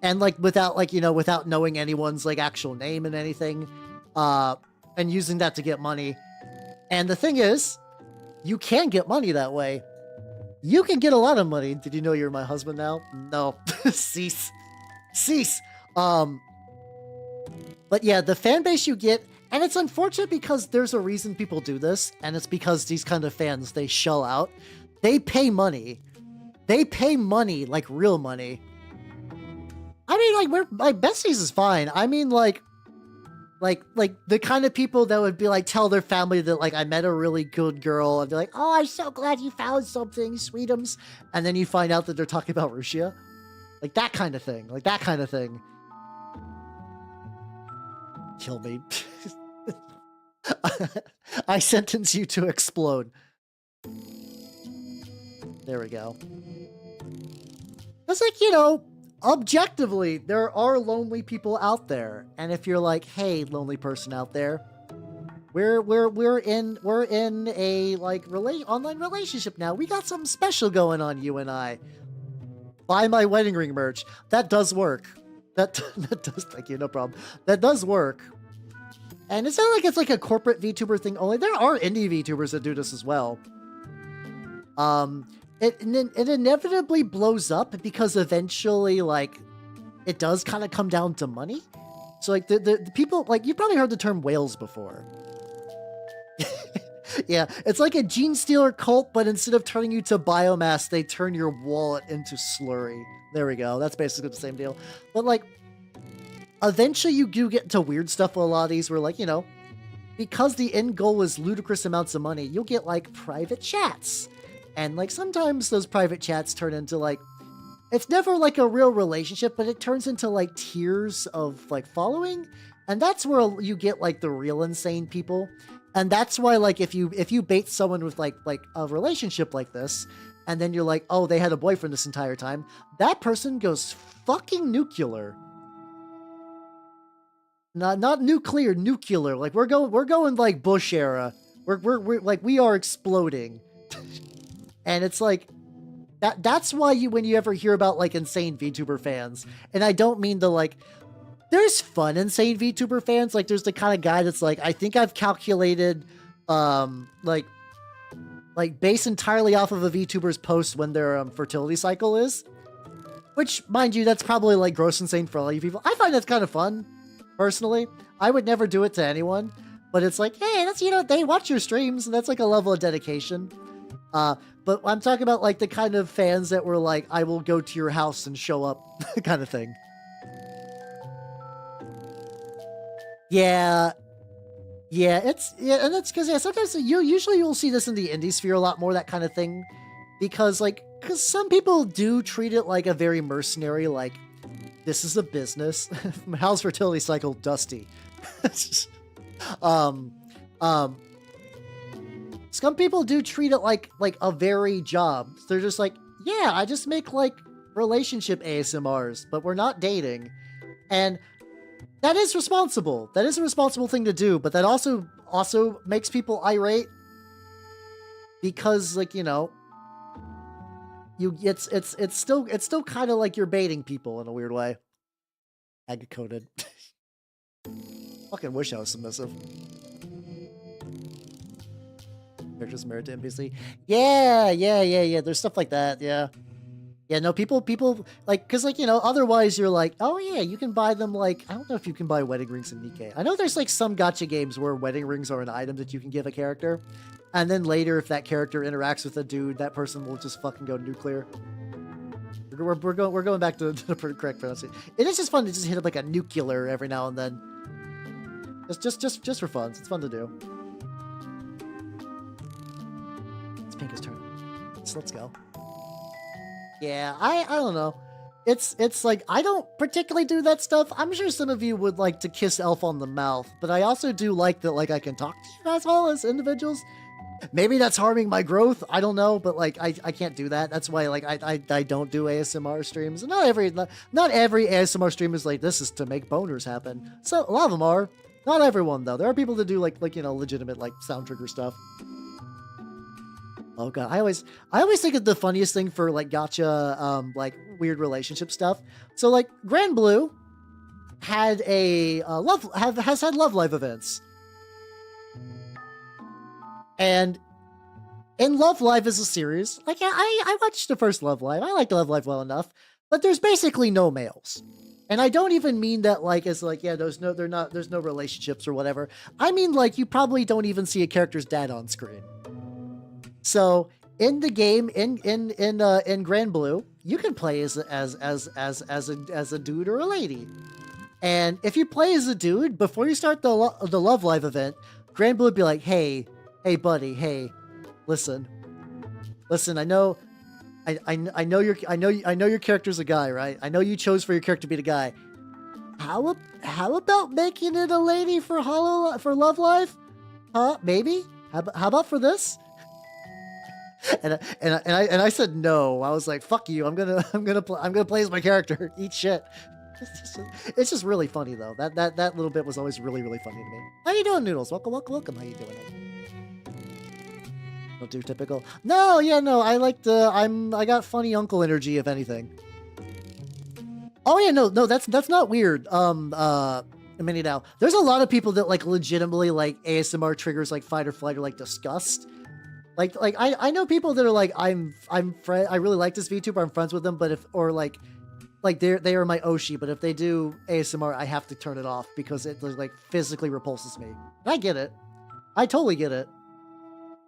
And like, without like, without knowing anyone's like actual name and anything, and using that to get money. And the thing is, you can get money that way. You can get a lot of money. Did you know you're my husband now? No. Cease. But yeah, the fan base you get, and it's unfortunate because there's a reason people do this, and it's because these kind of fans, they shell out. They pay money. Like real money. I mean, like, we're like besties is fine. I mean, like the kind of people that would be like, tell their family that like I met a really good girl and be like, oh, I'm so glad you found something, sweetums. And then you find out that they're talking about Rushia. Like that kind of thing. Kill me. I sentence you to explode. There we go. It's like, objectively, there are lonely people out there, and if you're like, "Hey, lonely person out there, we're in a like online relationship now. We got something special going on, you and I. Buy my wedding ring merch." That does work. That does. Thank you. No problem. That does work. And it's not like it's like a corporate VTuber thing only. There are indie VTubers that do this as well. It inevitably blows up because eventually, like, it does kind of come down to money. So, like, the people, like, you've probably heard the term whales before. Yeah, it's like a gene stealer cult, but instead of turning you to biomass, they turn your wallet into slurry. There we go. That's basically the same deal. But, like, eventually you do get into weird stuff with a lot of these where, like, because the end goal is ludicrous amounts of money, you'll get, like, private chats. And, like, sometimes those private chats turn into, like, it's never, like, a real relationship, but it turns into, like, tiers of, like, following. And that's where you get, like, the real insane people. And that's why, like, if you bait someone with, like a relationship like this, and then you're like, oh, they had a boyfriend this entire time, that person goes fucking nuclear. Not nuclear. Like, we're going, like, Bush era. We're like, we are exploding. And it's like, That's why when you ever hear about like insane VTuber fans, and I don't mean to like, there's fun insane VTuber fans. Like there's the kind of guy that's like, I think I've calculated, like based entirely off of a VTuber's post when their fertility cycle is. Which, mind you, that's probably like gross insane for all you people. I find that's kind of fun, personally. I would never do it to anyone, but it's like, hey, that's, you know, they watch your streams, and that's like a level of dedication. But I'm talking about like the kind of fans that were like, I will go to your house and show up kind of thing. Yeah. Yeah, and that's because, yeah, sometimes usually you'll see this in the indie sphere a lot more, that kind of thing. Because some people do treat it like a very mercenary, like, this is a business. How's fertility cycle? Dusty. Some people do treat it like a very job. They're just like, yeah, I just make like relationship ASMRs, but we're not dating. And that is responsible. That is a responsible thing to do, but that also makes people irate because, like, you know, it's still kind of like you're baiting people in a weird way. Ag coded. Fucking wish I was submissive. Characters married to NPC. Yeah. There's stuff like that. Yeah. Yeah, no, people, like, because, like, you know, otherwise you're like, oh, yeah, you can buy them, like, I don't know if you can buy wedding rings in Nikkei. I know there's, like, some gacha games where wedding rings are an item that you can give a character, and then later, if that character interacts with a dude, that person will just fucking go nuclear. We're going back to the correct pronunciation. It is just fun to just hit up, like, a nuclear every now and then. Just for fun. It's fun to do. It's Pinka's turn. So let's go. Yeah, I don't know. It's like, I don't particularly do that stuff. I'm sure some of you would like to kiss Elf on the mouth, but I also do like that, like, I can talk to you guys all as individuals. Maybe that's harming my growth. I don't know, but like, I can't do that. That's why, like, I don't do ASMR streams. And not every ASMR stream is like, this is to make boners happen. So a lot of them are. Not everyone though. There are people that do like you know, legitimate like sound trigger stuff. Oh god, I always think of the funniest thing for like gacha, like weird relationship stuff. So like Grand Blue had a has had Love Live events, and in Love Live as a series, like I watched the first Love Live. I liked Love Live well enough, but there's basically no males, and I don't even mean that like as like, yeah, there's no relationships or whatever. I mean like you probably don't even see a character's dad on screen. So in the game, in Grand Blue, you can play as a dude or a lady, and if you play as a dude before you start the Love Live event, Grand Blue would be like, hey buddy, hey, listen, I know your character's a guy, right? I know you chose for your character to be the guy. How about making it a lady for Love Live? Huh? Maybe? How about for this? And I said no. I was like, "Fuck you! I'm gonna play as my character. Eat shit." It's just really funny though. That little bit was always really funny to me. How you doing, Noodles? Welcome. How you doing? Don't do typical. No, yeah, no. I got funny uncle energy, if anything. Oh yeah, no. That's not weird. Mini now. There's a lot of people that like legitimately like ASMR triggers like fight or flight or like disgust. Like I know people that are like, I really like this VTuber, I'm friends with them, but they are my Oshi, but if they do ASMR, I have to turn it off because it like physically repulses me. And I get it. I totally get it.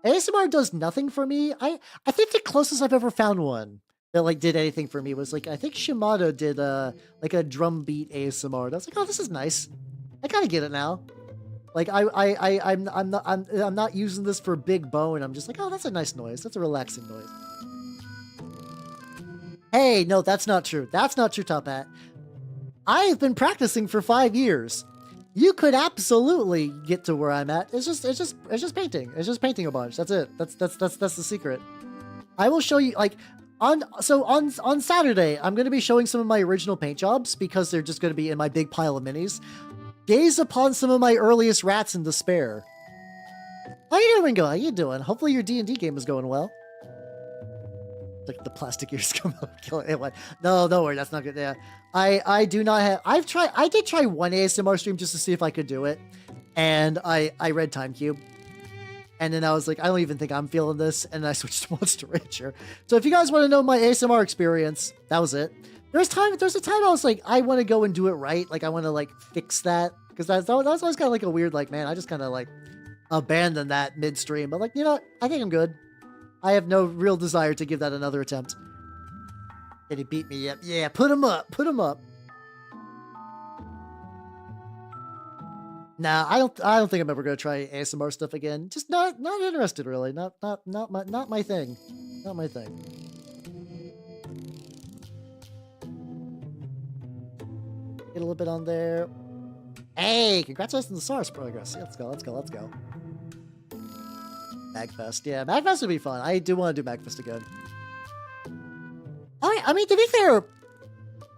ASMR does nothing for me. I think the closest I've ever found one that like did anything for me was like, I think Shimada did like a drum beat ASMR. And I was like, oh, this is nice. I kind of get it now. Like I'm not using this for big bone. I'm just like, oh, that's a nice noise. That's a relaxing noise. Hey, no, that's not true. That's not true, Top Hat. I've been practicing for 5 years. You could absolutely get to where I'm at. It's just painting. It's just painting a bunch. That's it. That's the secret. I will show you like on Saturday, I'm going to be showing some of my original paint jobs because they're just going to be in my big pile of minis. Gaze upon some of my earliest rats in despair. How you doing, Ringo? How you doing? Hopefully your D&D game is going well. The plastic ears come out and kill it. No, don't worry, that's not good. Yeah, I do not have. I did try one ASMR stream just to see if I could do it, and I read Time Cube, and then I was like, I don't even think I'm feeling this, and I switched to Monster Ranger. So if you guys want to know my ASMR experience, that was it. There's a time I was like, I want to go and do it right, like I want to like fix that, because that was always kind of like a weird like, man, I just kind of like abandoned that midstream, but like, you know what? I think I'm good. I have no real desire to give that another attempt. Did he beat me yet? Yeah, put him up. Put him up. Nah, I don't think I'm ever gonna try ASMR stuff again. Just not interested really. Not my thing. Not my thing. Get a little bit on there. Hey, congratulations on the SARS progress. Yeah, let's go. Magfest. Yeah, Magfest would be fun. I do want to do Magfest again. I mean, to be fair,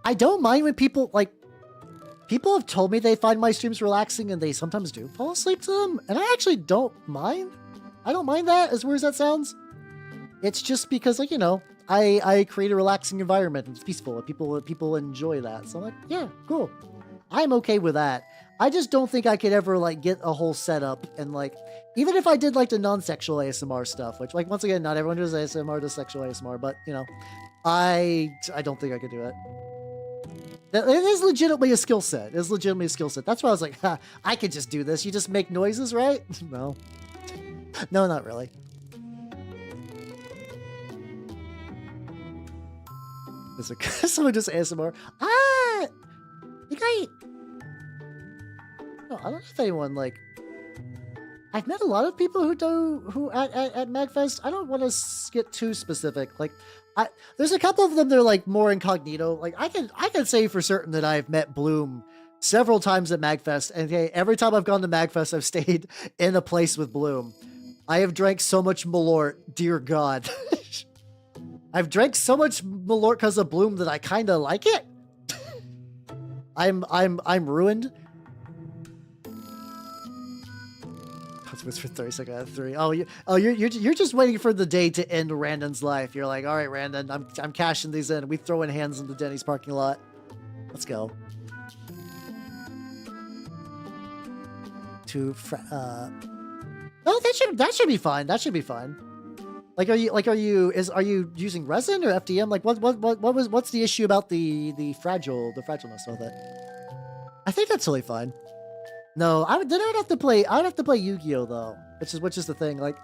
I don't mind when people have told me they find my streams relaxing, and they sometimes do fall asleep to them, and I actually don't mind. I don't mind that, as weird as that sounds. It's just because, like, you know, I create a relaxing environment, and it's peaceful, and people enjoy that. So I'm like, yeah, cool. I'm okay with that. I just don't think I could ever, like, get a whole setup and, like, even if I did, like, the non-sexual ASMR stuff, which, like, once again, not everyone does ASMR, does sexual ASMR, but, you know, I don't think I could do it. It is legitimately a skill set. That's why I was like, ha, I could just do this. You just make noises, right? No. No, not really. Is it someone just ASMR? I don't know if anyone, like, I've met a lot of people who at Magfest. I don't want to get too specific. Like, there's a couple of them that are like more incognito. Like, I can say for certain that I've met Bloom several times at Magfest, and hey, every time I've gone to Magfest, I've stayed in a place with Bloom. I have drank so much Malort, dear God. I've drank so much Malort because of Bloom that I kind of like it. I'm ruined. For 30 seconds out of 3. You're just waiting for the day to end Randon's life. You're like, all right, Randon, I'm cashing these in. We throwing hands in the Denny's parking lot. Let's go. No, that should be fine. That should be fine. Like, are you using resin or FDM? Like, what's the issue about the fragileness with it? I think that's totally fine. No, I'd have to play Yu-Gi-Oh though, which is the thing. Like,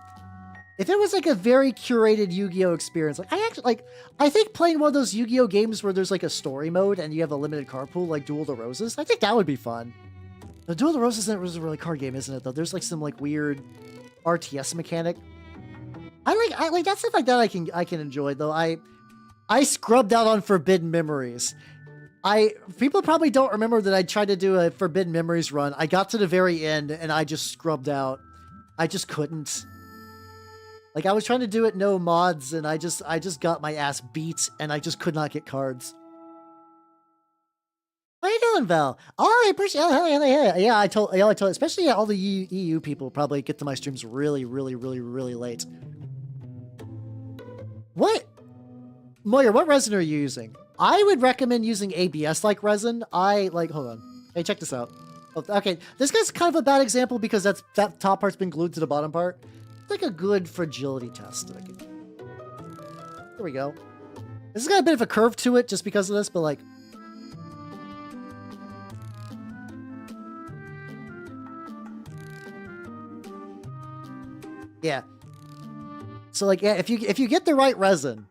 if it was like a very curated Yu-Gi-Oh experience, like I think playing one of those Yu-Gi-Oh games where there's like a story mode and you have a limited card pool, like Duel of the Roses, I think that would be fun. The Duel of the Roses isn't really a card game, isn't it though? There's like some like weird RTS mechanic. I like that stuff like that. I can enjoy though. I scrubbed out on Forbidden Memories. People probably don't remember that I tried to do a Forbidden Memories run. I got to the very end and I just scrubbed out. I just couldn't. Like, I was trying to do it no mods and I just got my ass beat and I just could not get cards. How you doing, Val? Oh, I appreciate it. Yeah, I told, especially all the EU people probably get to my streams really, really, really, really late. What? Moyer, what resin are you using? I would recommend using ABS-like resin. Hold on. Hey, check this out. Okay, this guy's kind of a bad example because that top part's been glued to the bottom part. It's like a good fragility test. There we go. This has got a bit of a curve to it just because of this, but like... Yeah. So like, yeah, if you get the right resin...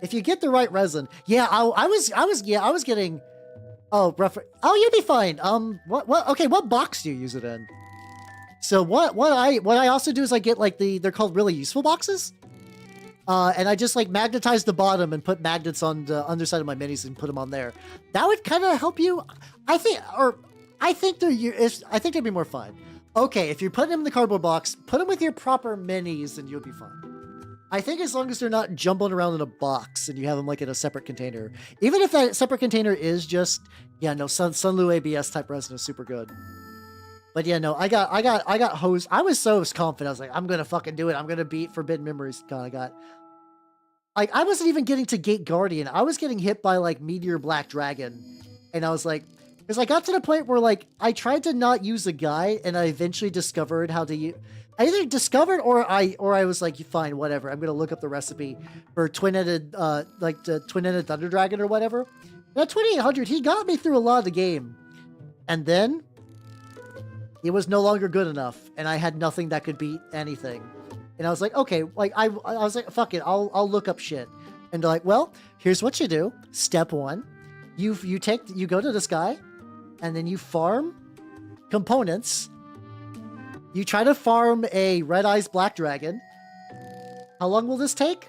If you get the right resin, yeah, I was getting, oh, rough. Oh, you'll be fine. Okay, what box do you use it in? So what I also do is I get like they're called really useful boxes, and I just like magnetize the bottom and put magnets on the underside of my minis and put them on there. That would kind of help you, I think they'd be more fun. Okay, if you're putting them in the cardboard box, put them with your proper minis, and you'll be fine. I think as long as they're not jumbling around in a box and you have them like in a separate container, even if that separate container is just, yeah, no, Sunlu ABS type resin is super good. But yeah, no, I got hosed. I was so confident. I was like, I'm going to fucking do it. I'm going to beat Forbidden Memories. God, like, I wasn't even getting to Gate Guardian. I was getting hit by, like, Meteor Black Dragon. And I was like, because I got to the point where, like, I tried to not use a guide, and I eventually discovered how to use... I either discovered or I was like, fine, whatever. I'm going to look up the recipe for twin-headed, like, the twin-headed Thunder Dragon or whatever. And at 2800, he got me through a lot of the game. And then, it was no longer good enough, and I had nothing that could beat anything. And I was like, okay, like, I was like, fuck it, I'll look up shit. And they're like, well, here's what you do. Step 1, you go to this guy, and then you farm components. You try to farm a Red Eyes Black Dragon. How long will this take?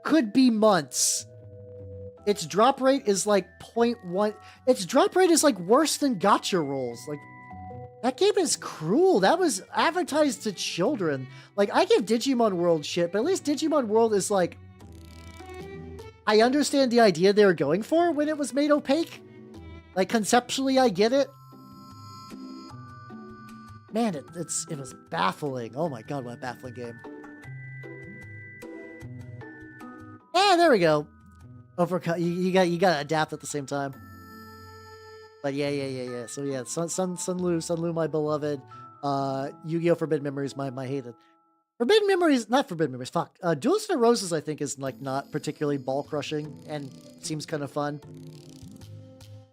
Could be months. Its drop rate is like 0.1. Its drop rate is like worse than gacha rolls. Like, that game is cruel. That was advertised to children. Like, I give Digimon World shit, but at least Digimon World is like... I understand the idea they were going for when it was made opaque. Like, conceptually, I get it. Man, it was baffling. Oh my god, what a baffling game. And there we go. Overcut. You gotta adapt at the same time. But yeah. So yeah, Sun Lu, my beloved. Yu-Gi-Oh! Forbidden Memories, my hated. Forbidden Memories, not Forbidden Memories, fuck. Duelist of Roses, I think, is like not particularly ball crushing and seems kind of fun.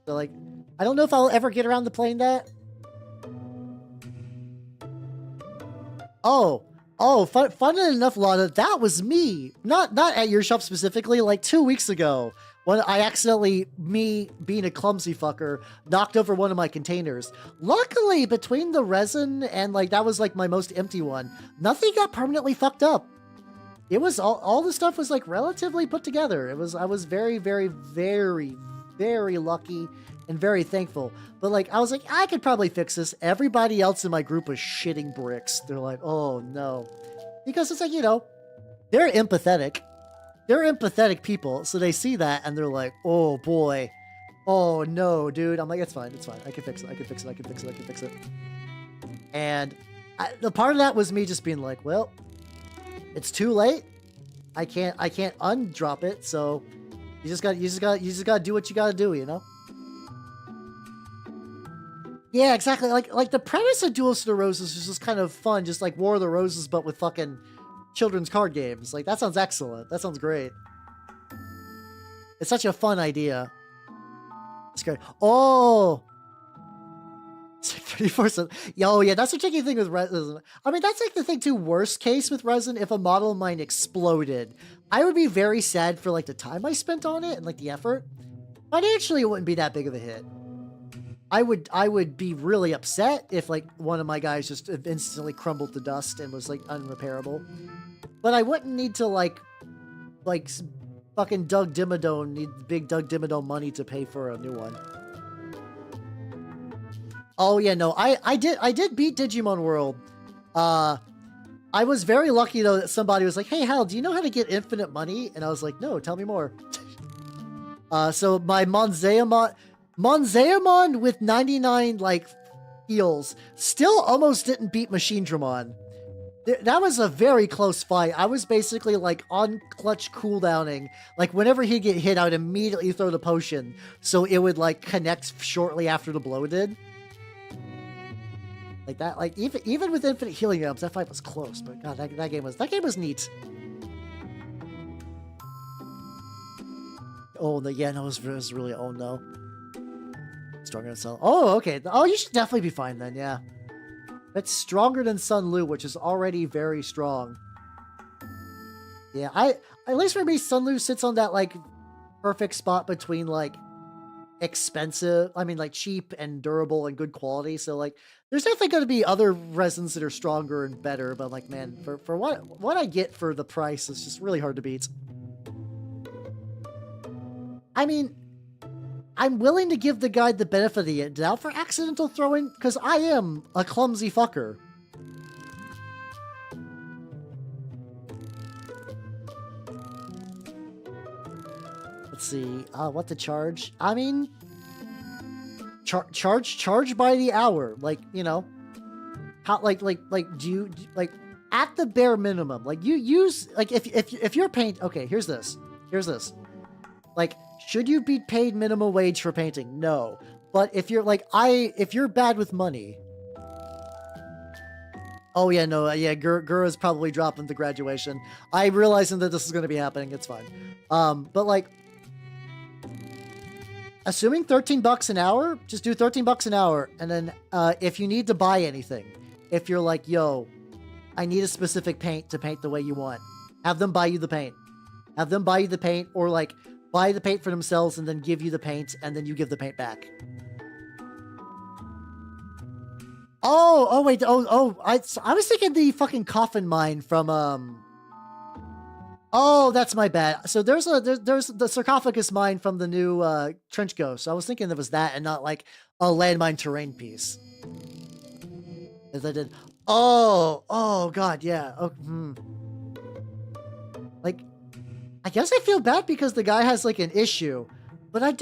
So like, I don't know if I'll ever get around to playing that. Oh, fun enough, Lana. That was me. Not at your shop specifically, like 2 weeks ago. When I accidentally, me being a clumsy fucker, knocked over one of my containers. Luckily, between the resin and like, that was like my most empty one, nothing got permanently fucked up. It was all the stuff was like relatively put together. I was very, very, very, very lucky and very thankful. But like, I was like, I could probably fix this. Everybody else in my group was shitting bricks. They're like, oh no. Because it's like, you know, they're empathetic. They're empathetic people. So they see that and they're like, oh boy. Oh no, dude. I'm like, it's fine. It's fine. I can fix it. And the part of that was me just being like, well, it's too late. I can't undrop it. So you just gotta do what you gotta do, you know? Yeah, exactly. Like the premise of Duelist of the Roses is just kind of fun, just like War of the Roses, but with fucking children's card games. Like, that sounds excellent. That sounds great. It's such a fun idea. It's great. Oh! It's like 34%. Yo, yeah, that's the tricky thing with resin. I mean, that's like the thing too, worst case with resin, if a model of mine exploded, I would be very sad for like the time I spent on it and like the effort. Financially, it wouldn't be that big of a hit. I would be really upset if like one of my guys just instantly crumbled to dust and was like unrepairable. But I wouldn't need to like fucking Doug Dimmadome need big Doug Dimmadome money to pay for a new one. Oh yeah, no, I did beat Digimon World. I was very lucky though that somebody was like, "Hey Hal, do you know how to get infinite money?" And I was like, "No, tell me more." So my Monzaemon with 99 like heals still almost didn't beat Machine Dramon. That was a very close fight. I was basically like on clutch cooldowning. Like whenever he'd get hit, I would immediately throw the potion so it would like connect shortly after the blow did. Like that, like even with infinite healing items, that fight was close. But god, that game was neat. Oh no, yeah, no, it was really oh no. Stronger than Sun. Oh, okay. Oh, you should definitely be fine then, yeah. It's stronger than Sun Lu, which is already very strong. Yeah, at least for me, Sun Lu sits on that, like, perfect spot between, like, expensive, I mean, like, cheap and durable and good quality. So, like, there's definitely going to be other resins that are stronger and better, but, like, man, for what I get for the price, it's just really hard to beat. I mean, I'm willing to give the guy the benefit of the doubt for accidental throwing, because I am a clumsy fucker. Let's see, what to charge? I mean, charge by the hour. Like, you know, how, like, do you, like, at the bare minimum, like you use, like if you're paint, okay, here's this. Like, should you be paid minimum wage for painting? No. But if you're like, if you're bad with money. Oh yeah, no, yeah, Gura's probably dropping the graduation. I'm realizing that this is going to be happening. It's fine. But like, assuming $13 an hour, just do $13 an hour. And then, if you need to buy anything, if you're like, yo, I need a specific paint to paint the way you want, have them buy you the paint. Have them buy you the paint, or like buy the paint for themselves and then give you the paint, and then you give the paint back. Oh, wait. I was thinking the fucking coffin mine from, oh, that's my bad. So there's the sarcophagus mine from the new, Trench Ghost. I was thinking it was that and not like a landmine terrain piece. As I did. Oh, God, yeah. Oh, Like, I guess I feel bad because the guy has like an issue, but I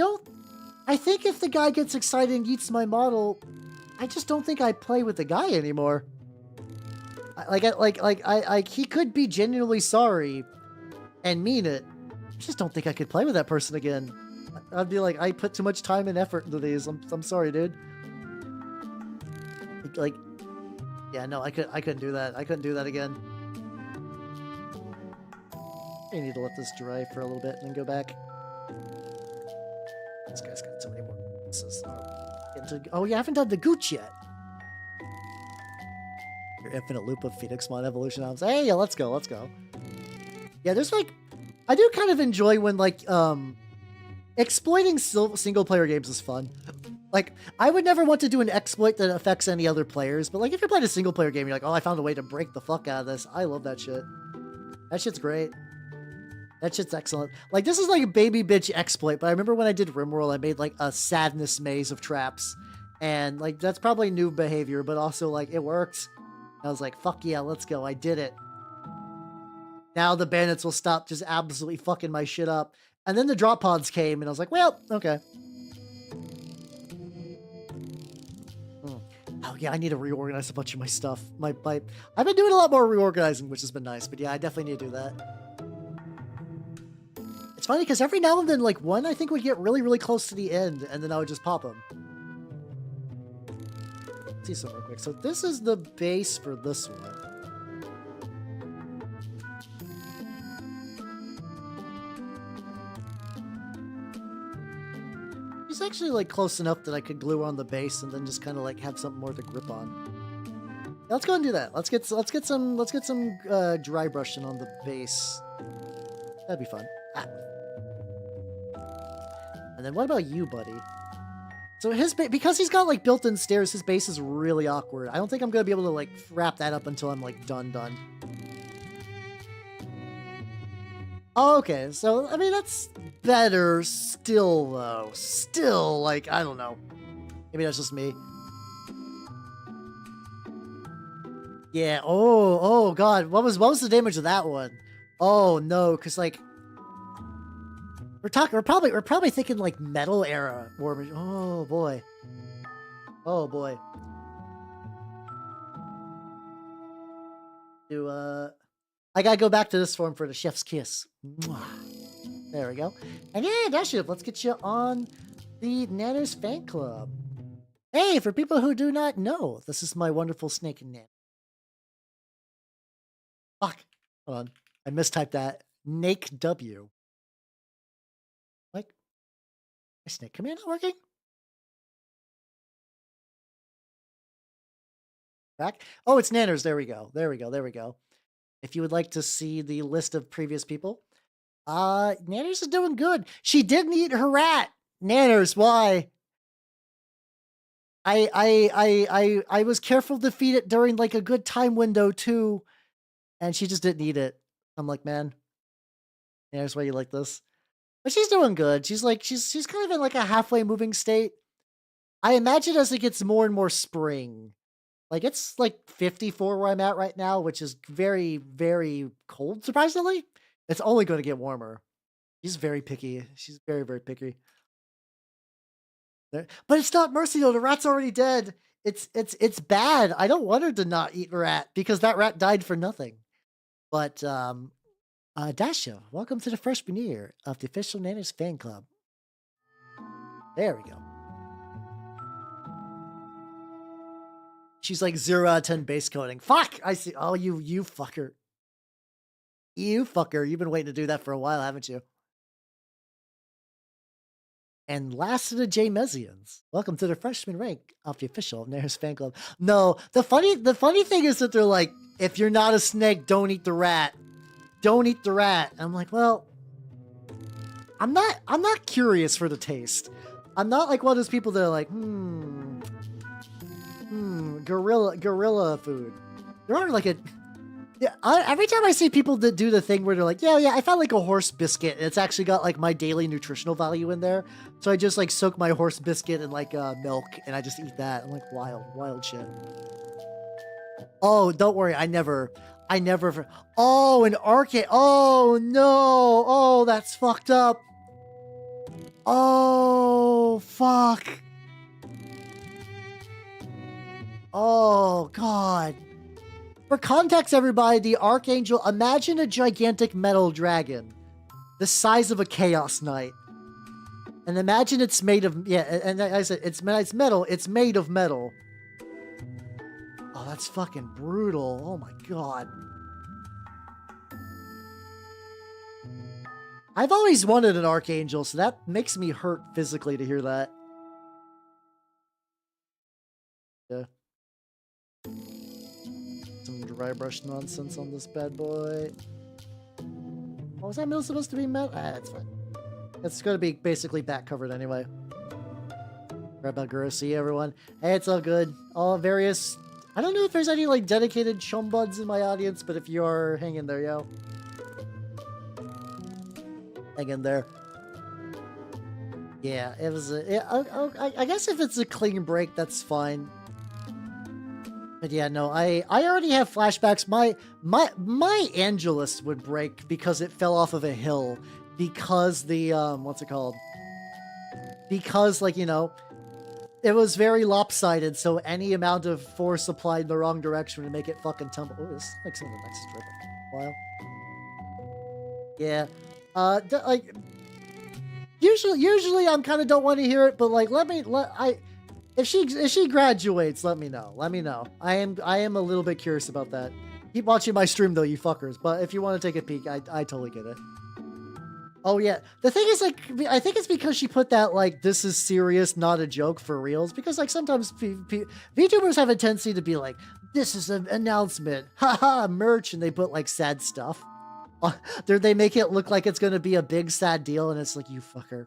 think if the guy gets excited and eats my model, I just don't think I play with the guy anymore. He could be genuinely sorry and mean it. I just don't think I could play with that person again. I'd be like, I put too much time and effort into these. I'm sorry, dude. Like, yeah, no, I couldn't do that. I couldn't do that again. I need to let this dry for a little bit and then go back. This guy's got so many more pieces. Oh, yeah, I haven't done the gooch yet. Your infinite loop of Phoenix Mon evolution albums. Hey, yeah, let's go. Yeah, there's like, I do kind of enjoy when like, exploiting single player games is fun. Like, I would never want to do an exploit that affects any other players, but like if you're playing a single player game, you're like, oh, I found a way to break the fuck out of this. I love that shit. That shit's great. That shit's excellent. Like, this is like a baby bitch exploit, but I remember when I did RimWorld, I made like a sadness maze of traps. And like, that's probably new behavior, but also like, it worked. I was like, fuck yeah, let's go. I did it. Now the bandits will stop just absolutely fucking my shit up. And then the drop pods came, and I was like, well, okay. Oh yeah, I need to reorganize a bunch of my stuff. I've been doing a lot more reorganizing, which has been nice, but yeah, I definitely need to do that. It's funny because every now and then, like, one I think would get really, really close to the end, and then I would just pop them. Let's see some real quick. So this is the base for this one. It's actually like close enough that I could glue on the base and then just kind of like have something more to grip on. Yeah, let's go and do that. Let's get some dry brushing on the base. That'd be fun. Ah. And then what about you, buddy? So because he's got like built-in stairs, his base is really awkward. I don't think I'm gonna be able to like wrap that up until I'm like done. Oh, okay, so I mean that's better still though. Still, like, I don't know. Maybe that's just me. Yeah. Oh God. What was the damage of that one? Oh no, because like we're probably thinking like metal era war machine. Oh boy. Oh boy. I gotta go back to this form for the chef's kiss. Mwah. There we go. And yeah, Daship, let's get you on the Nanners fan club. Hey, for people who do not know, this is my wonderful snake Nan. Fuck. Hold on. I mistyped that. Nake W. Like, my snake command not working? Back? Oh, it's Nanners. There we go. There we go. If you would like to see the list of previous people, Nanners is doing good. She didn't eat her rat. Nanners, why? I was careful to feed it during like a good time window too, and she just didn't eat it. I'm like, man, Nanners, why you like this? But she's doing good. She's kind of in like a halfway moving state. I imagine as it gets more and more spring. Like, it's like 54 where I'm at right now, which is very, very cold, surprisingly. It's only going to get warmer. She's very picky. She's very, very picky. But it's not Mercy, though. The rat's already dead. it's bad. I don't want her to not eat rat because that rat died for nothing. But Dasha, welcome to the freshman year of the official Nanners fan club. There we go. She's like 0 out of 10 base coding. Fuck! I see. Oh, you fucker. You fucker. You've been waiting to do that for a while, haven't you? And last of the J Mesians. Welcome to the freshman rank of the official Nanners fan club. No, the funny thing is that they're like, if you're not a snake, don't eat the rat. Don't eat the rat. And I'm like, well, I'm not curious for the taste. I'm not like one of those people that are like, gorilla food. There are like every time I see people that do the thing where they're like, yeah, I found like a horse biscuit. And it's actually got like my daily nutritional value in there. So I just like soak my horse biscuit in like milk and I just eat that. I'm like, wild shit. Oh, don't worry. I never. Oh, an arcade. Oh, no. Oh, that's fucked up. Oh, fuck. Oh, God. For context, everybody, the Archangel, imagine a gigantic metal dragon the size of a Chaos Knight. And imagine it's made of, and like I said, it's metal. It's made of metal. Oh, that's fucking brutal. Oh, my God. I've always wanted an Archangel, so that makes me hurt physically to hear that. Yeah. Some dry brush nonsense on this bad boy. Oh, was that middle supposed to be metal? Ah, that's fine. It's going to be basically back covered anyway. Rebel see everyone. Hey, it's all good. All various... I don't know if there's any, like, dedicated chumbuds in my audience, but if you are, hang in there, yo. Hang in there. Yeah, it was I guess if it's a clean break, that's fine. But yeah, no, I already have flashbacks. My Angelus would break because it fell off of a hill. Because the, what's it called? Because, like, you know, it was very lopsided, so any amount of force applied in the wrong direction would make it fucking tumble. Oh, this makes some of the nicest rip. Wow. Yeah. Like, usually I'm kind of don't want to hear it, but like, if she graduates, let me know. Let me know. I am a little bit curious about that. Keep watching my stream though, you fuckers. But if you want to take a peek, I totally get it. Oh yeah, the thing is, like, I think it's because she put that, like, this is serious, not a joke for reals. Because, like, sometimes VTubers have a tendency to be like, this is an announcement, haha, merch, and they put like sad stuff. They make it look like it's gonna be a big sad deal, and it's like, you fucker.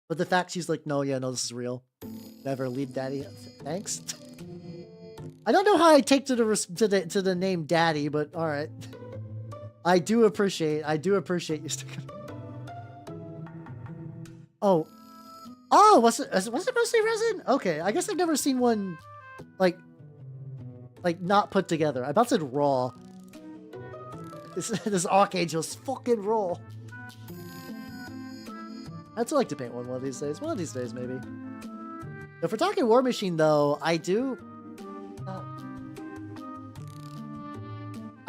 But the fact she's like, no, this is real. Never leave daddy. Thanks. I don't know how I take to the name daddy, but all right. I do appreciate you sticking. Oh, was it mostly resin? Okay, I guess I've never seen one like not put together. I about said raw. This Archangel's fucking raw. I'd still like to paint one of these days. One of these days, maybe. If we're talking War Machine, though, I do.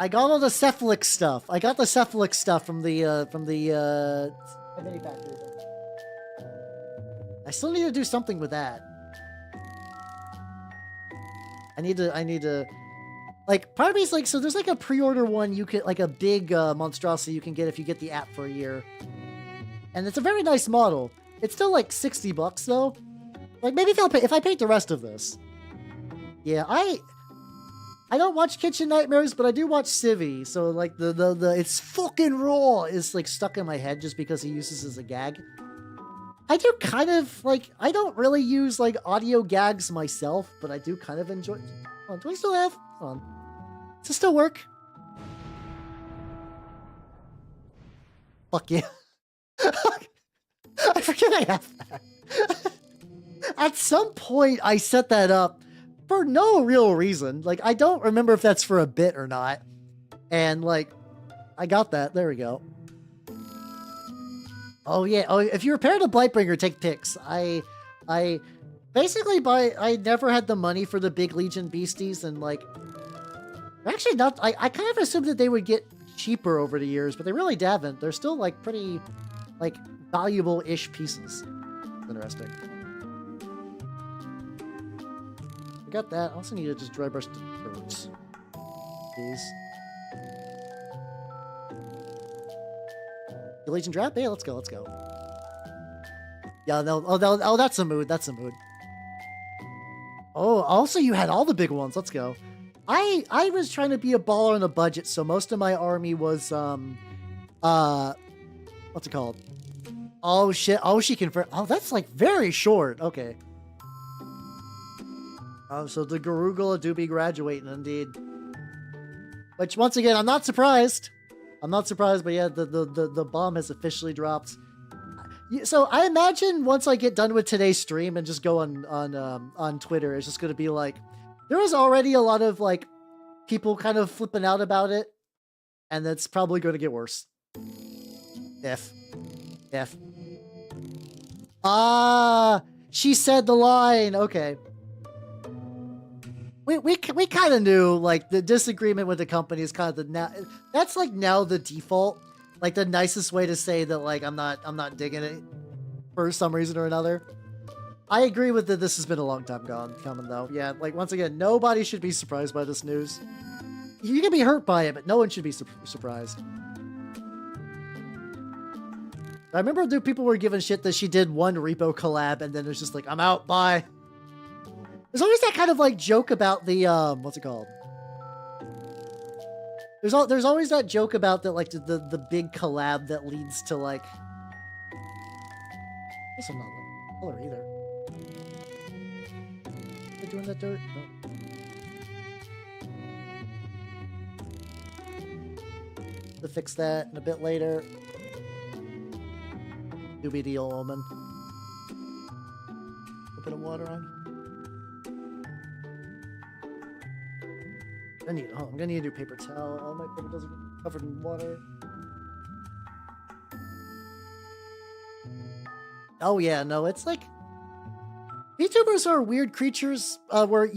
I got all the cephalic stuff. I got the cephalic stuff from the mini pack. I still need to do something with that. I need to. Like, part of me is like, so there's like a pre-order one you could, like a big monstrosity you can get if you get the app for a year. And it's a very nice model. It's still like $60 though. Like, maybe if I paint the rest of this. Yeah, I don't watch Kitchen Nightmares, but I do watch Civvy. So like the it's fucking raw is like stuck in my head just because he uses it as a gag. I do kind of like, I don't really use like audio gags myself, but I do kind of enjoy. Oh, do I still have? Hold on. Does it still work? Fuck yeah. I forget I have that. At some point, I set that up for no real reason. Like, I don't remember if that's for a bit or not. And, like, I got that. There we go. Oh, yeah. Oh, if you repair the Blightbringer, take pics. basically, I never had the money for the big Legion beasties, and like, actually not. I kind of assumed that they would get cheaper over the years, but they really haven't. They're still like pretty, like, valuable-ish pieces. Interesting. I got that. I also need to just dry brush the birds. Please. The Legion drop? Hey, let's go, let's go. Yeah, no, oh, that's a mood, that's a mood. Oh, also you had all the big ones, let's go. I was trying to be a baller on a budget, so most of my army was, what's it called? Oh, shit, oh, she confirmed. Oh, that's, like, very short, okay. Oh, so the Garugula do be graduating, indeed. Which, once again, I'm not surprised. I'm not surprised, but yeah, the bomb has officially dropped. So I imagine once I get done with today's stream and just go on Twitter, it's just going to be like, there was already a lot of, like, people kind of flipping out about it, and that's probably going to get worse. If. Ah, she said the line. Okay. We kind of knew, like, the disagreement with the company is kind of that's like now the default, like the nicest way to say that, like, I'm not digging it for some reason or another. I agree with that. This has been a long time coming though. Yeah, like, once again, nobody should be surprised by this news. You can be hurt by it, but no one should be surprised. I remember people were giving shit that she did one repo collab and then it was just like, I'm out, bye. There's always that kind of, like, joke about the, what's it called? There's always that joke about that, like, the big collab that leads to, like... I guess I'm not like color either. Are they doing that dirt? No. To fix that in a bit later. Doobie deal, omen. A bit of water on. I'm gonna need a new paper towel. All my paper towels are covered in water. Oh yeah, no, it's like VTubers are weird creatures where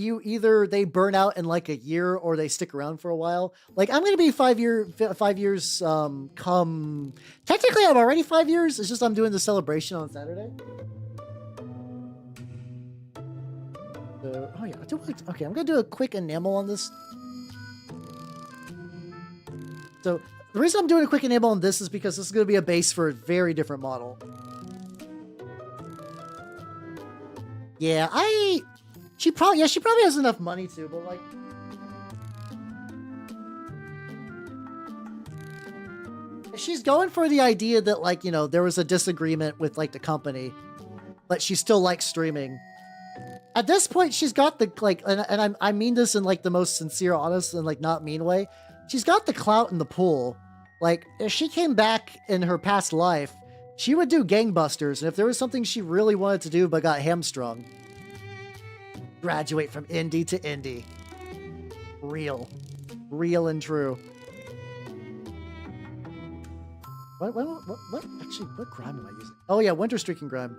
they burn out in like a year or they stick around for a while. Like, I'm gonna be 5 years come. Technically, I'm already 5 years. It's just I'm doing the celebration on Saturday. So, oh yeah, okay. I'm gonna do a quick enamel on this. So the reason I'm doing a quick enamel on this is because this is going to be a base for a very different model. Yeah, she probably has enough money to, but like, she's going for the idea that, like, you know, there was a disagreement with, like, the company, but she still likes streaming. At this point, she's got the, like, and I mean this in, like, the most sincere, honest, and, like, not mean way. She's got the clout in the pool. Like, if she came back in her past life, she would do gangbusters, and if there was something she really wanted to do but got hamstrung, graduate from indie to indie. Real and true. What actually, what grime am I using? Oh yeah, Winter Streaking grime.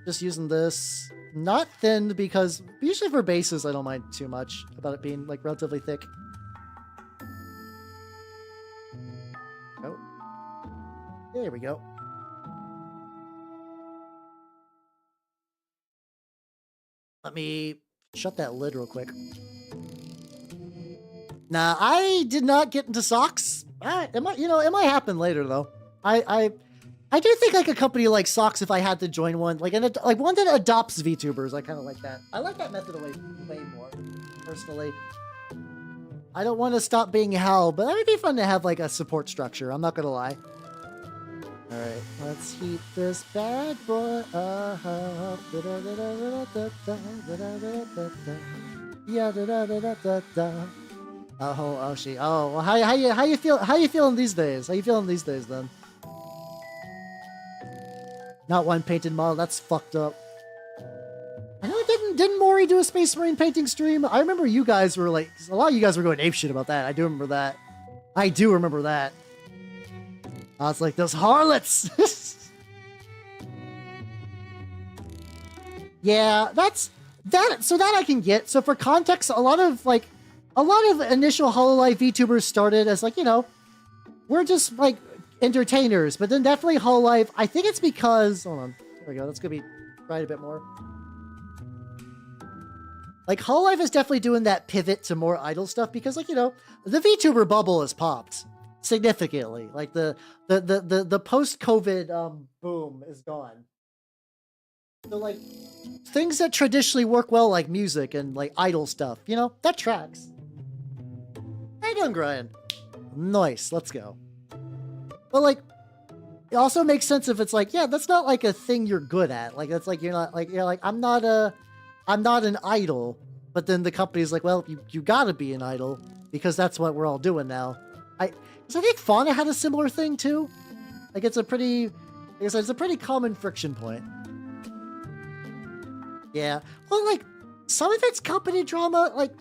Just using this. Not thin, because usually for bases I don't mind too much about it being, like, relatively thick. Oh. There we go. Let me shut that lid real quick. Nah, I did not get into socks. It might happen later though. I do think, like, a company like Socks, if I had to join one, like one that adopts VTubers, I kind of like that. I like that method way more, personally. I don't want to stop being Hal, but that would be fun to have, like, a support structure. I'm not gonna lie. All right, let's heat this bad boy up. Oh, how you feeling these days? How you feeling these days then? Not one painted model. That's fucked up. I know, didn't Maury do a Space Marine painting stream? I remember you guys were like, a lot of you guys were going apeshit about that. I do remember that. I was like, those harlots. Yeah, that's that. So that I can get. So for context, a lot of initial Hololive VTubers started as like, we're just like entertainers, but then definitely Hololive. I think it's because hold on, there we go. That's gonna be right a bit more. Like Hololive is definitely doing that pivot to more idle stuff because like the VTuber bubble has popped significantly. Like the post COVID boom is gone. So like things that traditionally work well like music and like idle stuff, that tracks. How you doing, Brian? Nice, let's go. But like it also makes sense if it's like, yeah, that's not like a thing you're good at. Like that's like you're like I'm not an idol, but then the company's like, well, you gotta be an idol because that's what we're all doing now. I think Fauna had a similar thing too. Like it's a pretty common friction point. Yeah, well, like some of it's company drama. Like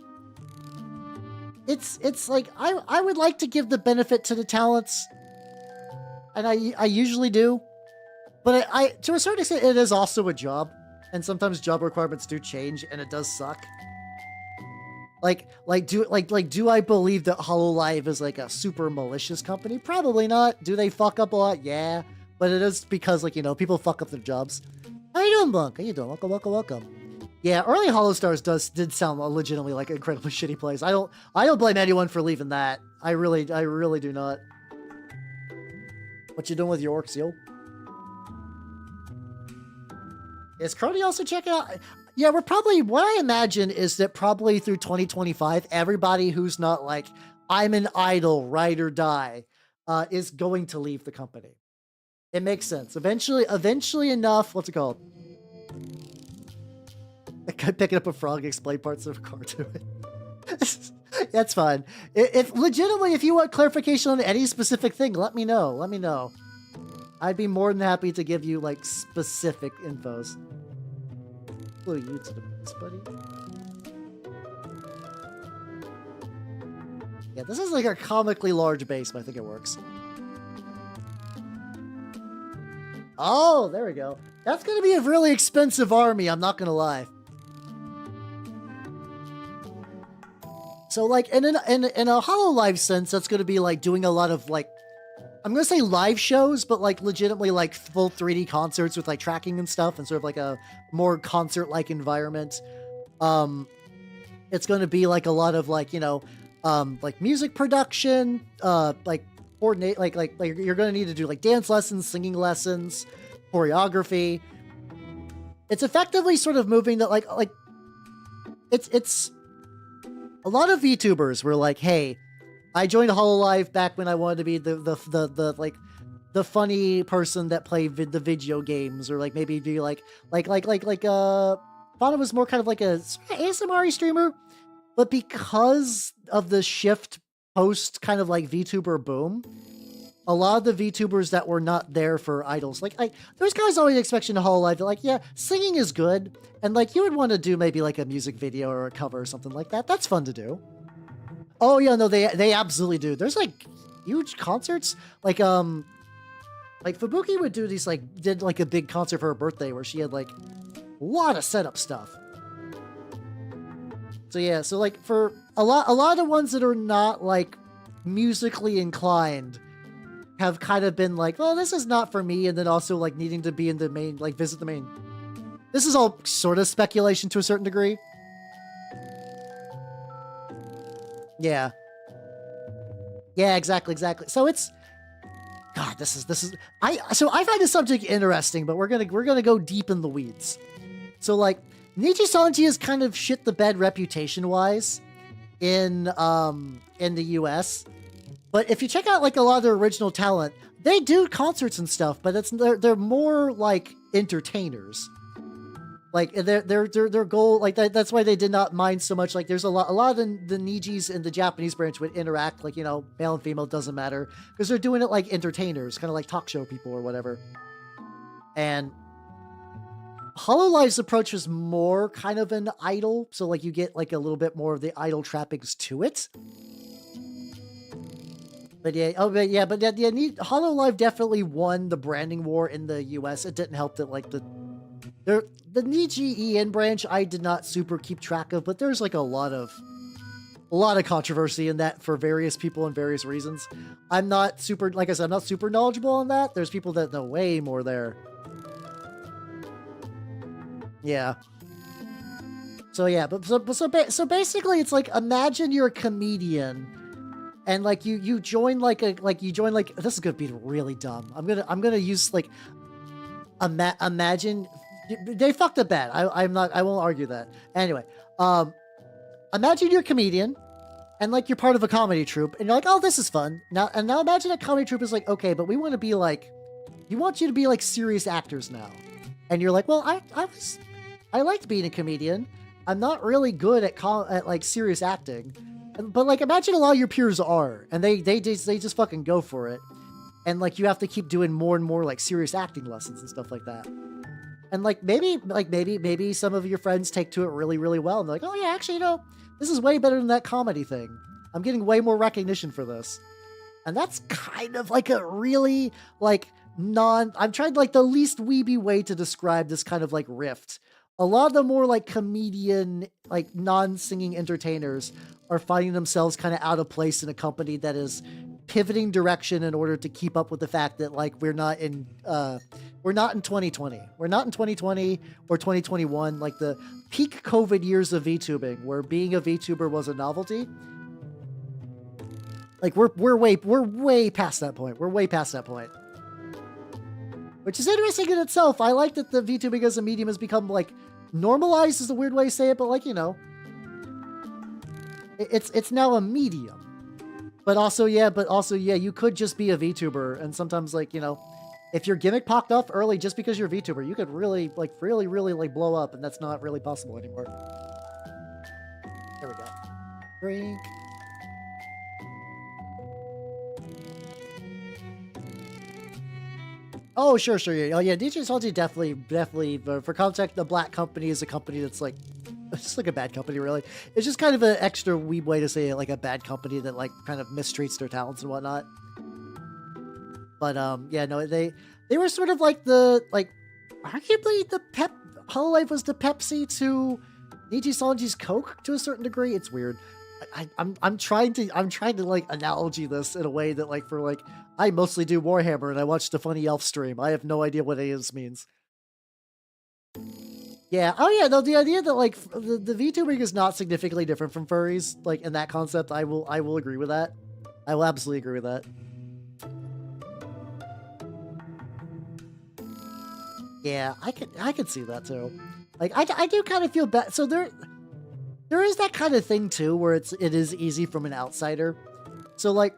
it's like I would like to give the benefit to the talents, and I usually do, but I to a certain extent it is also a job. And sometimes job requirements do change, and it does suck. Do I believe that Hololive is like a super malicious company? Probably not. Do they fuck up a lot? Yeah, but it is because like people fuck up their jobs. How you doing, Bunk? How you doing? Welcome. Yeah, early Holostars did sound legitimately like an incredibly shitty place. I don't blame anyone for leaving that. I really do not. What you doing with your orcs, yo? Is Crony also checking out? Yeah, we're probably, what I imagine is that probably through 2025, everybody who's not like, I'm an idol, ride or die, is going to leave the company. It makes sense. Eventually enough, what's it called? Picking up a frog, explain parts of a car to it. That's fine. If legitimately, if you want clarification on any specific thing, let me know. I'd be more than happy to give you like specific infos. Glue you to the base, buddy. Yeah, this is like a comically large base, but I think it works. Oh, there we go. That's gonna be a really expensive army, I'm not gonna lie. So like in a Hololive sense, that's gonna be like doing a lot of like, I'm gonna say live shows, but like legitimately like full 3D concerts with like tracking and stuff and sort of like a more concert-like environment. It's gonna be like a lot of like, like music production, like coordinate, like you're gonna need to do like dance lessons, singing lessons, choreography. It's effectively sort of moving that like it's a lot of VTubers were like, hey, I joined Hololive back when I wanted to be the funny person that played the video games, or like maybe be like Fauna was more kind of like a ASMR streamer, but because of the shift post kind of like VTuber boom, a lot of the VTubers that were not there for idols, like there's guys always expecting to Hololive, like, yeah, singing is good, and like you would want to do maybe like a music video or a cover or something like that. That's fun to do. Oh yeah, no, they absolutely do. There's like huge concerts, like Fubuki would do these did like a big concert for her birthday where she had like a lot of setup stuff. So yeah, so like for a lot of the ones that are not like musically inclined have kind of been like, well, this is not for me, and then also like needing to be in the main, like visit the main. This is all sort of speculation to a certain degree. Yeah. Yeah, exactly. So it's, God, this is I find the subject interesting, but we're gonna go deep in the weeds. So like Niji Sanji is kind of shit the bed reputation wise in the US. But if you check out like a lot of their original talent, they do concerts and stuff, but they're more like entertainers. Like their goal, like that's why they did not mind so much. Like there's a lot of the Nijis in the Japanese branch would interact, like, male and female, doesn't matter, because they're doing it like entertainers, kind of like talk show people or whatever. And Hololive's approach was more kind of an idol, so like you get like a little bit more of the idol trappings to it. But yeah, Hololive definitely won the branding war in the US. It didn't help that like the The Nietzsche EN branch I did not super keep track of, but there's like a lot of controversy in that for various people and various reasons. I'm not super, like I said, I'm not super knowledgeable on that. There's people that know way more there. Yeah. So yeah, so basically it's like, imagine you're a comedian and like you join like this is gonna be really dumb. I'm gonna use like imagine they fucked up bad. I won't argue that. Anyway, imagine you're a comedian and like you're part of a comedy troupe and you're like, oh, this is fun. Now imagine a comedy troupe is like, okay, but we want to be like, you want you to be like serious actors now. And you're like, well, I liked being a comedian. I'm not really good at like serious acting, but like imagine a lot of your peers are, and they just fucking go for it, and like you have to keep doing more and more like serious acting lessons and stuff like that, and like maybe some of your friends take to it really really well, and they're like, oh yeah, actually, you know, this is way better than that comedy thing. I'm getting way more recognition for this, and that's kind of like a really like I'm trying like the least weeby way to describe this kind of like rift. A lot of the more like comedian, like non-singing entertainers are finding themselves kind of out of place in a company that is pivoting direction in order to keep up with the fact that like we're not in 2020. We're not in 2020 or 2021, like the peak COVID years of VTubing, where being a VTuber was a novelty. Like we're way past that point. We're way past that point. Which is interesting in itself. I like that the VTubing as a medium has become like normalized is a weird way to say it, but like, you know, it's now a medium. But also, yeah, you could just be a VTuber, and sometimes like, you know, if your gimmick popped off early just because you're a VTuber, you could really like blow up, and that's not really possible anymore. There we go. Drink. Oh, sure. Yeah. Oh, yeah. DJ Salty definitely. For context, the Black Company is a company that's like, it's just like a bad company, really. It's just kind of an extra weeb way to say it, like a bad company that like kind of mistreats their talents and whatnot. But yeah, no, they were sort of like arguably Hololive was the Pepsi to Niji Sanji's Coke to a certain degree. It's weird. I'm trying to like analogy this in a way that like for like I mostly do Warhammer and I watched the Funny Elf stream. I have no idea what any of this means. Yeah. Oh yeah. No, the idea that like the VTubing is not significantly different from furries, like in that concept, I will agree with that. I will absolutely agree with that. Yeah, I could see that too. Like I do kind of feel bad. So there is that kind of thing too, where it is easy from an outsider. So like,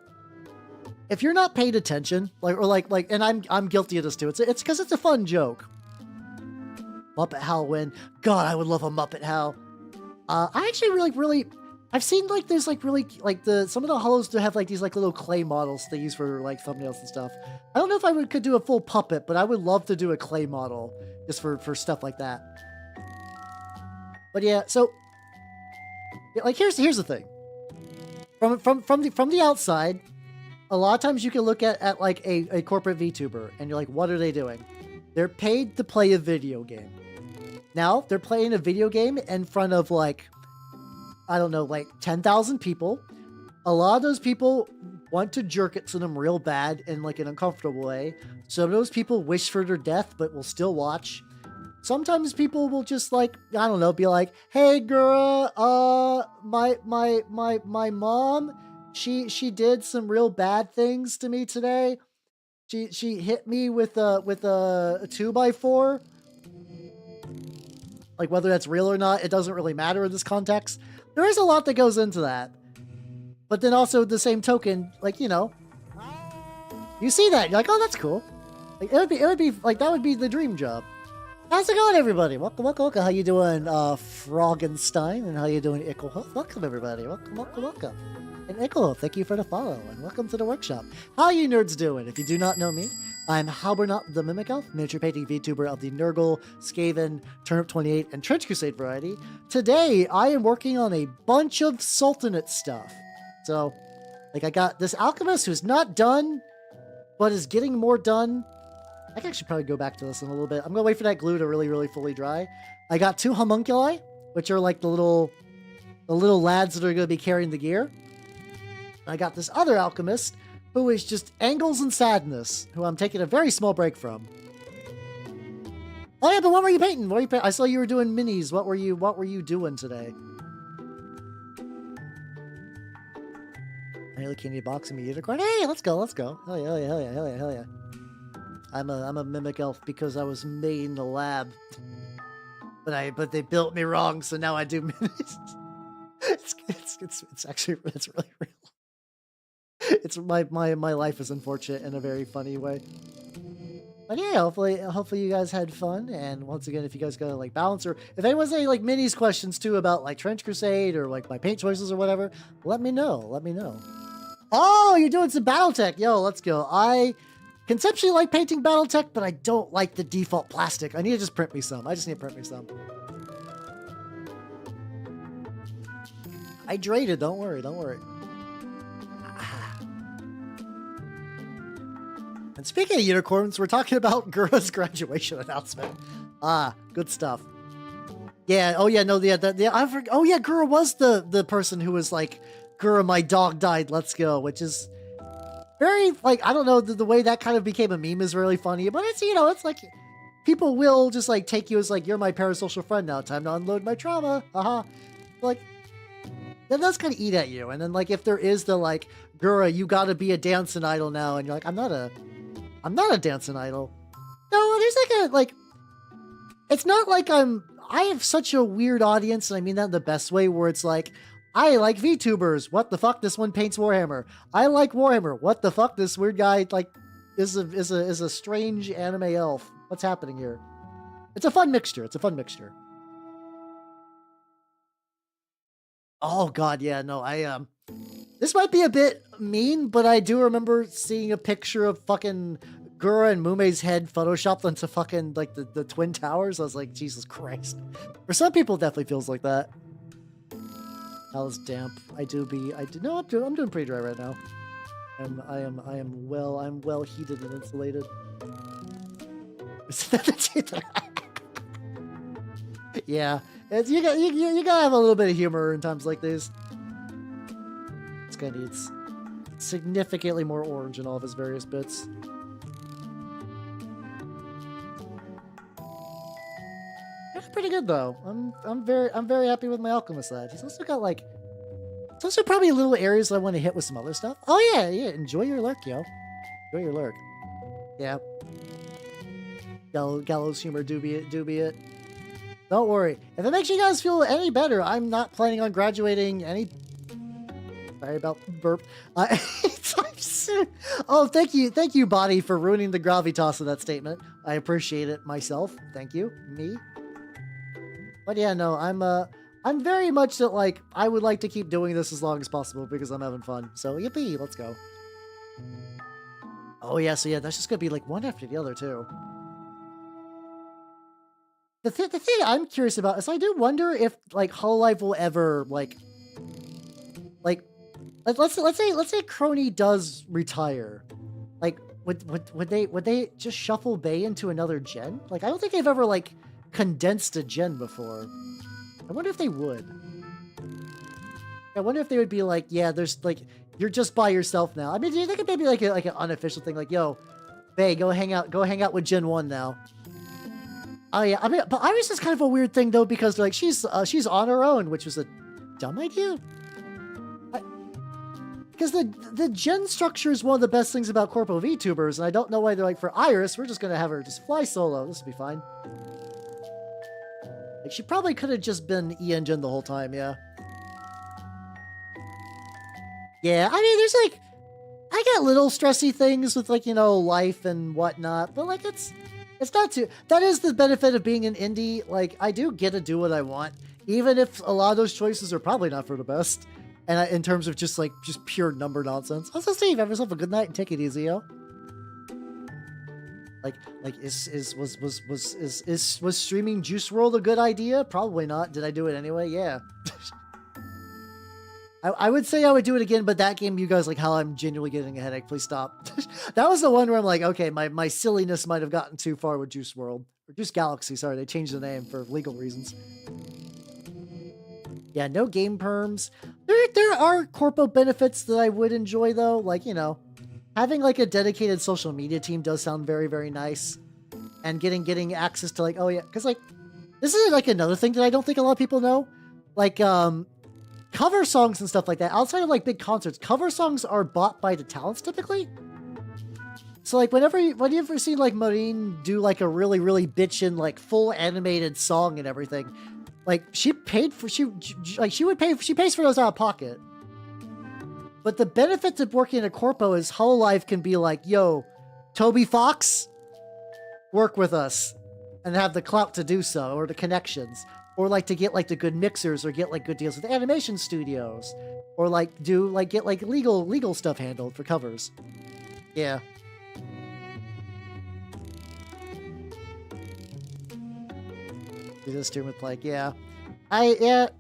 if you're not paying attention, and I'm guilty of this too. It's because it's a fun joke. Muppet Halloween. God, I would love a Muppet Hal. I actually really, I've seen like there's like really like some of the hollows do have like these like little clay models they use for like thumbnails and stuff. I don't know if I could do a full puppet, but I would love to do a clay model just for stuff like that. But yeah, so yeah, like here's the thing. From the outside, a lot of times you can look at like a corporate VTuber and you're like, what are they doing? They're paid to play a video game. Now they're playing a video game in front of like, I don't know, like 10,000 people. A lot of those people want to jerk it to them real bad in like an uncomfortable way. Some of those people wish for their death, but will still watch. Sometimes people will just like, I don't know, be like, hey girl, my mom, she did some real bad things to me today. She hit me with a 2x4. Like whether that's real or not, it doesn't really matter in this context. There is a lot that goes into that. But then also the same token, like, you know, you see that, you're like, oh, that's cool. Like it would be like, that would be the dream job. How's it going, everybody? Welcome. How you doing, Froggenstein? And how you doing, Ickle? Welcome, everybody. Welcome. And Ickle, thank you for the follow, and welcome to the workshop. How you nerds doing? If you do not know me, I'm Halbernot the Mimic Elf, miniature painting VTuber of the Nurgle, Skaven, Turnip28, and Trench Crusade variety. Today, I am working on a bunch of Sultanate stuff. So, like, I got this Alchemist who's not done, but is getting more done. I can actually probably go back to this in a little bit. I'm gonna wait for that glue to really fully dry. I got 2 homunculi, which are like the little lads that are gonna be carrying the gear. I got this other alchemist who is just Angles and Sadness, who I'm taking a very small break from. Oh yeah, but what were you painting? What were you I saw you were doing minis. What were you doing today? I really can't need a box of me unicorn. Hey, let's go. Hell yeah. I'm a mimic elf because I was made in the lab. But they built me wrong, so now I do minis. It's actually really real. It's my life is unfortunate in a very funny way. But yeah, hopefully you guys had fun. And once again, if you guys got like balance, or if anyone's any like minis questions too about like Trench Crusade or like my paint choices or whatever, let me know. Oh, you're doing some BattleTech. Yo, let's go. I conceptually like painting BattleTech, but I don't like the default plastic. I need to just print me some. I hydrated, don't worry. And speaking of unicorns, we're talking about Gura's graduation announcement. Good stuff. Yeah, oh yeah, no, oh yeah, Gura was the person who was like, Gura, my dog died, let's go, which is very, like, I don't know, the way that kind of became a meme is really funny, but it's, it's like, people will just like take you as like, you're my parasocial friend now, time to unload my trauma, like, then that's kind of eat at you. And then like, if there is the like, Gura, you gotta be a dancing idol now, and you're like, I'm not a dancing idol. No, there's like it's not like I have such a weird audience, and I mean that in the best way, where it's like, I like VTubers. What the fuck? This one paints Warhammer. I like Warhammer. What the fuck? This weird guy like is a strange anime elf. What's happening here? It's a fun mixture. Oh god, yeah, no, this might be a bit mean, but I do remember seeing a picture of fucking Gura and Mume's head photoshopped onto fucking like the Twin Towers. I was like, Jesus Christ. For some people, it definitely feels like that. Hell's damp. I'm doing pretty dry right now. I'm well heated and insulated. Yeah, you gotta have a little bit of humor in times like these. This guy needs significantly more orange in all of his various bits. That's pretty good though. I'm very happy with my Alchemist lad. He's also got like, there's also probably little areas that I want to hit with some other stuff. Oh yeah. Enjoy your lurk, yo. Enjoy your lurk. Yeah. Gallows humor do be it. Don't worry. If it makes you guys feel any better, I'm not planning on graduating any. Sorry about burp. Anytime soon. Oh, thank you, Body, for ruining the gravitas of that statement. I appreciate it myself. Thank you, me. But yeah, no, I'm very much that like I would like to keep doing this as long as possible because I'm having fun. So yippee, let's go. Oh yeah, so yeah, that's just gonna be like one after the other too. The thing I'm curious about is I do wonder if like Hololive will ever like let's say Crony does retire, like would they just shuffle Bay into another gen? Like I don't think they've ever like condensed a gen before. I wonder if they would. I wonder if they would be like, yeah, there's like you're just by yourself now. I mean, do you think it may be like an unofficial thing, like, yo, Bay, go hang out with Gen 1 now. Oh yeah, I mean, but Iris is kind of a weird thing though, because like she's on her own, which was a dumb idea. Because the gen structure is one of the best things about Corpo VTubers, and I don't know why they're like, for Iris, we're just gonna have her just fly solo. This will be fine. Like she probably could have just been E-Engine the whole time, yeah. Yeah, I mean, there's like, I got little stressy things with like, life and whatnot, but like it's not too, that is the benefit of being an indie. Like I do get to do what I want, even if a lot of those choices are probably not for the best. And in terms of just pure number nonsense. Also, Steve, have yourself a good night and take it easy, yo. Was streaming Juice WRLD a good idea? Probably not. Did I do it anyway? Yeah. I would say I would do it again, but that game, you guys like how I'm genuinely getting a headache. Please stop. That was the one where I'm like, okay, my silliness might have gotten too far with Juice World. Or Juice Galaxy, sorry, they changed the name for legal reasons. Yeah, no game perms. There are corpo benefits that I would enjoy though. Like, you know, having like a dedicated social media team does sound very, very nice. And getting access to like, oh yeah, because like, this is like another thing that I don't think a lot of people know. Like, cover songs and stuff like that, outside of like big concerts, cover songs are bought by the talents typically. So like whenever you see like Marine do like a really, really bitchin' like full animated song and everything, like she pays for those out of pocket. But the benefit of working in a corpo is Hololive can be like, yo, Toby Fox, work with us, and have the clout to do so, or the connections. Or like to get like the good mixers, or get like good deals with animation studios, or like get like legal stuff handled for covers. Yeah. Do this stream with like, yeah. It's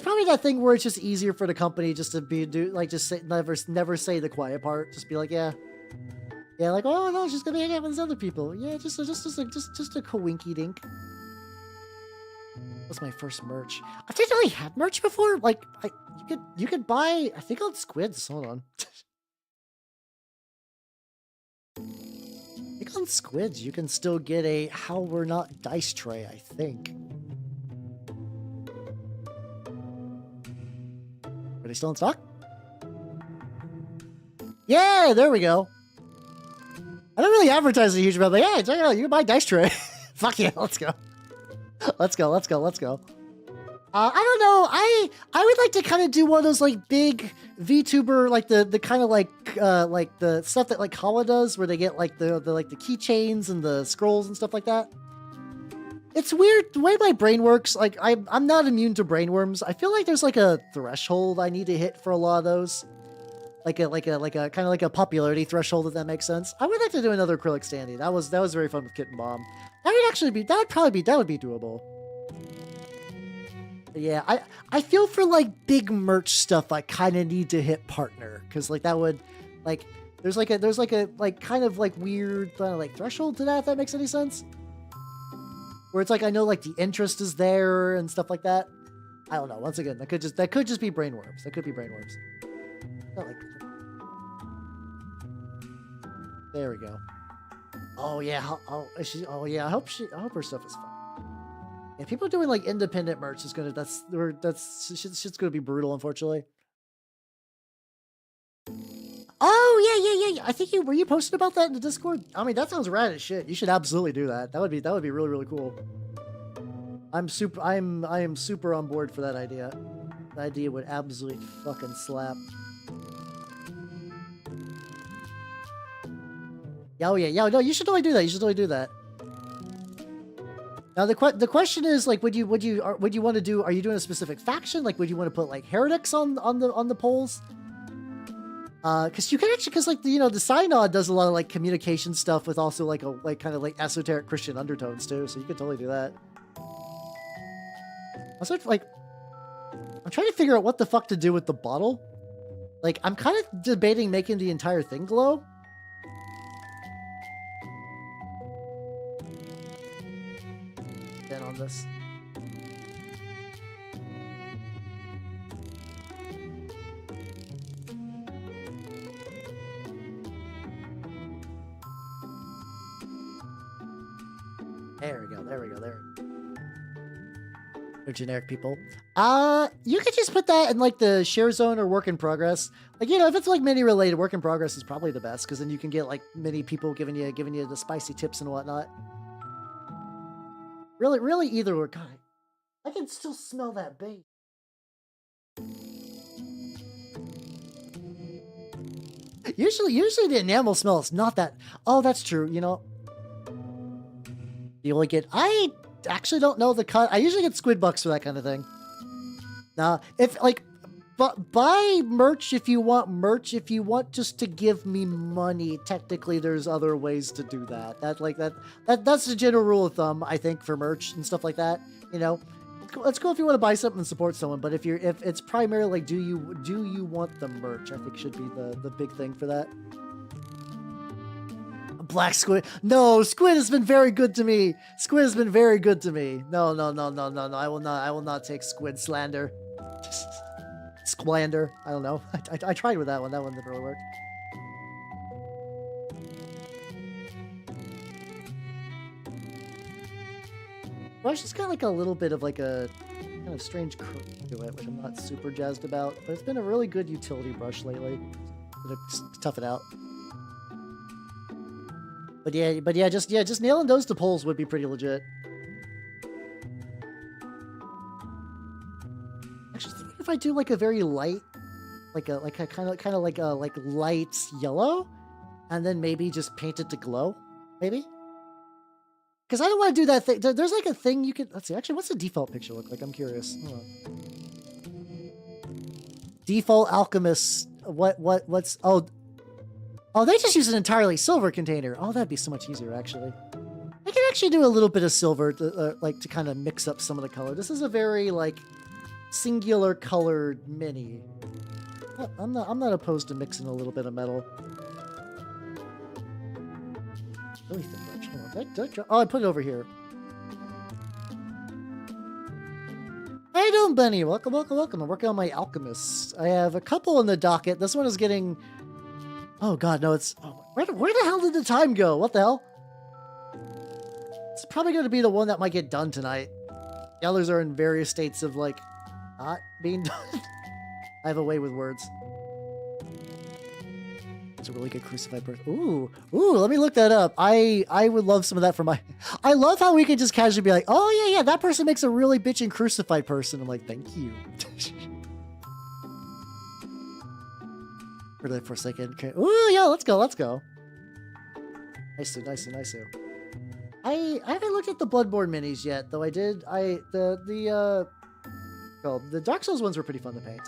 probably that thing where it's just easier for the company just to just say, never say the quiet part. Just be like, yeah. Yeah, like, oh no, she's gonna hang out with these other people. Yeah, just a coinky dink. That was my first merch. I've definitely had merch before. Like, you could buy, I think on Squids. Hold on. I think on Squids you can still get a How We're Not dice tray, I think. Are they still in stock? Yeah, there we go. I don't really advertise a huge amount, but yeah, check it out, you can buy dice tray. Fuck yeah, let's go. Let's go. I don't know. I would like to kind of do one of those like big VTuber, like the kind of like the stuff that like Kawa does, where they get like the keychains and the scrolls and stuff like that. It's weird the way my brain works. Like I'm not immune to brainworms. I feel like there's like a threshold I need to hit for a lot of those. Like a kind of like a popularity threshold, if that makes sense. I would like to do another acrylic standee. That was very fun with Kitten Bomb. That would be doable. But yeah, I feel for like big merch stuff I kind of need to hit partner, because like that would like there's like a kind of like weird like threshold to that, if that makes any sense. Where it's like I know like the interest is there and stuff like that. I don't know. Once again, that could just be brainworms. That could be brainworms. Not like. There we go. Oh yeah. I hope her stuff is fun. Yeah, people doing like independent merch is gonna. Shit's gonna be brutal, unfortunately. Oh yeah. I think were you posting about that in the Discord? I mean, that sounds rad as shit. You should absolutely do that. That would be really, really cool. I am super on board for that idea. The idea would absolutely fucking slap. Oh yeah, no, you should totally do that. Now the question is like, would you want to do? Are you doing a specific faction? Like, would you want to put like heretics on the polls? Because you can actually, the Synod does a lot of like communication stuff with also like kind of like esoteric Christian undertones too. So you could totally do that. Also, like, I'm trying to figure out what the fuck to do with the bottle. Like, I'm kind of debating making the entire thing glow. On this. There we go. They're generic people. You could just put that in like the share zone or work in progress. Like, if it's like mini related, work in progress is probably the best, because then you can get like many people giving you the spicy tips and whatnot. Really either or. God, I can still smell that bait. Usually the enamel smell is not that. Oh, that's true. You only get. I actually don't know the cut. I usually get squid bucks for that kind of thing. Now, if like, buy merch if you want merch. If you want just to give me money, technically there's other ways to do that. That's the general rule of thumb, I think, for merch and stuff like that. It's cool if you want to buy something and support someone, but if it's primarily like, do you want the merch? I think should be the big thing for that. Black squid. No, squid has been very good to me. Squid has been very good to me. No. I will not take squid slander. Squander. I don't know. I tried with that one. That one didn't really work. Brush has got like a little bit of like a kind of strange curve to it, which I'm not super jazzed about, but it's been a really good utility brush lately. Just tough it out. But yeah, just nailing those to poles would be pretty legit. Actually, what if I do like a very light, like a kind of like a light yellow, and then maybe just paint it to glow, maybe? Because I don't want to do that thing. There's like a thing you can. Let's see. Actually, what's the default picture look like? I'm curious. Hold on. Default Alchemist. What's? Oh, they just use an entirely silver container. Oh, that'd be so much easier, actually. I can actually do a little bit of silver, to kind of mix up some of the color. This is a very like singular colored mini. Oh, I'm not opposed to mixing a little bit of metal. Really thin brush. Hold on. Oh, I put it over here. How you doing, Benny? Welcome. I'm working on my Alchemists. I have a couple in the docket. This one is getting... Oh, God, no, it's... Oh, where the hell did the time go? What the hell? It's probably going to be the one that might get done tonight. The others are in various states of, like, not being done. I have a way with words. It's a really good crucified person. Ooh, let me look that up. I would love some of that for my... I love how we can just casually be like, oh, yeah, that person makes a really bitchin' crucified person. I'm like, thank you. For a second. Okay. Ooh, yeah, let's go. Nice. I haven't looked at the Bloodborne minis yet, though I did. The Dark Souls ones were pretty fun to paint.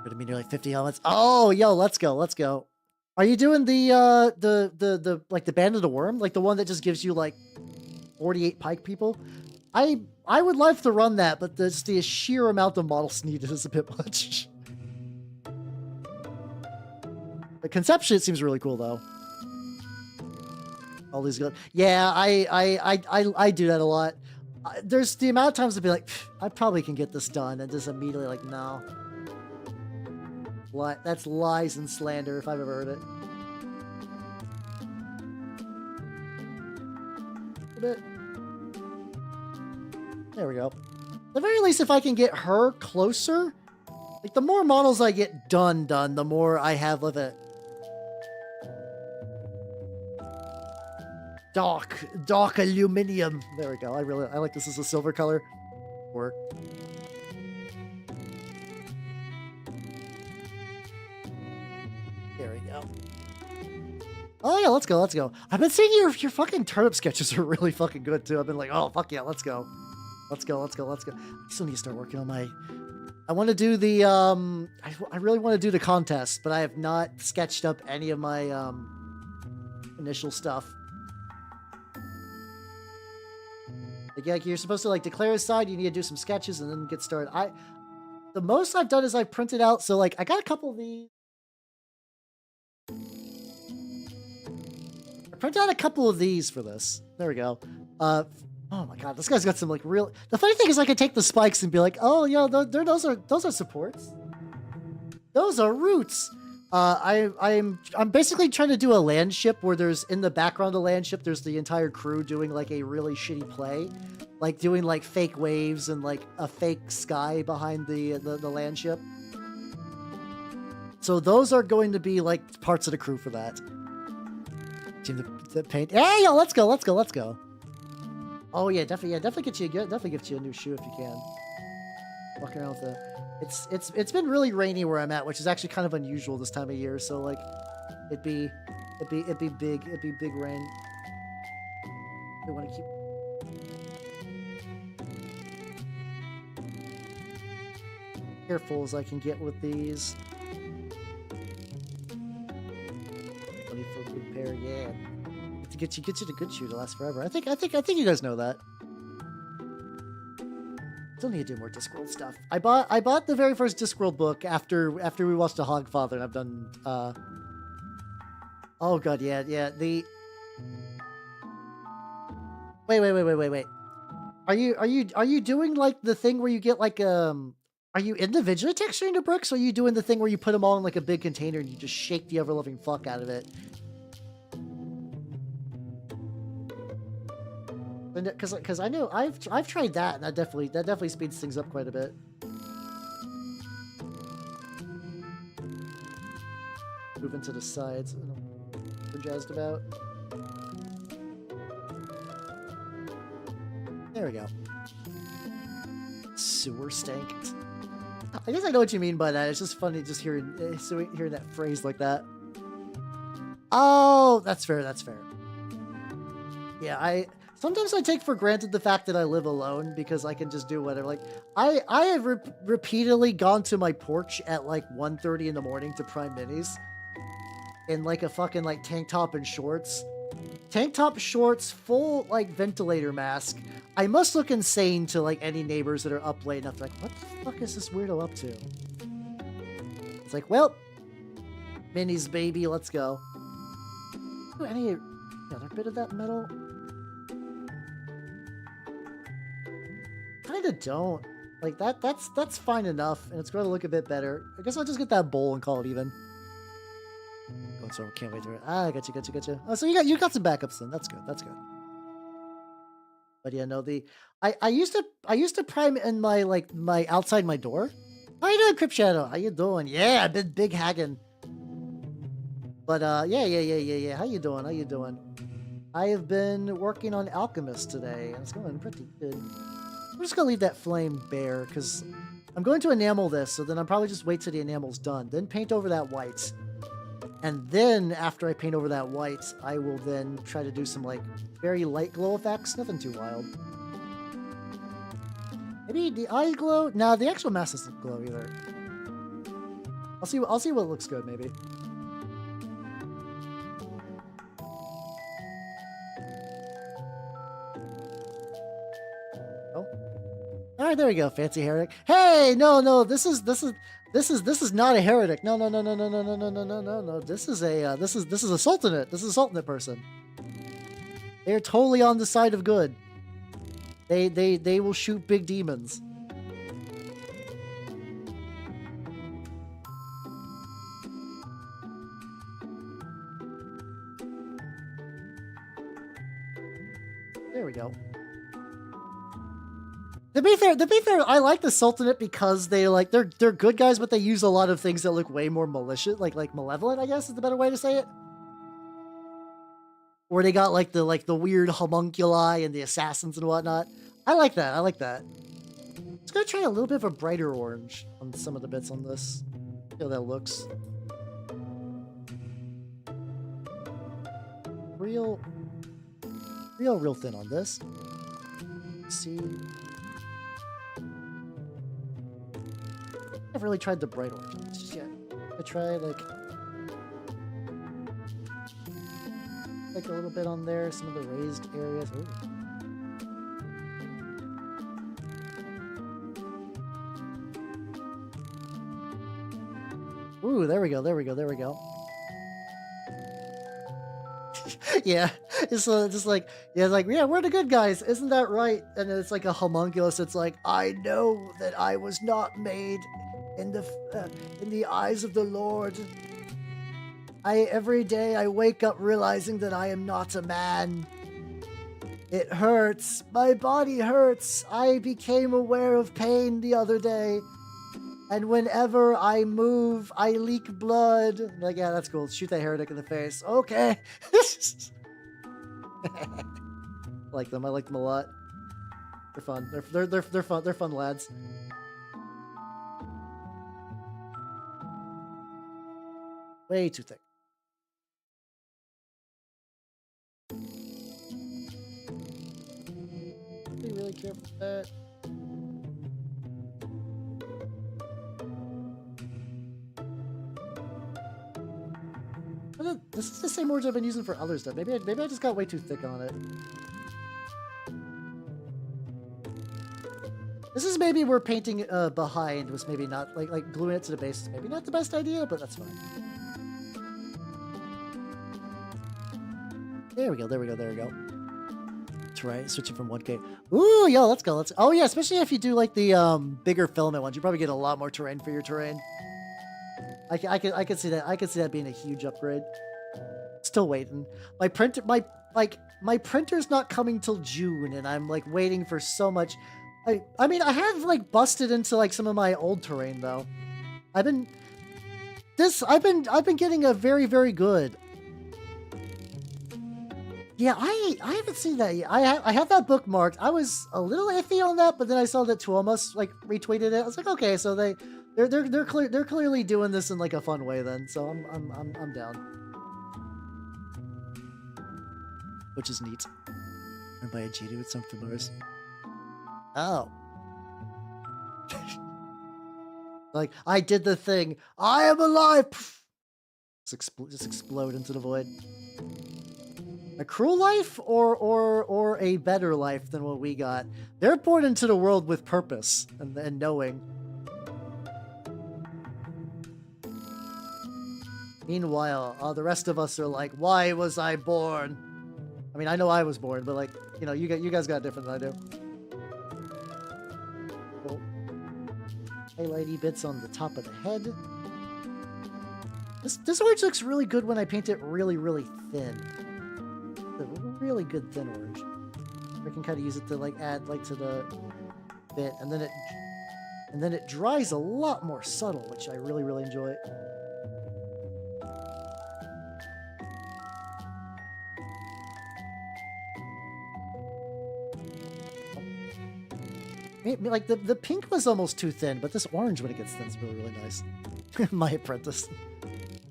Gonna be nearly 50 helmets. Oh, yo, let's go. Are you doing the like the Band of the Worm, like the one that just gives you like 48 pike people? I would love to run that, but the sheer amount of models needed is a bit much. The conception, it seems really cool though. All these guns. Yeah, I do that a lot. There's the amount of times I'd be like, I probably can get this done, and just immediately like, no. That's lies and slander if I've ever heard it. A bit. There we go. At the very least, if I can get her closer, like the more models I get done, the more I have of it. Dark aluminium. There we go. I like this as a silver color. Work. There we go. Oh yeah, let's go. I've been seeing your fucking turnip sketches are really fucking good too. I've been like, oh fuck yeah, let's go. I still need to start working on my... I want to do the I really want to do the contest, but I have not sketched up any of my initial stuff. Like you're supposed to like declare a side, you need to do some sketches and then get started. The most I've done is I printed out, so like I got a couple of these. I printed out a couple of these for this. There we go. Oh my god, this guy's got some like real... The funny thing is I could take the spikes and be like, oh yeah, those are supports. Those are roots. I'm basically trying to do a land ship where there's, in the background of the land ship, there's the entire crew doing like a really shitty play. Like doing like fake waves and like a fake sky behind the land ship. So those are going to be like parts of the crew for that. Team to paint. Hey, yo, let's go. Oh yeah, definitely get you a new shoe if you can. Walking around with the... It's been really rainy where I'm at, which is actually kind of unusual this time of year. So like, it'd be big rain. I want to keep... careful as I can get with these. 24 good pair, yeah. To get you the good shoe to last forever. I think you guys know that. Still need to do more Discworld stuff. I bought the very first Discworld book after we watched The Hogfather, and I've done oh god, yeah, the wait. Are you doing like the thing where you get like are you individually texturing the bricks, or are you doing the thing where you put them all in like a big container and you just shake the ever-loving fuck out of it? Because I know I've tried that, and that definitely speeds things up quite a bit. Moving to the sides, we're jazzed about. There we go. Sewer stank. I guess I know what you mean by that. It's just funny just hearing that phrase like that. Oh, that's fair. That's fair. Yeah, sometimes I take for granted the fact that I live alone because I can just do whatever. Like, I have repeatedly gone to my porch at like 1:30 in the morning to prime minis in like a fucking like tank top and shorts. Tank top, shorts, full like ventilator mask. I must look insane to like any neighbors that are up late enough. Like, what the fuck is this weirdo up to? It's like, well, minis, baby, let's go. Ooh, any other bit of that metal? Kinda don't. Like that's fine enough, and it's going to look a bit better. I guess I'll just get that bowl and call it even. Oh, so can't wait to. I got you. Oh, so you got some backups then. That's good. But yeah, no, I used to prime in my outside my door. How you doing, Crypt Shadow? How you doing? Yeah, big haggin. But yeah. How you doing? I have been working on Alchemist today, and it's going pretty good. I'm just gonna leave that flame bare because I'm going to enamel this, so then I'll probably just wait till the enamel's done, then paint over that white. And then after I paint over that white, I will then try to do some like very light glow effects, nothing too wild. Maybe the eye glow? No, the actual mask doesn't glow either. I'll see what looks good maybe. Oh. Alright, there we go, fancy heretic. Hey, no, this is not a heretic. No. This is a sultanate. This is a sultanate person. They're totally on the side of good. They will shoot big demons. There we go. To be fair, I like the Sultanate because they're good guys, but they use a lot of things that look way more malicious, like malevolent, I guess is the better way to say it. Or they got like the weird homunculi and the assassins and whatnot. I like that. Just gonna try a little bit of a brighter orange on some of the bits on this. See how that looks. Real thin on this. Let's see. I've really tried the bright orange just yet. I try like a little bit on there, some of the raised areas. Ooh, there we go. Yeah, it's just like, yeah, we're the good guys, isn't that right? And it's like a homunculus. It's like, I know that I was not made in the eyes of the Lord. Every day I wake up realizing that I am not a man. It hurts. My body hurts. I became aware of pain the other day. And whenever I move, I leak blood. Like, yeah, that's cool. Shoot that heretic in the face. Okay. I like them a lot. They're fun. They're fun. They're fun lads. Way too thick. Be really careful with that. This is the same words I've been using for other stuff. Maybe I just got way too thick on it. This is maybe where painting behind was maybe not, like gluing it to the base is maybe not the best idea, but that's fine. There we go, there we go, there we go. Terrain, switching from 1K. Ooh, yo, let's go. Oh yeah, especially if you do like the bigger filament ones, you probably get a lot more terrain for your terrain. I can see that. I can see that being a huge upgrade. Still waiting. My printer's not coming till June, and I'm like waiting for so much. I mean, I have like busted into like some of my old terrain though. I've been getting a very, very good. Yeah, I haven't seen that yet. I have that bookmarked. I was a little iffy on that, but then I saw that Tuomas like retweeted it. I was like, okay, so they're clearly doing this in like a fun way then. So I'm down. Which is neat. And by a GD with some Fimurs. Oh. Like, I did the thing. I am alive! Just explode into the void. A cruel life or a better life than what we got? They're born into the world with purpose and knowing. Meanwhile, the rest of us are like, why was I born? I mean, I know I was born, but like, you know, you guys got different than I do. Cool. Highlighty bits on the top of the head. This orange looks really good when I paint it really, really thin. A really good thin orange. I can kind of use it to like add like to the bit, and then it dries a lot more subtle, which I really, really enjoy. Like the pink was almost too thin, but this orange when it gets thin is really, really nice. My apprentice.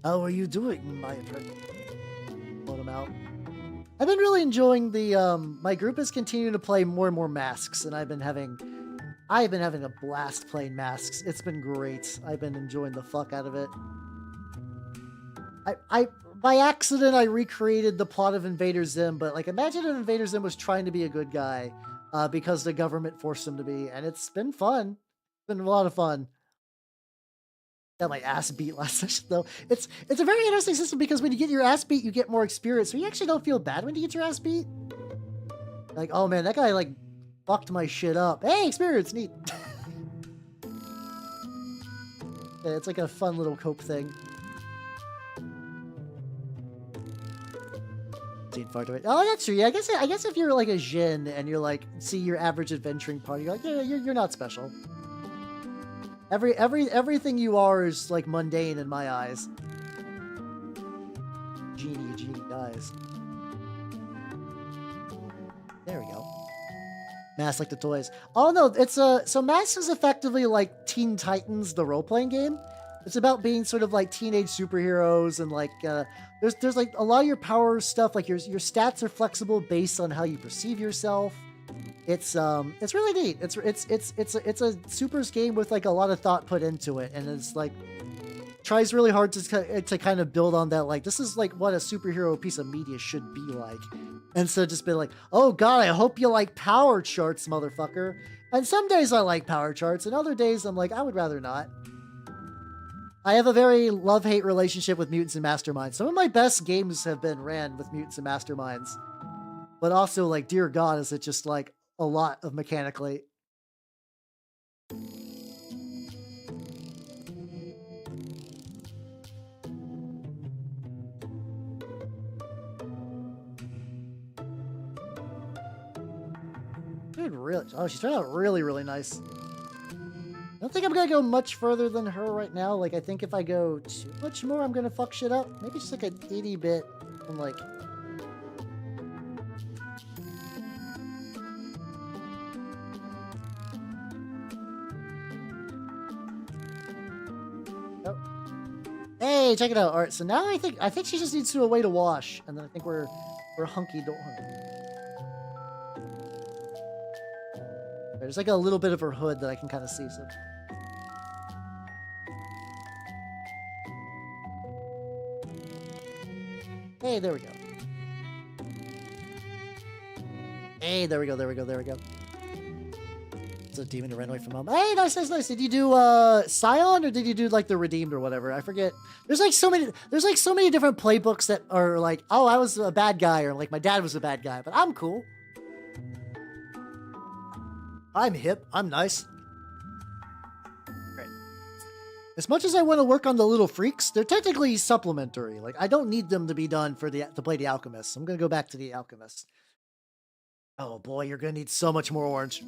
How are you doing, my apprentice? Load him out. I've been really enjoying the my group is continuing to play more and more masks, and I've been having a blast playing masks. It's been great. I've been enjoying the fuck out of it. I by accident I recreated the plot of Invader Zim, but like imagine if Invader Zim was trying to be a good guy because the government forced him to be, and it's been fun. It's been a lot of fun. Got my ass beat last session though. It's a very interesting system because when you get your ass beat, you get more experience, so you actually don't feel bad when you get your ass beat. Like, oh man, that guy like fucked my shit up. Hey, experience, neat. Yeah, it's like a fun little cope thing. Oh, that's true. Yeah, I guess if you're like a Jin and you're like, see your average adventuring party, you're like, yeah, you're not special. Everything you are is like mundane in my eyes. Genie guys. There we go. Mass like the toys. Oh no, it's so Mass is effectively like Teen Titans, the role-playing game. It's about being sort of like teenage superheroes, and like there's like a lot of your power stuff, like your stats are flexible based on how you perceive yourself. It's really neat. It's a supers game with like a lot of thought put into it, and it's like tries really hard to kind of build on that, like this is like what a superhero piece of media should be like. And so just be like, oh god, I hope you like power charts, motherfucker. And some days I like power charts, and other days I'm like, I would rather not. I have a very love-hate relationship with Mutants and Masterminds. Some of my best games have been ran with Mutants and Masterminds. But also, like, dear god, is it just like a lot of mechanically. Dude, really? Oh, she's turned out really, really nice. I don't think I'm gonna go much further than her right now. Like, I think if I go too much more, I'm gonna fuck shit up. Maybe just like an 80-bit and like... Oh. Hey, check it out. All right, so now I think she just needs to a way to wash, and then I think we're hunky-dory. There's like a little bit of her hood that I can kind of see. So. Hey, there we go. Hey, there we go. It's a demon to run away from home. Hey, nice, nice, nice. Did you do Scion or did you do like the Redeemed or whatever? I forget. There's like so many different playbooks that are like, oh, I was a bad guy, or like my dad was a bad guy, but I'm cool. I'm hip. I'm nice. Great. As much as I want to work on the little freaks, they're technically supplementary. Like I don't need them to be done for to play the Alchemists. I'm gonna go back to the Alchemists. Oh boy, you're gonna need so much more orange.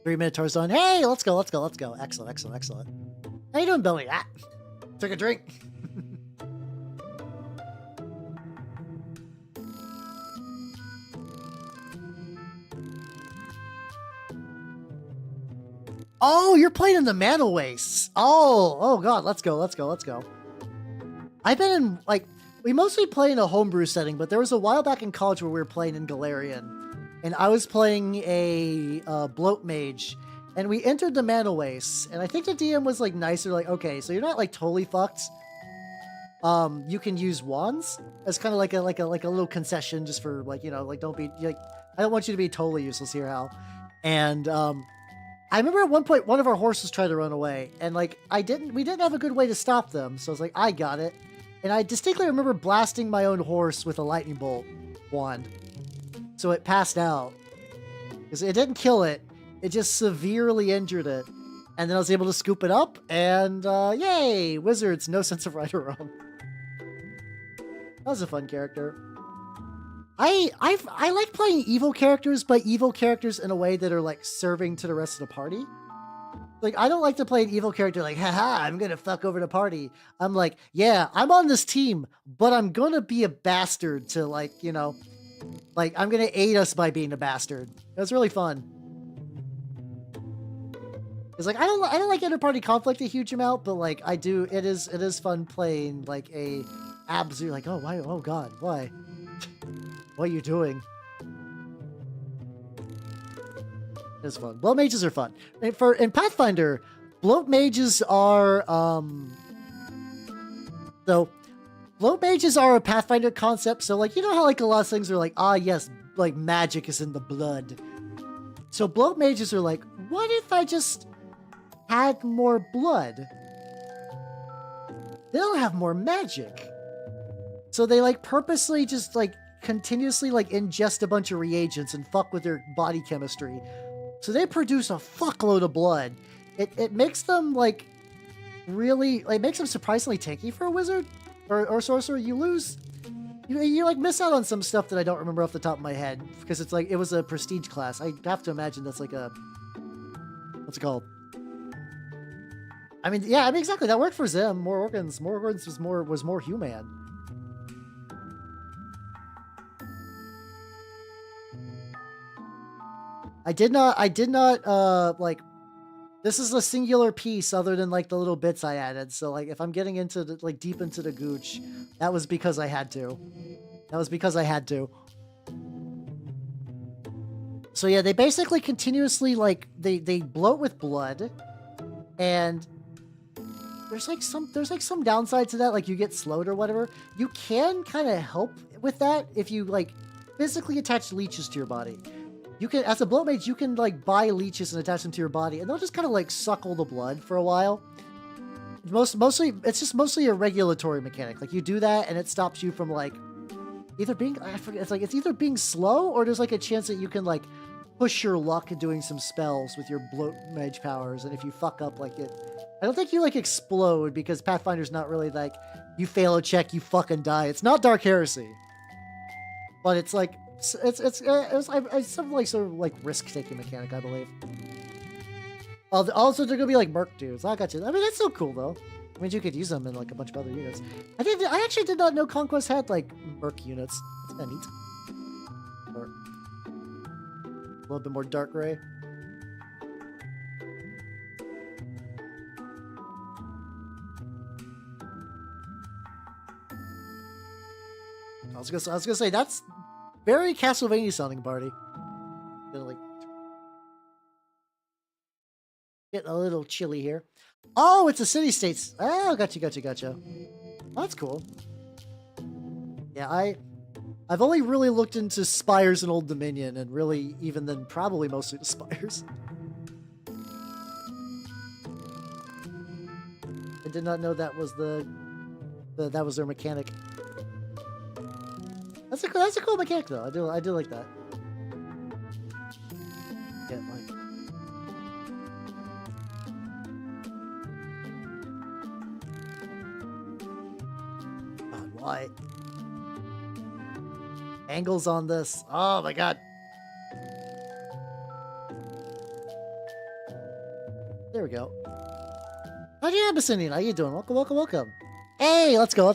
3 Minotaurs done. Hey, let's go, let's go, let's go. Excellent, excellent, excellent. How you doing, Billy? Ah, took a drink. Oh, you're playing in the Mana Wastes. Oh God, let's go, let's go, let's go. I've been in, like, we mostly play in a homebrew setting, but there was a while back in college where we were playing in Galarian, and I was playing a bloat mage, and we entered the Mana Wastes, and I think the DM was like nicer, like, okay, so you're not like totally fucked. You can use wands as kind of like a little concession, just for like, you know, like don't be like, I don't want you to be totally useless here, Hal. And I remember at one point one of our horses tried to run away, and like we didn't have a good way to stop them, so I was like, I got it. And I distinctly remember blasting my own horse with a lightning bolt wand, so it passed out. Because it didn't kill it, it just severely injured it. And then I was able to scoop it up, and yay, wizards, no sense of right or wrong. That was a fun character. I like playing evil characters, but evil characters in a way that are like serving to the rest of the party. Like, I don't like to play an evil character like, haha, I'm gonna fuck over the party. I'm like, yeah, I'm on this team, but I'm gonna be a bastard to, like, you know, like, I'm gonna aid us by being a bastard. It was really fun. It's like, I don't like inter-party conflict a huge amount, but like, I do, it is fun playing like a absolute, like, oh, why, oh God, why? What are you doing? It's fun. Bloat mages are fun. In Pathfinder, bloat mages are so bloat mages are a Pathfinder concept. So like, you know how like a lot of things are like, ah yes, like magic is in the blood. So bloat mages are like, what if I just had more blood? They'll have more magic. So they like purposely just like continuously like ingest a bunch of reagents and fuck with their body chemistry. So they produce a fuckload of blood. It makes them like really, like, makes them surprisingly tanky for a wizard or sorcerer. You lose, you like miss out on some stuff that I don't remember off the top of my head, because it's like, it was a prestige class. I have to imagine that's like a, what's it called? I mean, yeah, I mean, exactly. That worked for Zim. More organs was more human. I did not, like, this is a singular piece other than, like, the little bits I added. So, like, if I'm getting into, the, like, deep into the gooch, that was because I had to. That was because I had to. So, yeah, they basically continuously, like, they bloat with blood. And there's, like, some downside to that. Like, you get slowed or whatever. You can kind of help with that if you, like, physically attach leeches to your body. You can, as a bloat mage, you can like buy leeches and attach them to your body, and they'll just kind of like suckle the blood for a while. Mostly, it's just mostly a regulatory mechanic. Like, you do that, and it stops you from like either being, I forget, it's like it's either being slow, or there's like a chance that you can like push your luck at doing some spells with your bloat mage powers, and if you fuck up, like it, I don't think you like explode, because Pathfinder's not really like you fail a check, you fucking die. It's not Dark Heresy, but it's like. It's something like sort of like risk-taking mechanic, I believe. Also, they're gonna be like merc dudes. I got you. I mean, that's so cool though. I mean, you could use them in like a bunch of other units. I actually did not know Conquest had like merc units. That's kind of neat. Or a little bit more dark gray. I was gonna say that's. Very Castlevania sounding party. Gonna like get a little chilly here. Oh, it's a city states. Oh, gotcha. Oh, that's cool. Yeah, I've only really looked into Spires and Old Dominion, and really, even then, probably mostly the Spires. I did not know that was that was their mechanic. That's a cool mechanic though. I do like that. Yeah, like. God, why? Angles on this. Oh my god. There we go. How you Abyssinian? How you doing? Welcome. Hey, let's go.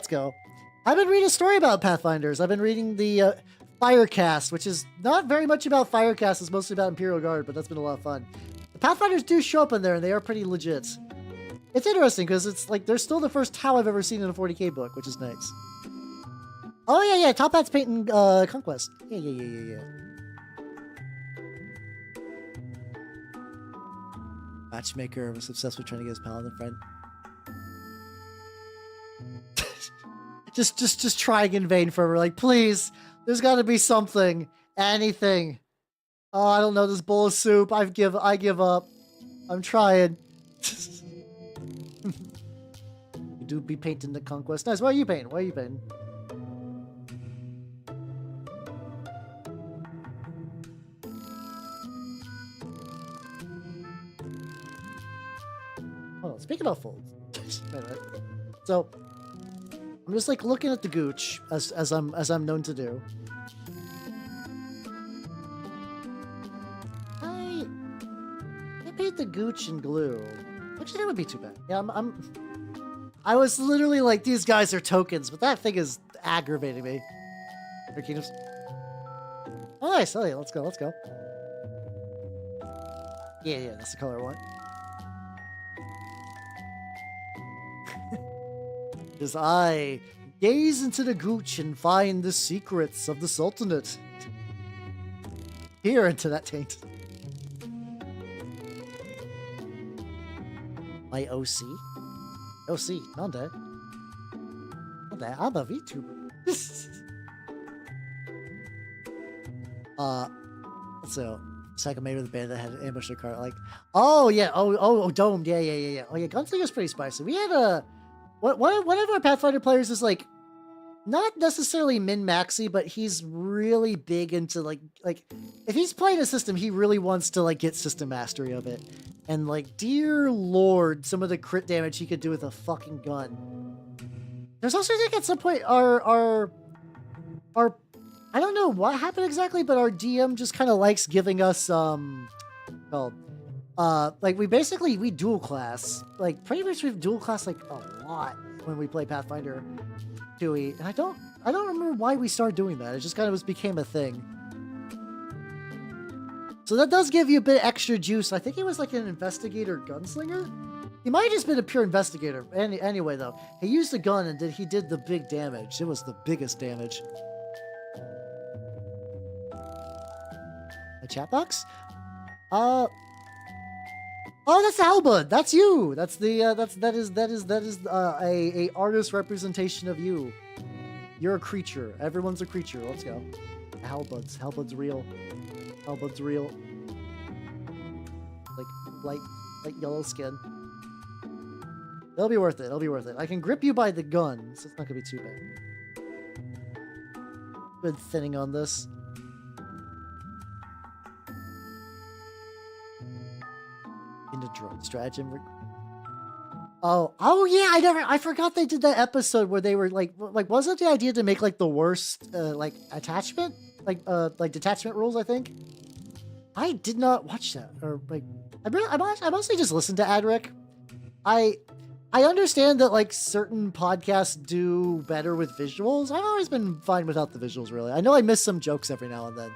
I've been reading a story about Pathfinders. I've been reading the Firecast, which is not very much about Firecast. It's mostly about Imperial Guard, but that's been a lot of fun. The Pathfinders do show up in there, and they are pretty legit. It's interesting, because it's like, they're still the first Tau I've ever seen in a 40k book, which is nice. Oh, yeah, Top Hat's painting Conquest. Yeah. Matchmaker was obsessed with trying to get his paladin friend. just trying in vain for her. Like, please, there's got to be something, anything. Oh, I don't know. This bowl of soup. I give up. I'm trying. You do be painting the Conquest. Nice. What are you painting? Oh, speaking of folds. So, I'm just like looking at the gooch as I'm known to do. I paint the gooch in glue. Actually, that would be too bad. Yeah, I was literally like, these guys are tokens, but that thing is aggravating me. Oh, nice. Oh, yeah, let's go. Yeah, that's the color I want. As I gaze into the gooch and find the secrets of the Sultanate. Peer into that taint. My OC? OC, not dead. I'm a VTuber. So, second mate with the band that had ambushed their car. Like, oh, yeah. Oh, domed. Yeah. Oh, yeah, Gunslinger's pretty spicy. We had one of our Pathfinder players is like not necessarily min-maxy, but he's really big into like if he's playing a system, he really wants to like get system mastery of it. And like, dear lord, some of the crit damage he could do with a fucking gun. There's also like at some point our I don't know what happened exactly, but our DM just kind of likes giving us like we dual class. Like pretty much we've dual class like a lot when we play Pathfinder 2e. And I don't remember why we started doing that. It just kind of became a thing. So that does give you a bit extra juice. I think he was like an investigator gunslinger. He might have just been a pure investigator. Anyway, though, he used a gun and he did the big damage. It was the biggest damage. A chat box? Oh, that's Albud. That's you. That's the that is a artist representation of you. You're a creature. Everyone's a creature. Let's go. Halbud's real. Halbud's real. Like light yellow skin. It'll be worth it. I can grip you by the gun, so it's not gonna be too bad. Good thinning on this. Into drone stratagem. Oh yeah, I forgot they did that episode where they were like wasn't the idea to make like the worst like attachment like detachment rules? I think I did not watch that, or like I mostly just listened to Adric. I understand that like certain podcasts do better with visuals. I've always been fine without the visuals, really. I know I miss some jokes every now and then.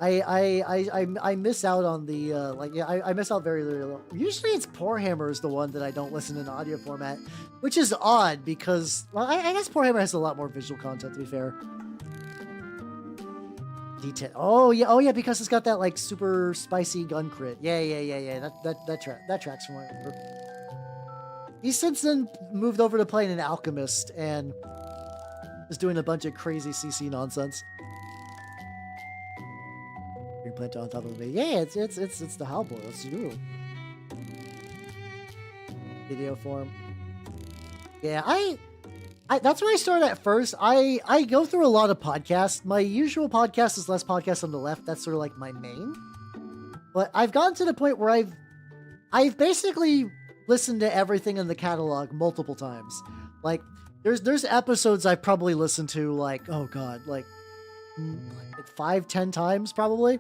I miss out on the I miss out very little. Usually it's Poorhammer is the one that I don't listen in audio format, which is odd because, well, I guess Poorhammer has a lot more visual content, to be fair. Detail. Oh yeah, because it's got that like super spicy gun crit. Yeah. That tracks from what I remember. He's since then moved over to playing an Alchemist, and Just doing a bunch of crazy CC nonsense. Green plant on top of me. Yeah, it's the Hellboy. Let's do it. Video form. Yeah, I that's where I started at first. I go through a lot of podcasts. My usual podcast is Less Podcasts on the Left. That's sort of like my main. But I've gotten to the point where I've basically listened to everything in the catalog multiple times. Like there's episodes I've probably listened to like, oh god, like 5-10 times probably.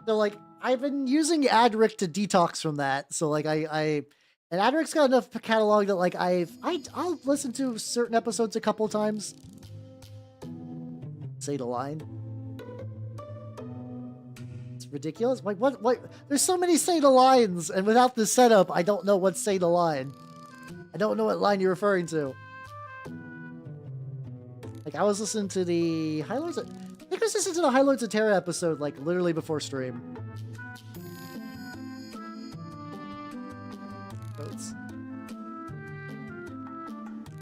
So like I've been using Adric to detox from that. So like and Adric's got enough catalog that like I'll listen to certain episodes a couple times. Say the line. It's ridiculous. Like what there's so many say the lines, and without the setup, I don't know what say the line. I don't know what line you're referring to. Like I was listening to the High Lords I think I was listening to the High Lords of Terra episode like literally before stream. Coats.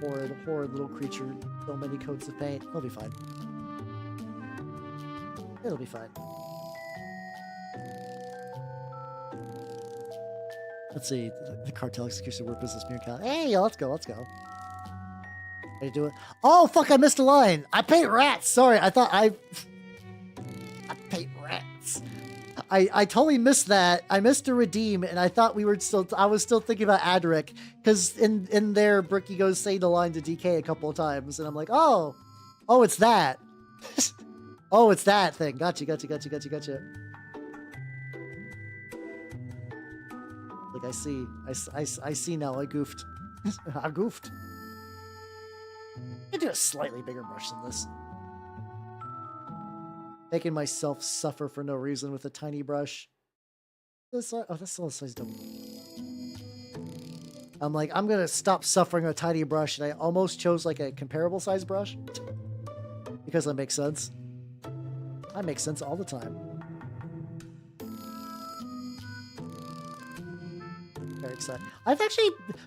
Horrid little creature. So many coats of paint. It'll be fine. It'll be fine. Let's see. The cartel execution word business mirror count. Hey, let's go. Ready to do it? Oh, fuck, I missed a line. I paint rats. Sorry, I thought I paint rats. I totally missed that. I missed the redeem, and I thought I was still thinking about Adric, because in there, Bricky goes say the line to DK a couple of times, and I'm like, oh, it's that. Oh, it's that thing. Gotcha. Like I see now. I goofed. I goofed. I do a slightly bigger brush than this. Making myself suffer for no reason with a tiny brush. That's still a size double. I'm like, I'm gonna stop suffering a tiny brush, and I almost chose like a comparable size brush because that makes sense. I make sense all the time. Very excited.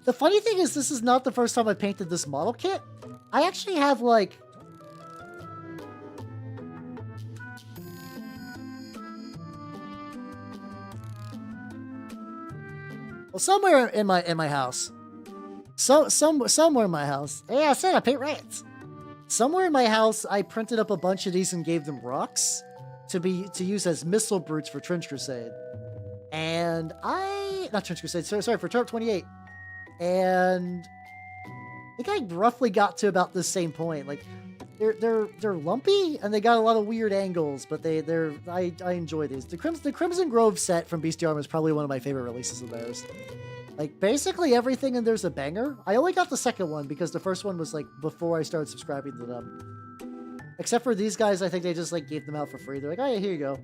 The funny thing is, this is not the first time I painted this model kit. I actually have like somewhere in my house. Somewhere in my house. Yeah, I said I paint rats. Somewhere in my house, I printed up a bunch of these and gave them rocks to use as missile brutes for Trench Crusade. And not Trench Crusade, sorry, for TTRPG 28. And I think I roughly got to about the same point. Like they're lumpy and they got a lot of weird angles, but I enjoy these. The Crimson Grove set from Bestiarm is probably one of my favorite releases of theirs. Like basically everything in there's a banger. I only got the second one because the first one was like before I started subscribing to them. Except for these guys, I think they just like gave them out for free. They're like, oh yeah, here you go.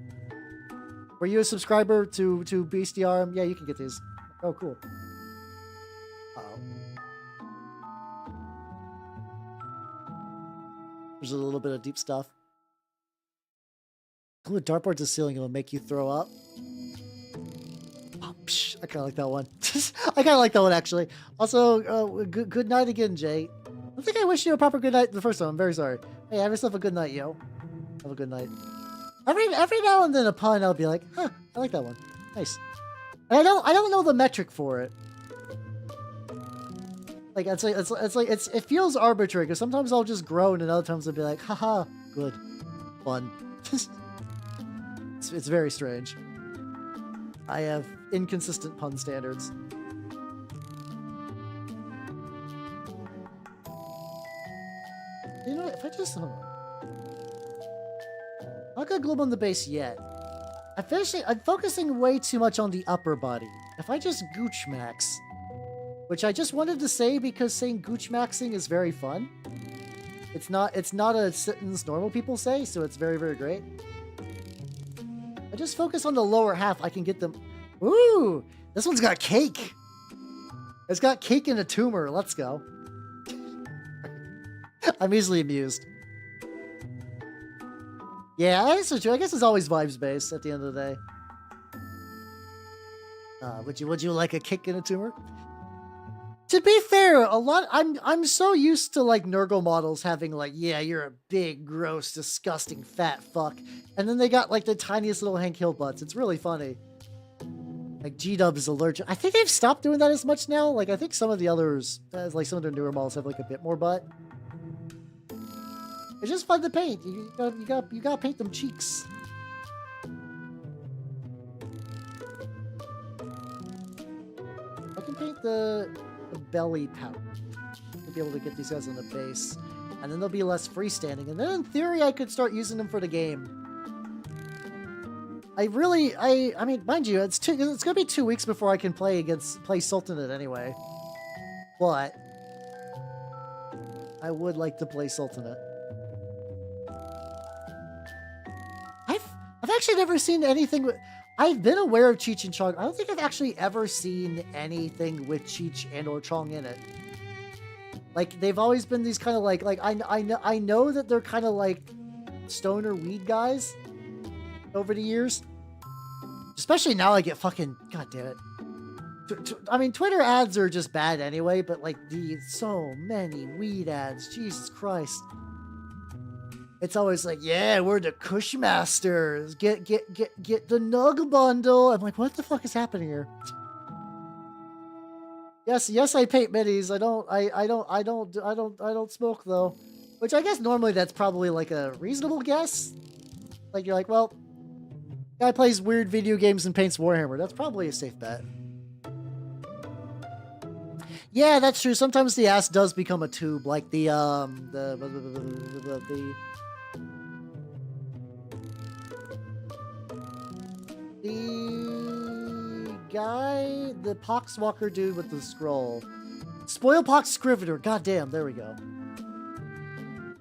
Were you a subscriber to Bestiarm? Yeah, you can get these. Oh, cool. Uh-oh. There's a little bit of deep stuff. Glue a dartboard to the ceiling, it'll make you throw up. Oh, psh, I kind of like that one. I kind of like that one, actually. Also, good night again, Jay. I think I wish you a proper good night the first time. I'm very sorry. Hey, have yourself a good night, yo. Have a good night. Every now and then a pun, I'll be like, huh, I like that one. Nice. And I don't know the metric for it. Like it feels arbitrary because sometimes I'll just groan and other times I'll be like, haha, good, fun. It's very strange. I have inconsistent pun standards. You know, if I just hold on. I'm not gonna glue on the base yet. I'm focusing way too much on the upper body. If I just gooch max, which I just wanted to say because saying gooch maxing is very fun. It's not a sentence normal people say, so it's very, very great. I just focus on the lower half, I can get them. Ooh, this one's got cake. It's got cake and a tumor. Let's go. I'm easily amused. Yeah, that's true. I guess it's always vibes based at the end of the day. Would you like a kick and a tumor? To be fair, I'm so used to like Nurgle models having like, yeah, you're a big, gross, disgusting, fat fuck, and then they got like the tiniest little Hank Hill butts. It's really funny. Like G-Dub is allergic. I think they've stopped doing that as much now. Like I think some of the others, like some of their newer models, have like a bit more butt. It's just fun to paint. You gotta paint them cheeks. I can paint the belly pouch to be able to get these guys on the base, and then they'll be less freestanding. And then in theory, I could start using them for the game. I mean, mind you, it's gonna be 2 weeks before I can play Sultanate anyway. But I would like to play Sultanate. I've actually never seen anything with. I've been aware of Cheech and Chong. I don't think I've actually ever seen anything with Cheech and or Chong in it. Like they've always been these kind of like I know that they're kind of like stoner weed guys over the years. Especially now I get fucking god damn it. I mean Twitter ads are just bad anyway, but like so many weed ads, Jesus Christ. It's always like, yeah, we're the Cushmasters. Get the Nug bundle. I'm like, what the fuck is happening here? Yes, I paint minis. I don't smoke though. Which I guess normally that's probably like a reasonable guess. Like you're like, well, guy plays weird video games and paints Warhammer. That's probably a safe bet. Yeah, that's true. Sometimes the ass does become a tube, like the guy, the Poxwalker dude with the scroll. Spoilpox Scrivener. Goddamn, there we go.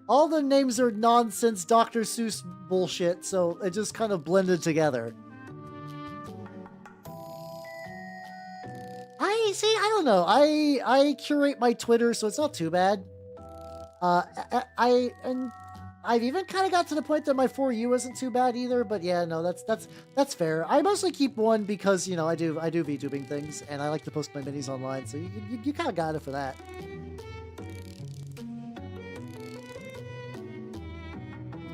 All the names are nonsense Dr. Seuss bullshit, so it just kind of blended together. I don't know. I curate my Twitter, so it's not too bad. I've even kind of got to the point that my For You isn't too bad either, but yeah, no, that's fair. I mostly keep one because, you know, I do VTubing things, and I like to post my minis online, so you kind of got it for that.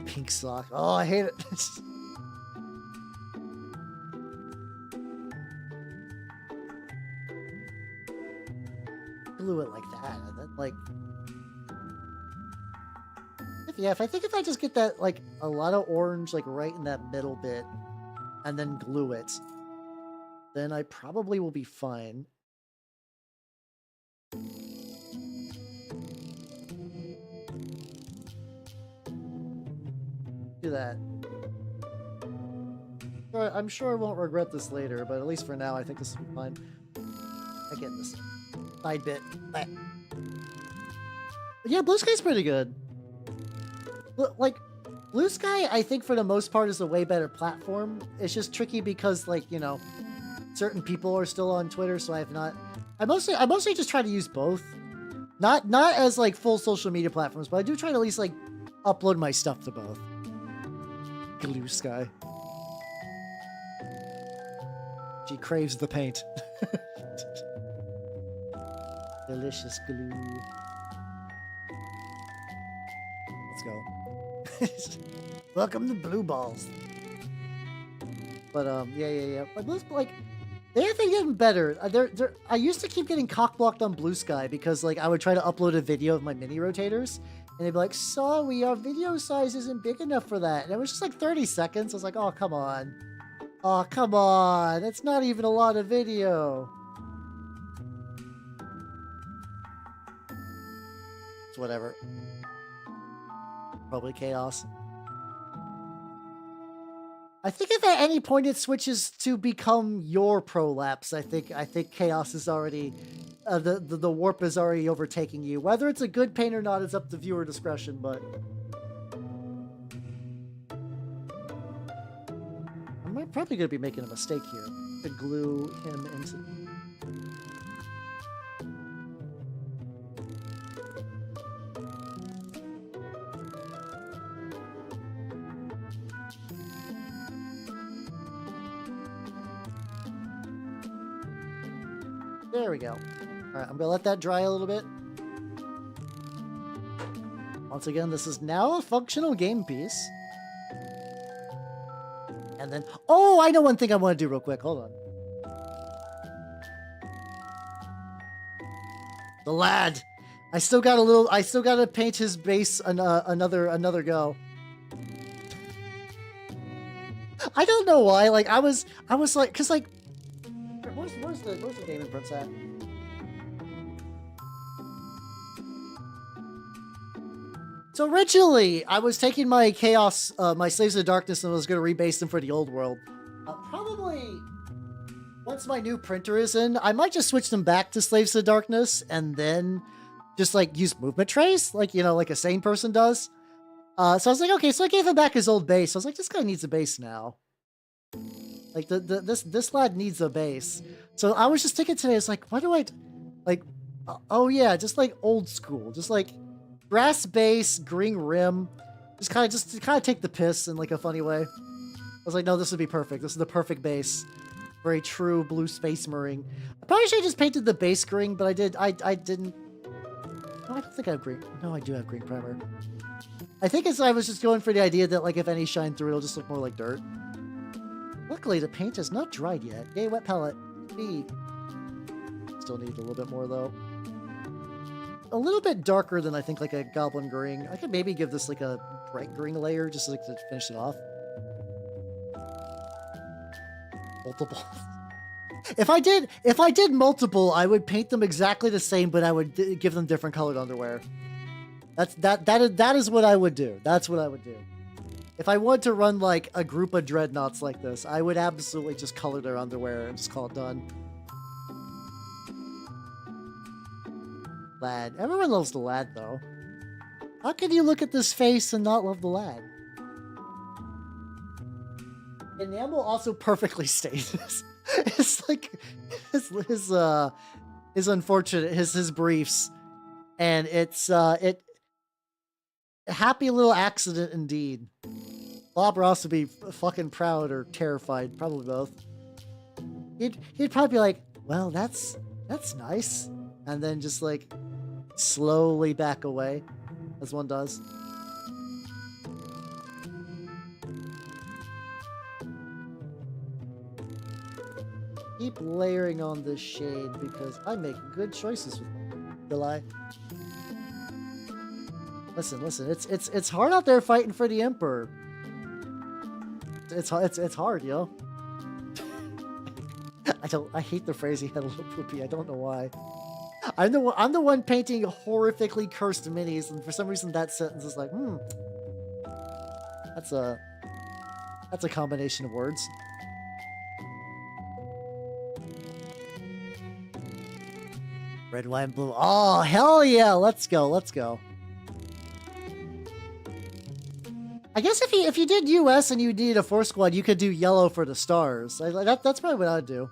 Pink sock. Oh, I hate it. Glue it like that, and then like. Yeah, if I just get that, like, a lot of orange, like, right in that middle bit, and then glue it, then I probably will be fine. Do that. I'm sure I won't regret this later, but at least for now, I think this will be fine. I get this side bit. But yeah, Blue Sky's pretty good. Like, Blue Sky, I think for the most part is a way better platform. It's just tricky because, like, you know, certain people are still on Twitter, so I mostly just try to use both. Not as, like, full social media platforms, but I do try to at least, like, upload my stuff to both. Blue Sky. She craves the paint. Delicious glue. Let's go. Welcome to Blue Balls. But yeah. But Blue's like they have been getting better. I used to keep getting cock-blocked on Blue Sky because like I would try to upload a video of my mini rotators, and they'd be like, "Sorry, our video size isn't big enough for that." And it was just like 30 seconds. I was like, "Oh come on, oh come on, that's not even a lot of video." It's whatever. Probably chaos. I think if at any point it switches to become your prolapse, I think chaos is already the warp is already overtaking you. Whether it's a good paint or not is up to viewer discretion, but I'm probably gonna be making a mistake here to glue him into. There we go. Alright, I'm gonna let that dry a little bit. Once again, this is now a functional game piece. And then, oh, I know one thing I want to do real quick. Hold on. The lad. I still gotta paint his base another go. I don't know why. Like I was like, cause like, where's the Demon Prince at? So originally, I was taking my Chaos, my Slaves of Darkness, and was going to rebase them for the old world. Probably, once my new printer is in, I might just switch them back to Slaves of Darkness, and then just, like, use movement trays, like, you know, like a sane person does. So I was like, okay, so I gave him back his old base. I was like, this guy needs a base now. Like, this lad needs a base. So I was just thinking today, it's like, what do I, like, oh yeah, just, like, old school. Just, like, brass base, green rim, just kind of take the piss in like a funny way. I was like, no, this would be perfect. This is the perfect base for a true blue space marine. I probably should have just painted the base green, but I didn't. No, I don't think I have green. No, I do have green primer. I think I was just going for the idea that like if any shine through, it'll just look more like dirt. Luckily, the paint is not dried yet. Yay, wet palette. B. Still need a little bit more though. A little bit darker than I think like a goblin green. I could maybe give this like a bright green layer just like to finish it off. Multiple. If I did multiple, I would paint them exactly the same, but I would give them different colored underwear. That is what I would do. That's what I would do. If I wanted to run like a group of dreadnoughts like this, I would absolutely just color their underwear and just call it done. Lad. Everyone loves the lad, though. How can you look at this face and not love the lad? Enamel also perfectly stays. It's like his unfortunate his briefs, and it's a happy little accident indeed. Bob Ross would be fucking proud or terrified, probably both. He'd probably be like, well, that's nice, and then just like slowly back away, as one does. Keep layering on this shade because I make good choices with it. Will I? Listen, it's hard out there fighting for the Emperor. It's hard, yo. I hate the phrase he had a little poopy. I don't know why. I'm the one painting horrifically cursed minis, and for some reason that sentence is like, that's a combination of words. Red, white, blue. Oh, hell yeah! Let's go. I guess if you did US and you needed a 4 squad, you could do yellow for the stars. That's probably what I'd do.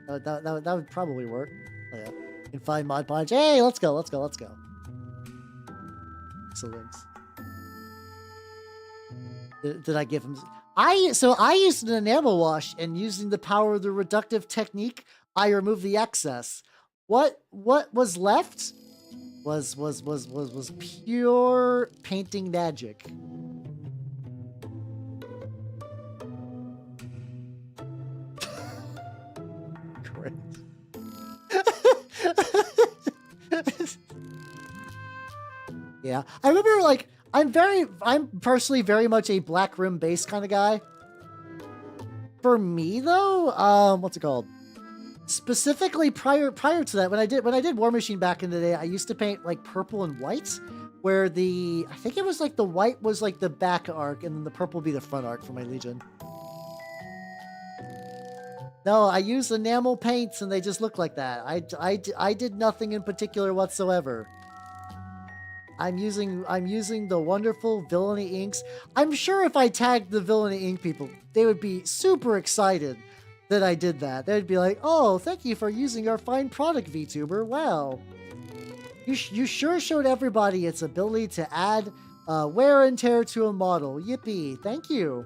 That would probably work. Oh, yeah. And find Mod Podge. Hey, let's go. Excellent. Did I give him? I used an enamel wash, and using the power of the reductive technique, I removed the excess. What was left was pure painting magic. Great. Yeah, I remember like I'm personally very much a black rim base kind of guy. For me though, what's it called? Specifically prior to that, when I did War Machine back in the day, I used to paint like purple and white, where I think it was like the white was like the back arc and then the purple would be the front arc for my Legion. No, I use enamel paints and they just look like that. I did nothing in particular whatsoever. I'm using the wonderful Villainy inks. I'm sure if I tagged the Villainy ink people, they would be super excited that I did that. They'd be like, "Oh, thank you for using our fine product, VTuber. Wow, you sure showed everybody its ability to add wear and tear to a model. Yippee! Thank you,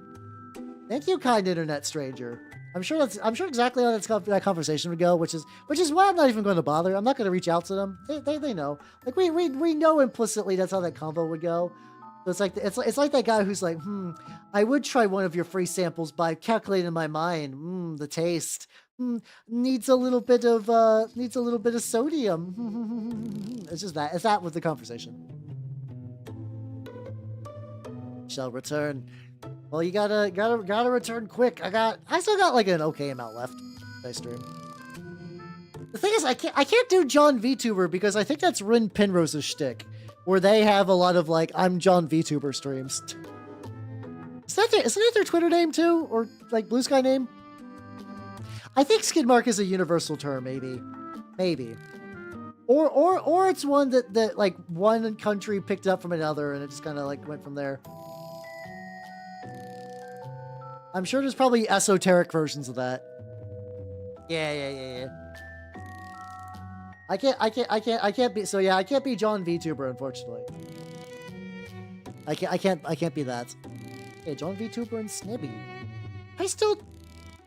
kind internet stranger." I'm sure exactly how that conversation would go, which is why I'm not even going to bother. I'm not going to reach out to them. They know. Like we know implicitly that's how that convo would go. So it's like that guy who's like, I would try one of your free samples by calculating in my mind. The taste. Needs a little bit of sodium. It's just that. It's that with the conversation. Shall return. Well, you gotta return quick. I still got like an okay amount left. Nice stream. The thing is, I can't do John Vtuber because I think that's Rin Penrose's shtick, where they have a lot of like I'm John Vtuber streams. Isn't that their Twitter name too, or like Blue Sky name? I think skid mark is a universal term, maybe, or it's one that like one country picked up from another and it just kind of like went from there. I'm sure there's probably esoteric versions of that. Yeah. I can't be. So yeah, I can't be John VTuber, unfortunately. I can't be that. Hey, John VTuber and Snibby. I still,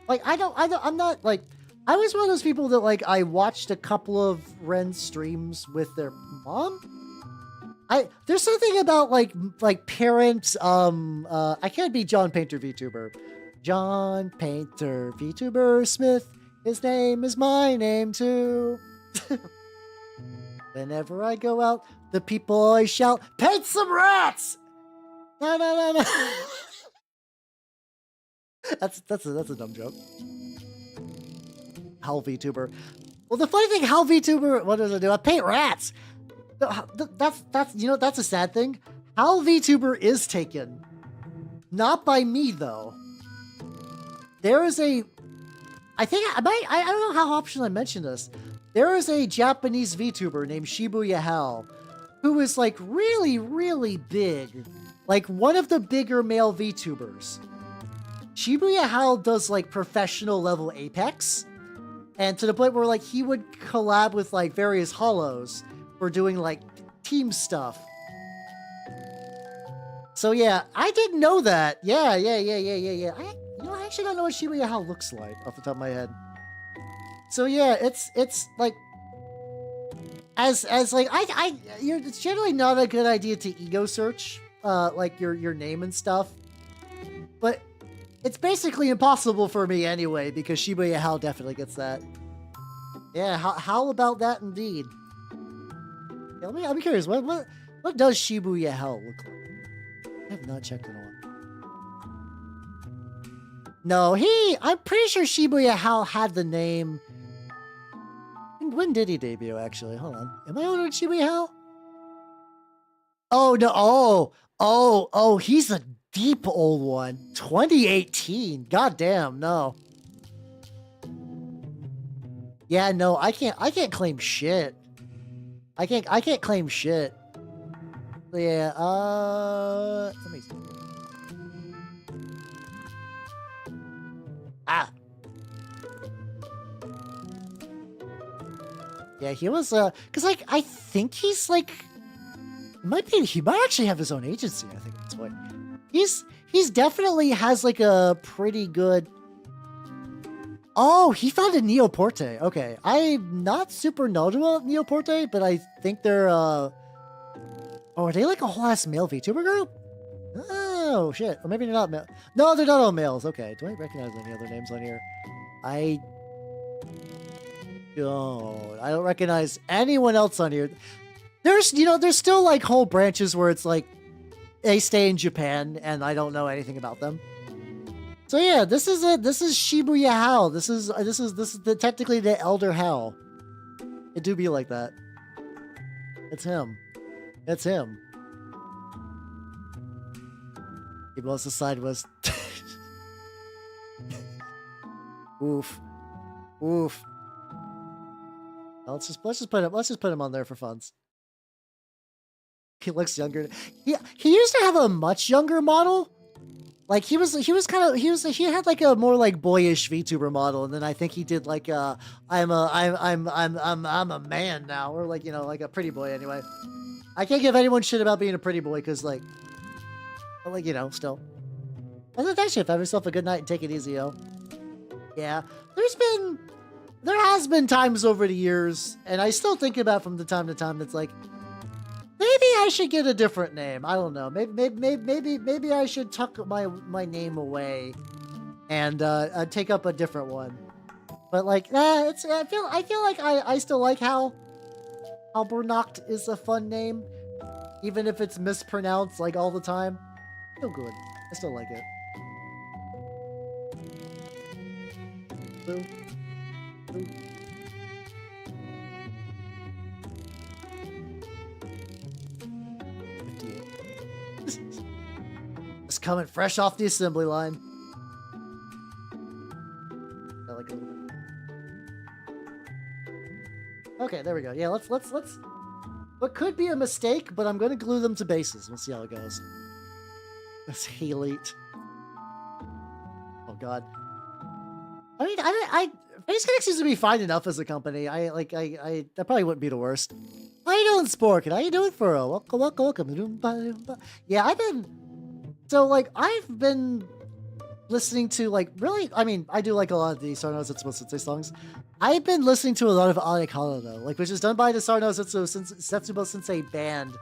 like, I'm not, like, I was one of those people that, like, I watched a couple of Ren's streams with their mom. There's something about, like parents, I can't be John Painter VTuber. John Painter VTuber Smith, his name is my name too. Whenever I go out, the people always shout, paint some rats! No. That's a dumb joke. Hal VTuber. Well, the funny thing, Hal VTuber, what does it do? I paint rats. That's a sad thing. Hal VTuber is taken. Not by me, though. There is I don't know how often I mentioned this. There is a Japanese VTuber named Shibuya Hal, who is like really, really big. Like one of the bigger male VTubers. Shibuya Hal does like professional level Apex. And to the point where like he would collab with like various holos for doing like team stuff. So yeah, I didn't know that. Yeah. I actually don't know what Shibuya Hal looks like off the top of my head. So yeah, it's like as like it's generally not a good idea to ego search like your name and stuff. But it's basically impossible for me anyway because Shibuya Hal definitely gets that. Yeah, how about that indeed? Yeah, I'm curious, what does Shibuya Hal look like? I have not checked in a while. No, I'm pretty sure Shibuya Hal had the name. When did he debut, actually? Hold on. Am I on Shibuya Hal? Oh, no. Oh, he's a deep old one. 2018. Goddamn, no. Yeah, no, I can't claim shit. I can't claim shit. Yeah, let me see. Yeah, he was, cause like, I think he's like, he might actually have his own agency, I think at this point. He's definitely has like a pretty good, oh, he founded Neoporte. Okay, I'm not super knowledgeable about Neoporte, but I think they're, oh, are they like a whole ass male VTuber group? Oh, shit. Or maybe they're not male. No, they're not all males. Okay. Do I recognize any other names on here? I don't recognize anyone else on here. There's still like whole branches where it's like they stay in Japan and I don't know anything about them. So yeah, this is Shibuya Hal. This is technically the Elder Hal. It do be like that. It's him. It's him. He was the side was. Oof. Let's just put him on there for funs. He looks younger. He used to have a much younger model. Like he had like a more like boyish VTuber model, and then I think he did like I'm a man now, or like like a pretty boy anyway. I can't give anyone shit about being a pretty boy because like still. Well, thanks, Chef. Have yourself a good night and take it easy, yo. Yeah, there has been times over the years, and I still think about from the time to time. That's like, maybe I should get a different name. I don't know. Maybe I should tuck my name away and take up a different one. But like, I feel like I still like how Albernacht is a fun name, even if it's mispronounced like all the time. Still good. I still like it. Blue. Blue. It's coming fresh off the assembly line. I like it a little bit. Okay, there we go. Yeah, let's. What could be a mistake, but I'm going to glue them to bases. We'll see how it goes. That's Halite. Oh God. I mean, FaceConnect seems to be fine enough as a company. That probably wouldn't be the worst. How you doing, Spork? How you doing, Furrow? Welcome. Yeah, I've been listening to, like, really, I mean, I do like a lot of the Sarno Zetsubo Sensei songs. I've been listening to a lot of Anikano, though, like, which is done by the Sarno Zetsubo Sensei band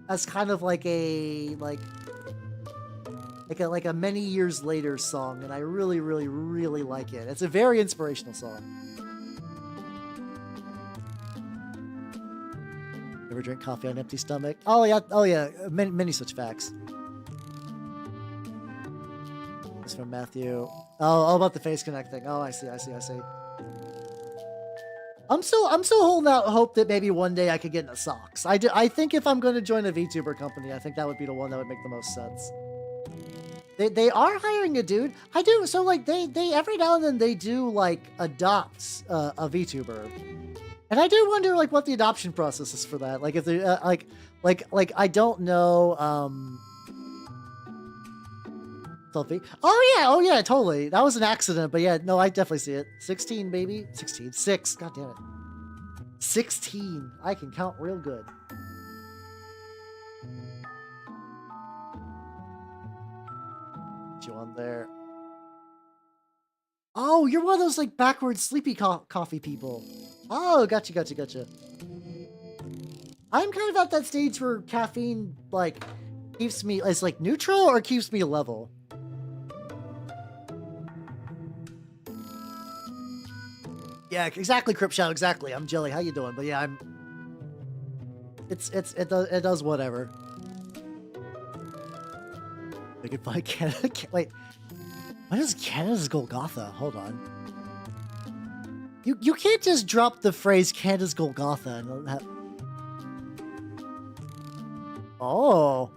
as kind of like a many years later song, and I really, really, really like it. It's a very inspirational song. Never drink coffee on an empty stomach. Oh yeah, many such facts. This from Matthew. Oh, about the FaceConnect thing. Oh, I see. I'm still holding out hope that maybe one day I could get into socks. I think if I'm going to join a VTuber company, I think that would be the one that would make the most sense. They are hiring a dude. I do. So like they every now and then they do like adopt a VTuber, and I do wonder like what the adoption process is for that. Like if they like I don't know. Selfie. Oh yeah, totally. That was an accident, but yeah, no, I definitely see it. 16, baby. 16. 6. God damn it. 16. I can count real good. Put you on there. Oh, you're one of those like backwards sleepy coffee people. Oh, gotcha. I'm kind of at that stage where caffeine like keeps me as like neutral or keeps me level. Yeah, exactly, Cripshow, exactly. I'm Jelly. How you doing? But yeah, it does whatever. We could find Canada. Wait, what is Canada's Golgotha? Hold on. You can't just drop the phrase Canada's Golgotha and have... Oh.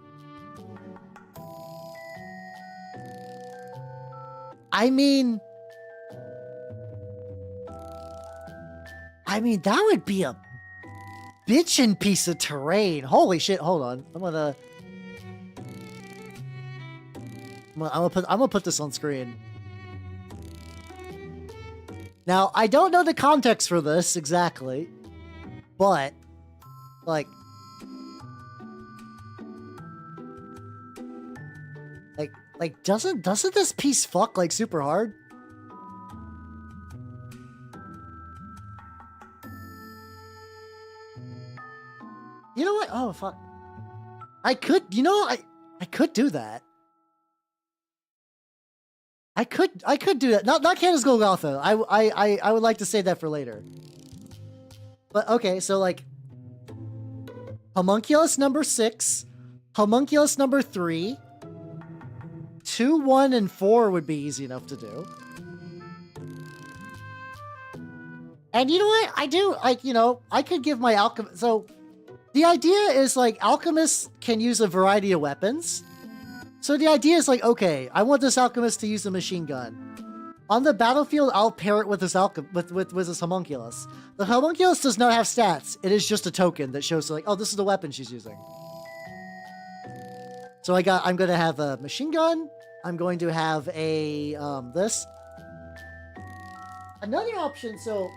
I mean, that would be a bitchin' piece of terrain. Holy shit, hold on. I'm gonna put this on screen. Now, I don't know the context for this exactly, but like doesn't this piece fuck like super hard? You know what? Oh fuck. I could, you know, I could do that. I could do that. Not Canada's Golgotha. I would like to save that for later. But okay, so like Homunculus number 6, Homunculus number 3, 2, 1, and 4 would be easy enough to do. And you know what? I do, like, you know, I could give my Alchemist... So, the idea is, like, Alchemists can use a variety of weapons. So the idea is, like, okay, I want this Alchemist to use a machine gun. On the battlefield, I'll pair it with this with this Homunculus. The Homunculus does not have stats. It is just a token that shows, like, oh, this is the weapon she's using. So I'm going to have a machine gun. I'm going to have a, this. Another option, so...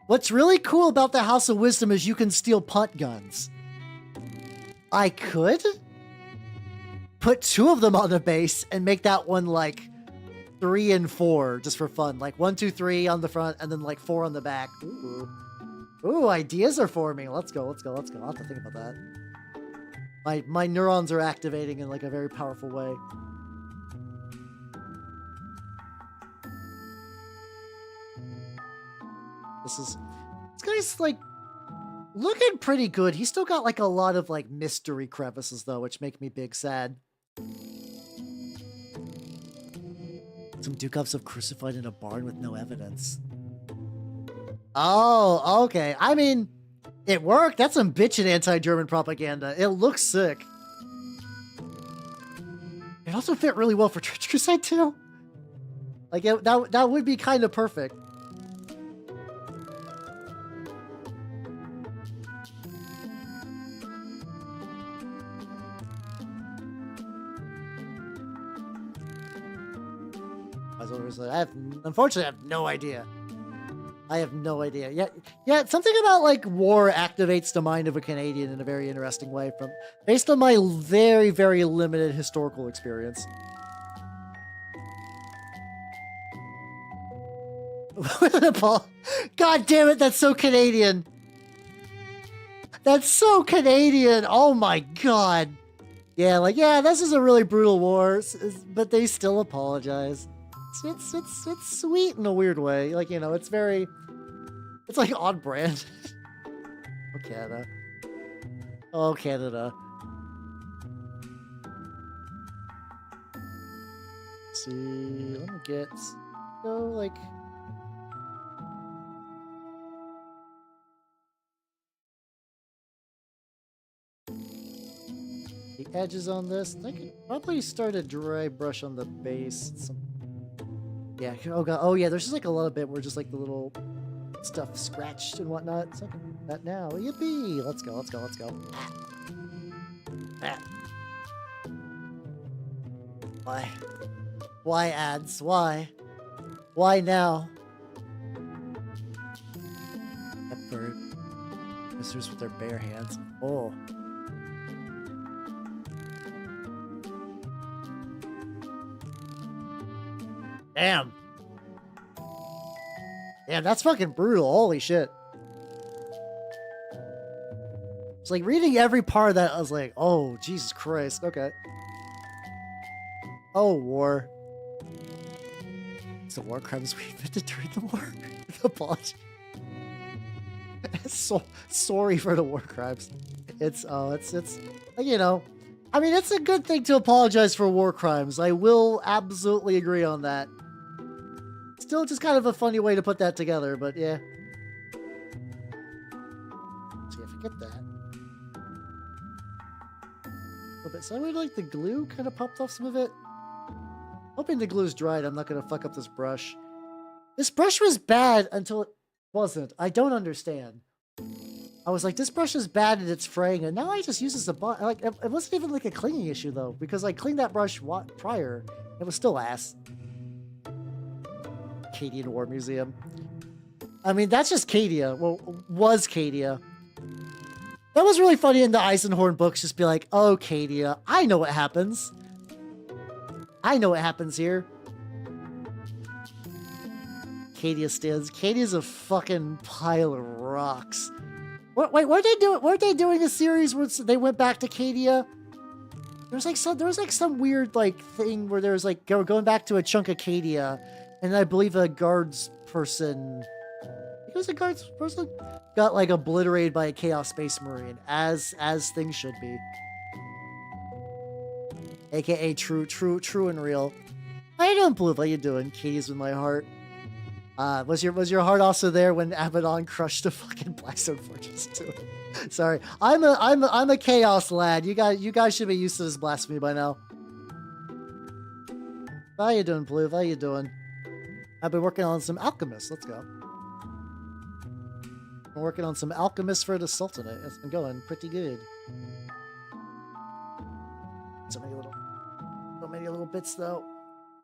What's really cool about the House of Wisdom is you can steal punt guns. I could put 2 of them on the base and make that one, like, 3 and 4 just for fun. Like 1, 2, 3 on the front, and then like 4 on the back. Ooh, ideas are forming. Let's go. I'll have to think about that. My neurons are activating in like a very powerful way. This guy's like looking pretty good. He's still got like a lot of like mystery crevices though, which make me big sad. Some Dukovs have crucified in a barn with no evidence. Oh, okay. I mean, it worked. That's some bitchin' anti-German propaganda. It looks sick. It also fit really well for Church Crusade too. Like that would be kind of perfect. Unfortunately, I have no idea. I have no idea. Yeah, something about like war activates the mind of a Canadian in a very interesting way based on my very, very limited historical experience. God damn it, that's so Canadian. That's so Canadian. Oh my God. Yeah, this is a really brutal war, but they still apologize. It's sweet in a weird way. Like, you know, it's like on brand. Oh, Canada. Oh, Canada. Let's see, let me go like... the edges on this. I could probably start a dry brush on the base. Yeah, oh God, oh yeah, there's just like a little bit where just like the little stuff scratched and whatnot. So I can do that now. Yippee! Let's go. Why ads? Why now? Effort. Misters with their bare hands. Oh. Damn. Damn, that's fucking brutal. Holy shit. It's like reading every part of that, I was like, oh, Jesus Christ. Okay. Oh, war. It's the war crimes we invented during the war. Apology. So sorry for the war crimes. It's you know, I mean, it's a good thing to apologize for war crimes. I will absolutely agree on that. Still just kind of a funny way to put that together, but yeah. See, I forget that. A little bit. So I would like the glue kind of popped off some of it. Hoping the glue's dried, I'm not going to fuck up this brush. This brush was bad until it wasn't. I don't understand. I was like, this brush is bad and it's fraying, and now I just use this a bunch. Like, it wasn't even like a cleaning issue though, because I cleaned that brush prior. It was still ass. Acadian War Museum. I mean, that's just Cadia. Well, was Cadia. That was really funny in the Eisenhorn books. Just be like, oh, Cadia, I know what happens. I know what happens here. Cadia stands. Cadia's a fucking pile of rocks. Wait, weren't they doing a series where they went back to Cadia? There was like some weird like thing where there was like going back to a chunk of Cadia, and I believe a guards person. It was a guards person got like obliterated by a Chaos Space Marine, as things should be. AKA true and real. How you doing, Blue? How you doing? Katie's with my heart. Was your heart also there when Abaddon crushed the fucking Blackstone Fortress too? Sorry, I'm a chaos lad. You guys should be used to this blasphemy by now. How you doing, Blue? How you doing? I've been working on some Alchemists. Let's go. I'm working on some Alchemists for the Sultanate. It's been going pretty good. So many little bits though.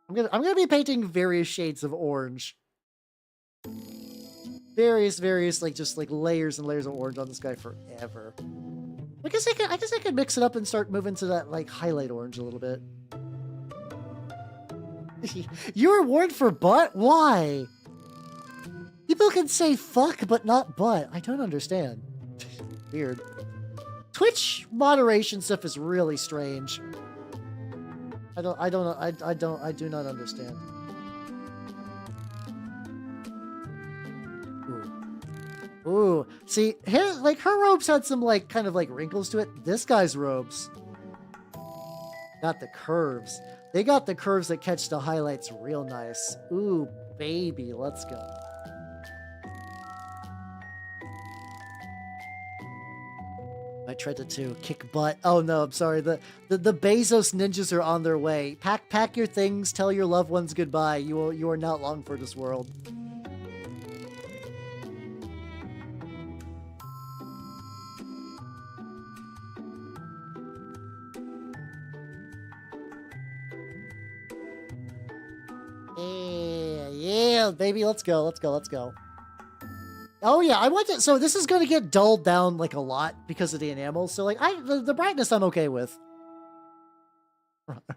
I'm gonna be painting various shades of orange. Various like just like layers and layers of orange on this guy forever. I guess I could mix it up and start moving to that like highlight orange a little bit. You were warned for butt? Why? People can say fuck, but not butt. I don't understand. Weird. Twitch moderation stuff is really strange. I do not understand. Ooh. See, her robes had some kind of wrinkles to it. This guy's robes got the curves. They got the curves that catch the highlights real nice. Ooh, baby, let's go. I tried to kick butt. Oh no, I'm sorry. The Bezos ninjas are on their way. Pack your things. Tell your loved ones goodbye. You are not long for this world. Yeah, baby. Let's go. Oh yeah, so this is going to get dulled down a lot because of the enamels. So the brightness I'm okay with.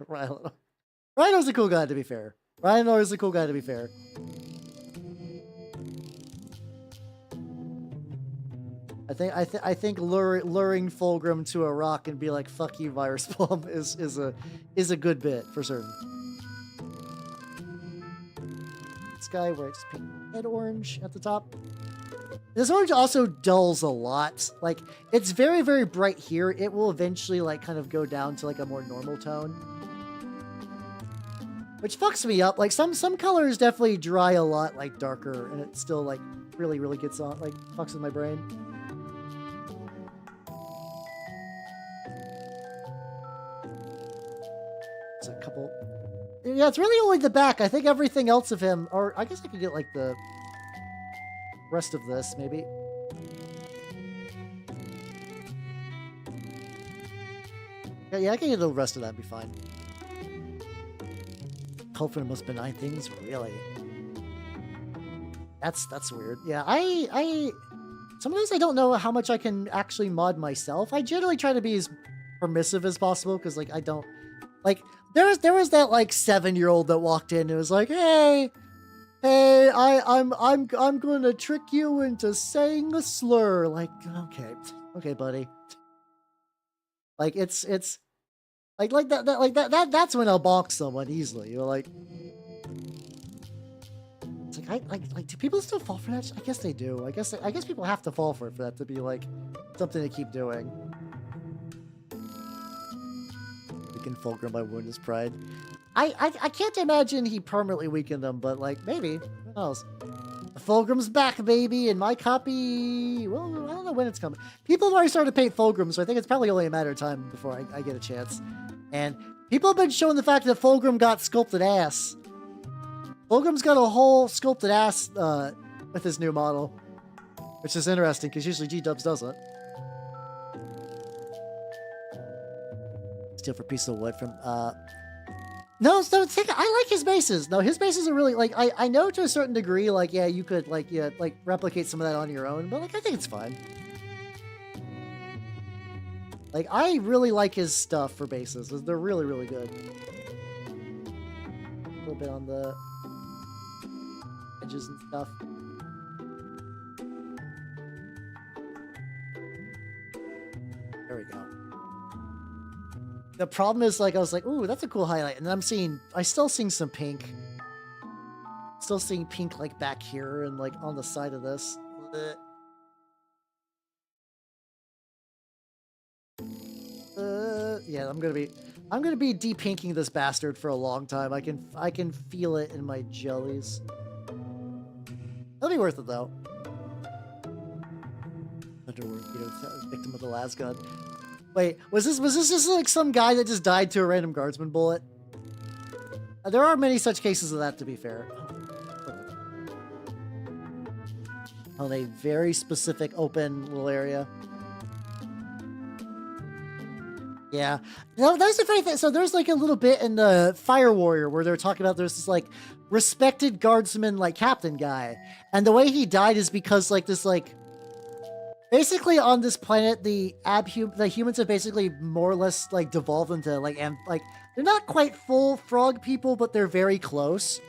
Rhino's a cool guy, to be fair. Rhino is a cool guy, to be fair. I think luring Fulgrim to a rock and be like, "Fuck you, Virus Bomb," is a good bit for certain. This guy where it's pink head orange at the top. This orange also dulls a lot. It's very, very bright here. It will eventually, kind of go down to, a more normal tone. Which fucks me up. Some colors definitely dry a lot, darker, and it still, really, really gets on, fucks with my brain. There's a couple... Yeah, it's really only the back. I think everything else of him, or I guess I could get, the... rest of this, maybe. Yeah, I can get the rest of that and be fine. Hope for the most benign things, really. That's weird. Yeah, sometimes I don't know how much I can actually mod myself. I generally try to be as permissive as possible, because I don't there was that 7-year-old that walked in and was like, hey, I'm gonna trick you into saying a slur. Okay, buddy. It's that's when I'll bonk someone easily. You're like, it's do people still fall for that? I guess they do. I guess people have to fall for it for that to be something to keep doing. Weaken Fulgrim by wound his pride. I can't imagine he permanently weakened them, but maybe. Who knows? Fulgrim's back, baby, and my copy... Well, I don't know when it's coming. People have already started to paint Fulgrim, so I think it's probably only a matter of time before I get a chance. And people have been showing the fact that Fulgrim got sculpted ass. Fulgrim's got a whole sculpted ass with his new model. Which is interesting, because usually G-Dubs doesn't. Steal for a piece of wood from... No, I like his bases. No, his bases are really, I know to a certain degree, yeah, you could, replicate some of that on your own, but, I think it's fine. I really like his stuff for bases. They're really, really good. A little bit on the edges and stuff. There we go. The problem is, I was like, ooh, that's a cool highlight. And then I still seeing some pink. Still seeing pink, back here and, on the side of this. Yeah, I'm gonna be de-pinking this bastard for a long time. I can feel it in my jellies. It'll be worth it, though. Victim of the last gun. Wait, was this just some guy that just died to a random guardsman bullet? There are many such cases of that, to be fair. On a very specific open little area. Yeah. No, that's the funny thing. So there's a little bit in the Fire Warrior where they're talking about there's this respected guardsman captain guy. And the way he died is because this basically, on this planet, the humans have basically more or less devolved into they're not quite full frog people, but they're very close.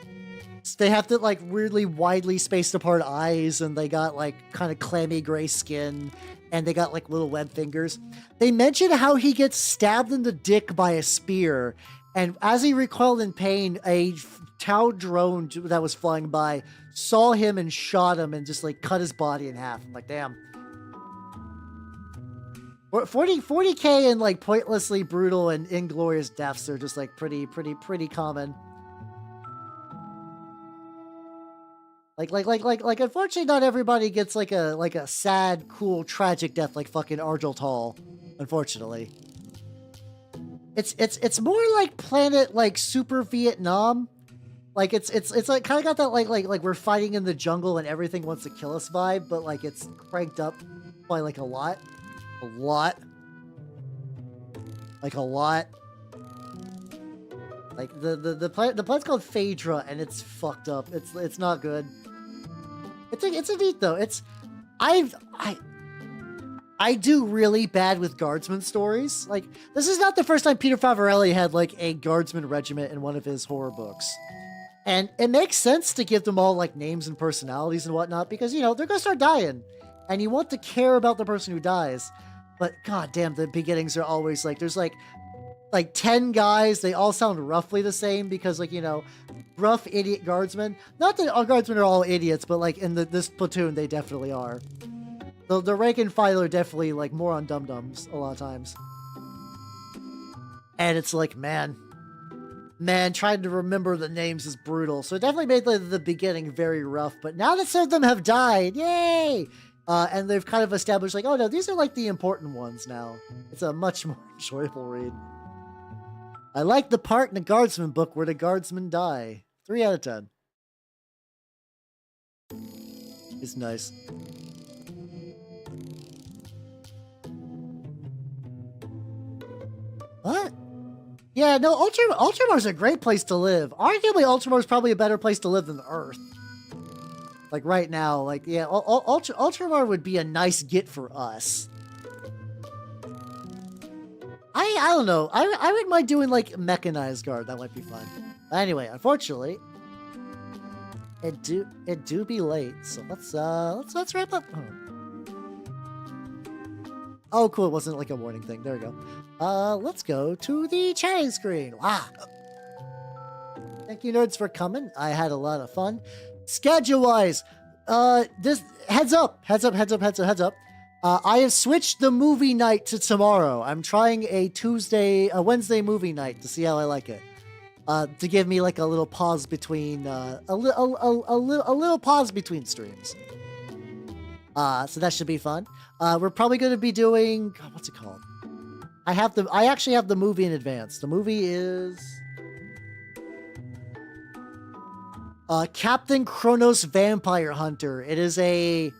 So they have the like weirdly widely spaced apart eyes, and they got like kind of clammy gray skin, and they got like little web fingers. They mention how he gets stabbed in the dick by a spear, and as he recoiled in pain, a Tau drone that was flying by saw him and shot him and just like cut his body in half. I'm like, damn. 40k and like pointlessly brutal and inglorious deaths are just like pretty common. Like unfortunately not everybody gets like a sad, cool, tragic death like fucking Argel Hall, unfortunately. It's more like Planet like Super Vietnam. Like it's like kind of got that like we're fighting in the jungle and everything wants to kill us vibe, but like it's cranked up by like a lot. Like a lot. Like the planet's called Phaedra and it's fucked up. It's not good. It's a neat though. I do really bad with guardsman stories. Like this is not the first time Peter Favarelli had like a guardsman regiment in one of his horror books. And it makes sense to give them all like names and personalities and whatnot because you know they're gonna start dying. And you want to care about the person who dies. But goddamn, the beginnings are always like there's like 10 guys. They all sound roughly the same because like, you know, rough idiot guardsmen. Not that all guardsmen are all idiots, but like in this platoon, they definitely are. The rank and file are definitely like more on dum-dums a lot of times. And it's like, man, trying to remember the names is brutal. So it definitely made the beginning very rough. But now that some of them have died, yay! And they've kind of established like, oh no, these are like the important ones now. It's a much more enjoyable read. I like the part in the Guardsman book where the guardsmen die. 3 out of 10. It's nice. What? Yeah, no, Ultramar's a great place to live. Arguably, Ultramar's probably a better place to live than the Earth. Like right now, like, yeah, Ultramar would be a nice get for us. I don't know. I wouldn't mind doing like mechanized guard. That might be fun. Anyway, unfortunately, it do be late. So let's wrap up. Oh, cool. It wasn't like a warning thing. There we go. Let's go to the chatting screen. Wow. Thank you, nerds, for coming. I had a lot of fun. Schedule-wise, this heads up. I have switched the movie night to tomorrow. I'm trying a Wednesday movie night to see how I like it. To give me like a little pause between a little pause between streams. So that should be fun. We're probably going to be doing what's it called? I actually have the movie in advance. The movie is Captain Kronos Vampire Hunter. It is a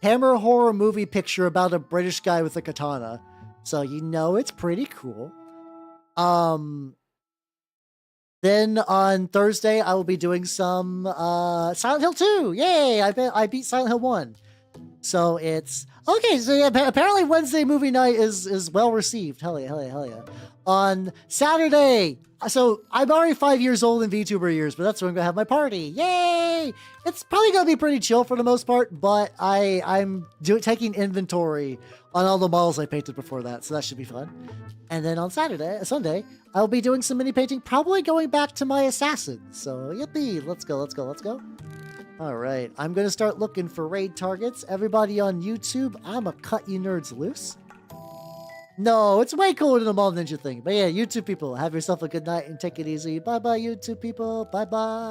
Hammer horror movie picture about a British guy with a katana. So you know it's pretty cool. Then on Thursday I will be doing some Silent Hill 2. Yay! I beat Silent Hill 1. So it's okay, so yeah, apparently Wednesday movie night is well received. Hell yeah. On Saturday, so I'm already 5 years old in VTuber years, but that's when I'm gonna have my party. Yay! It's probably gonna be pretty chill for the most part, but I'm taking inventory on all the models I painted before that, so that should be fun. And then on Sunday, I'll be doing some mini painting, probably going back to my assassins. So yippee! Let's go. All right, I'm gonna start looking for raid targets. Everybody on YouTube, I'ma cut you nerds loose. No, it's way cooler than the Mall Ninja thing. But yeah, YouTube people, have yourself a good night and take it easy. Bye-bye, YouTube people. Bye-bye.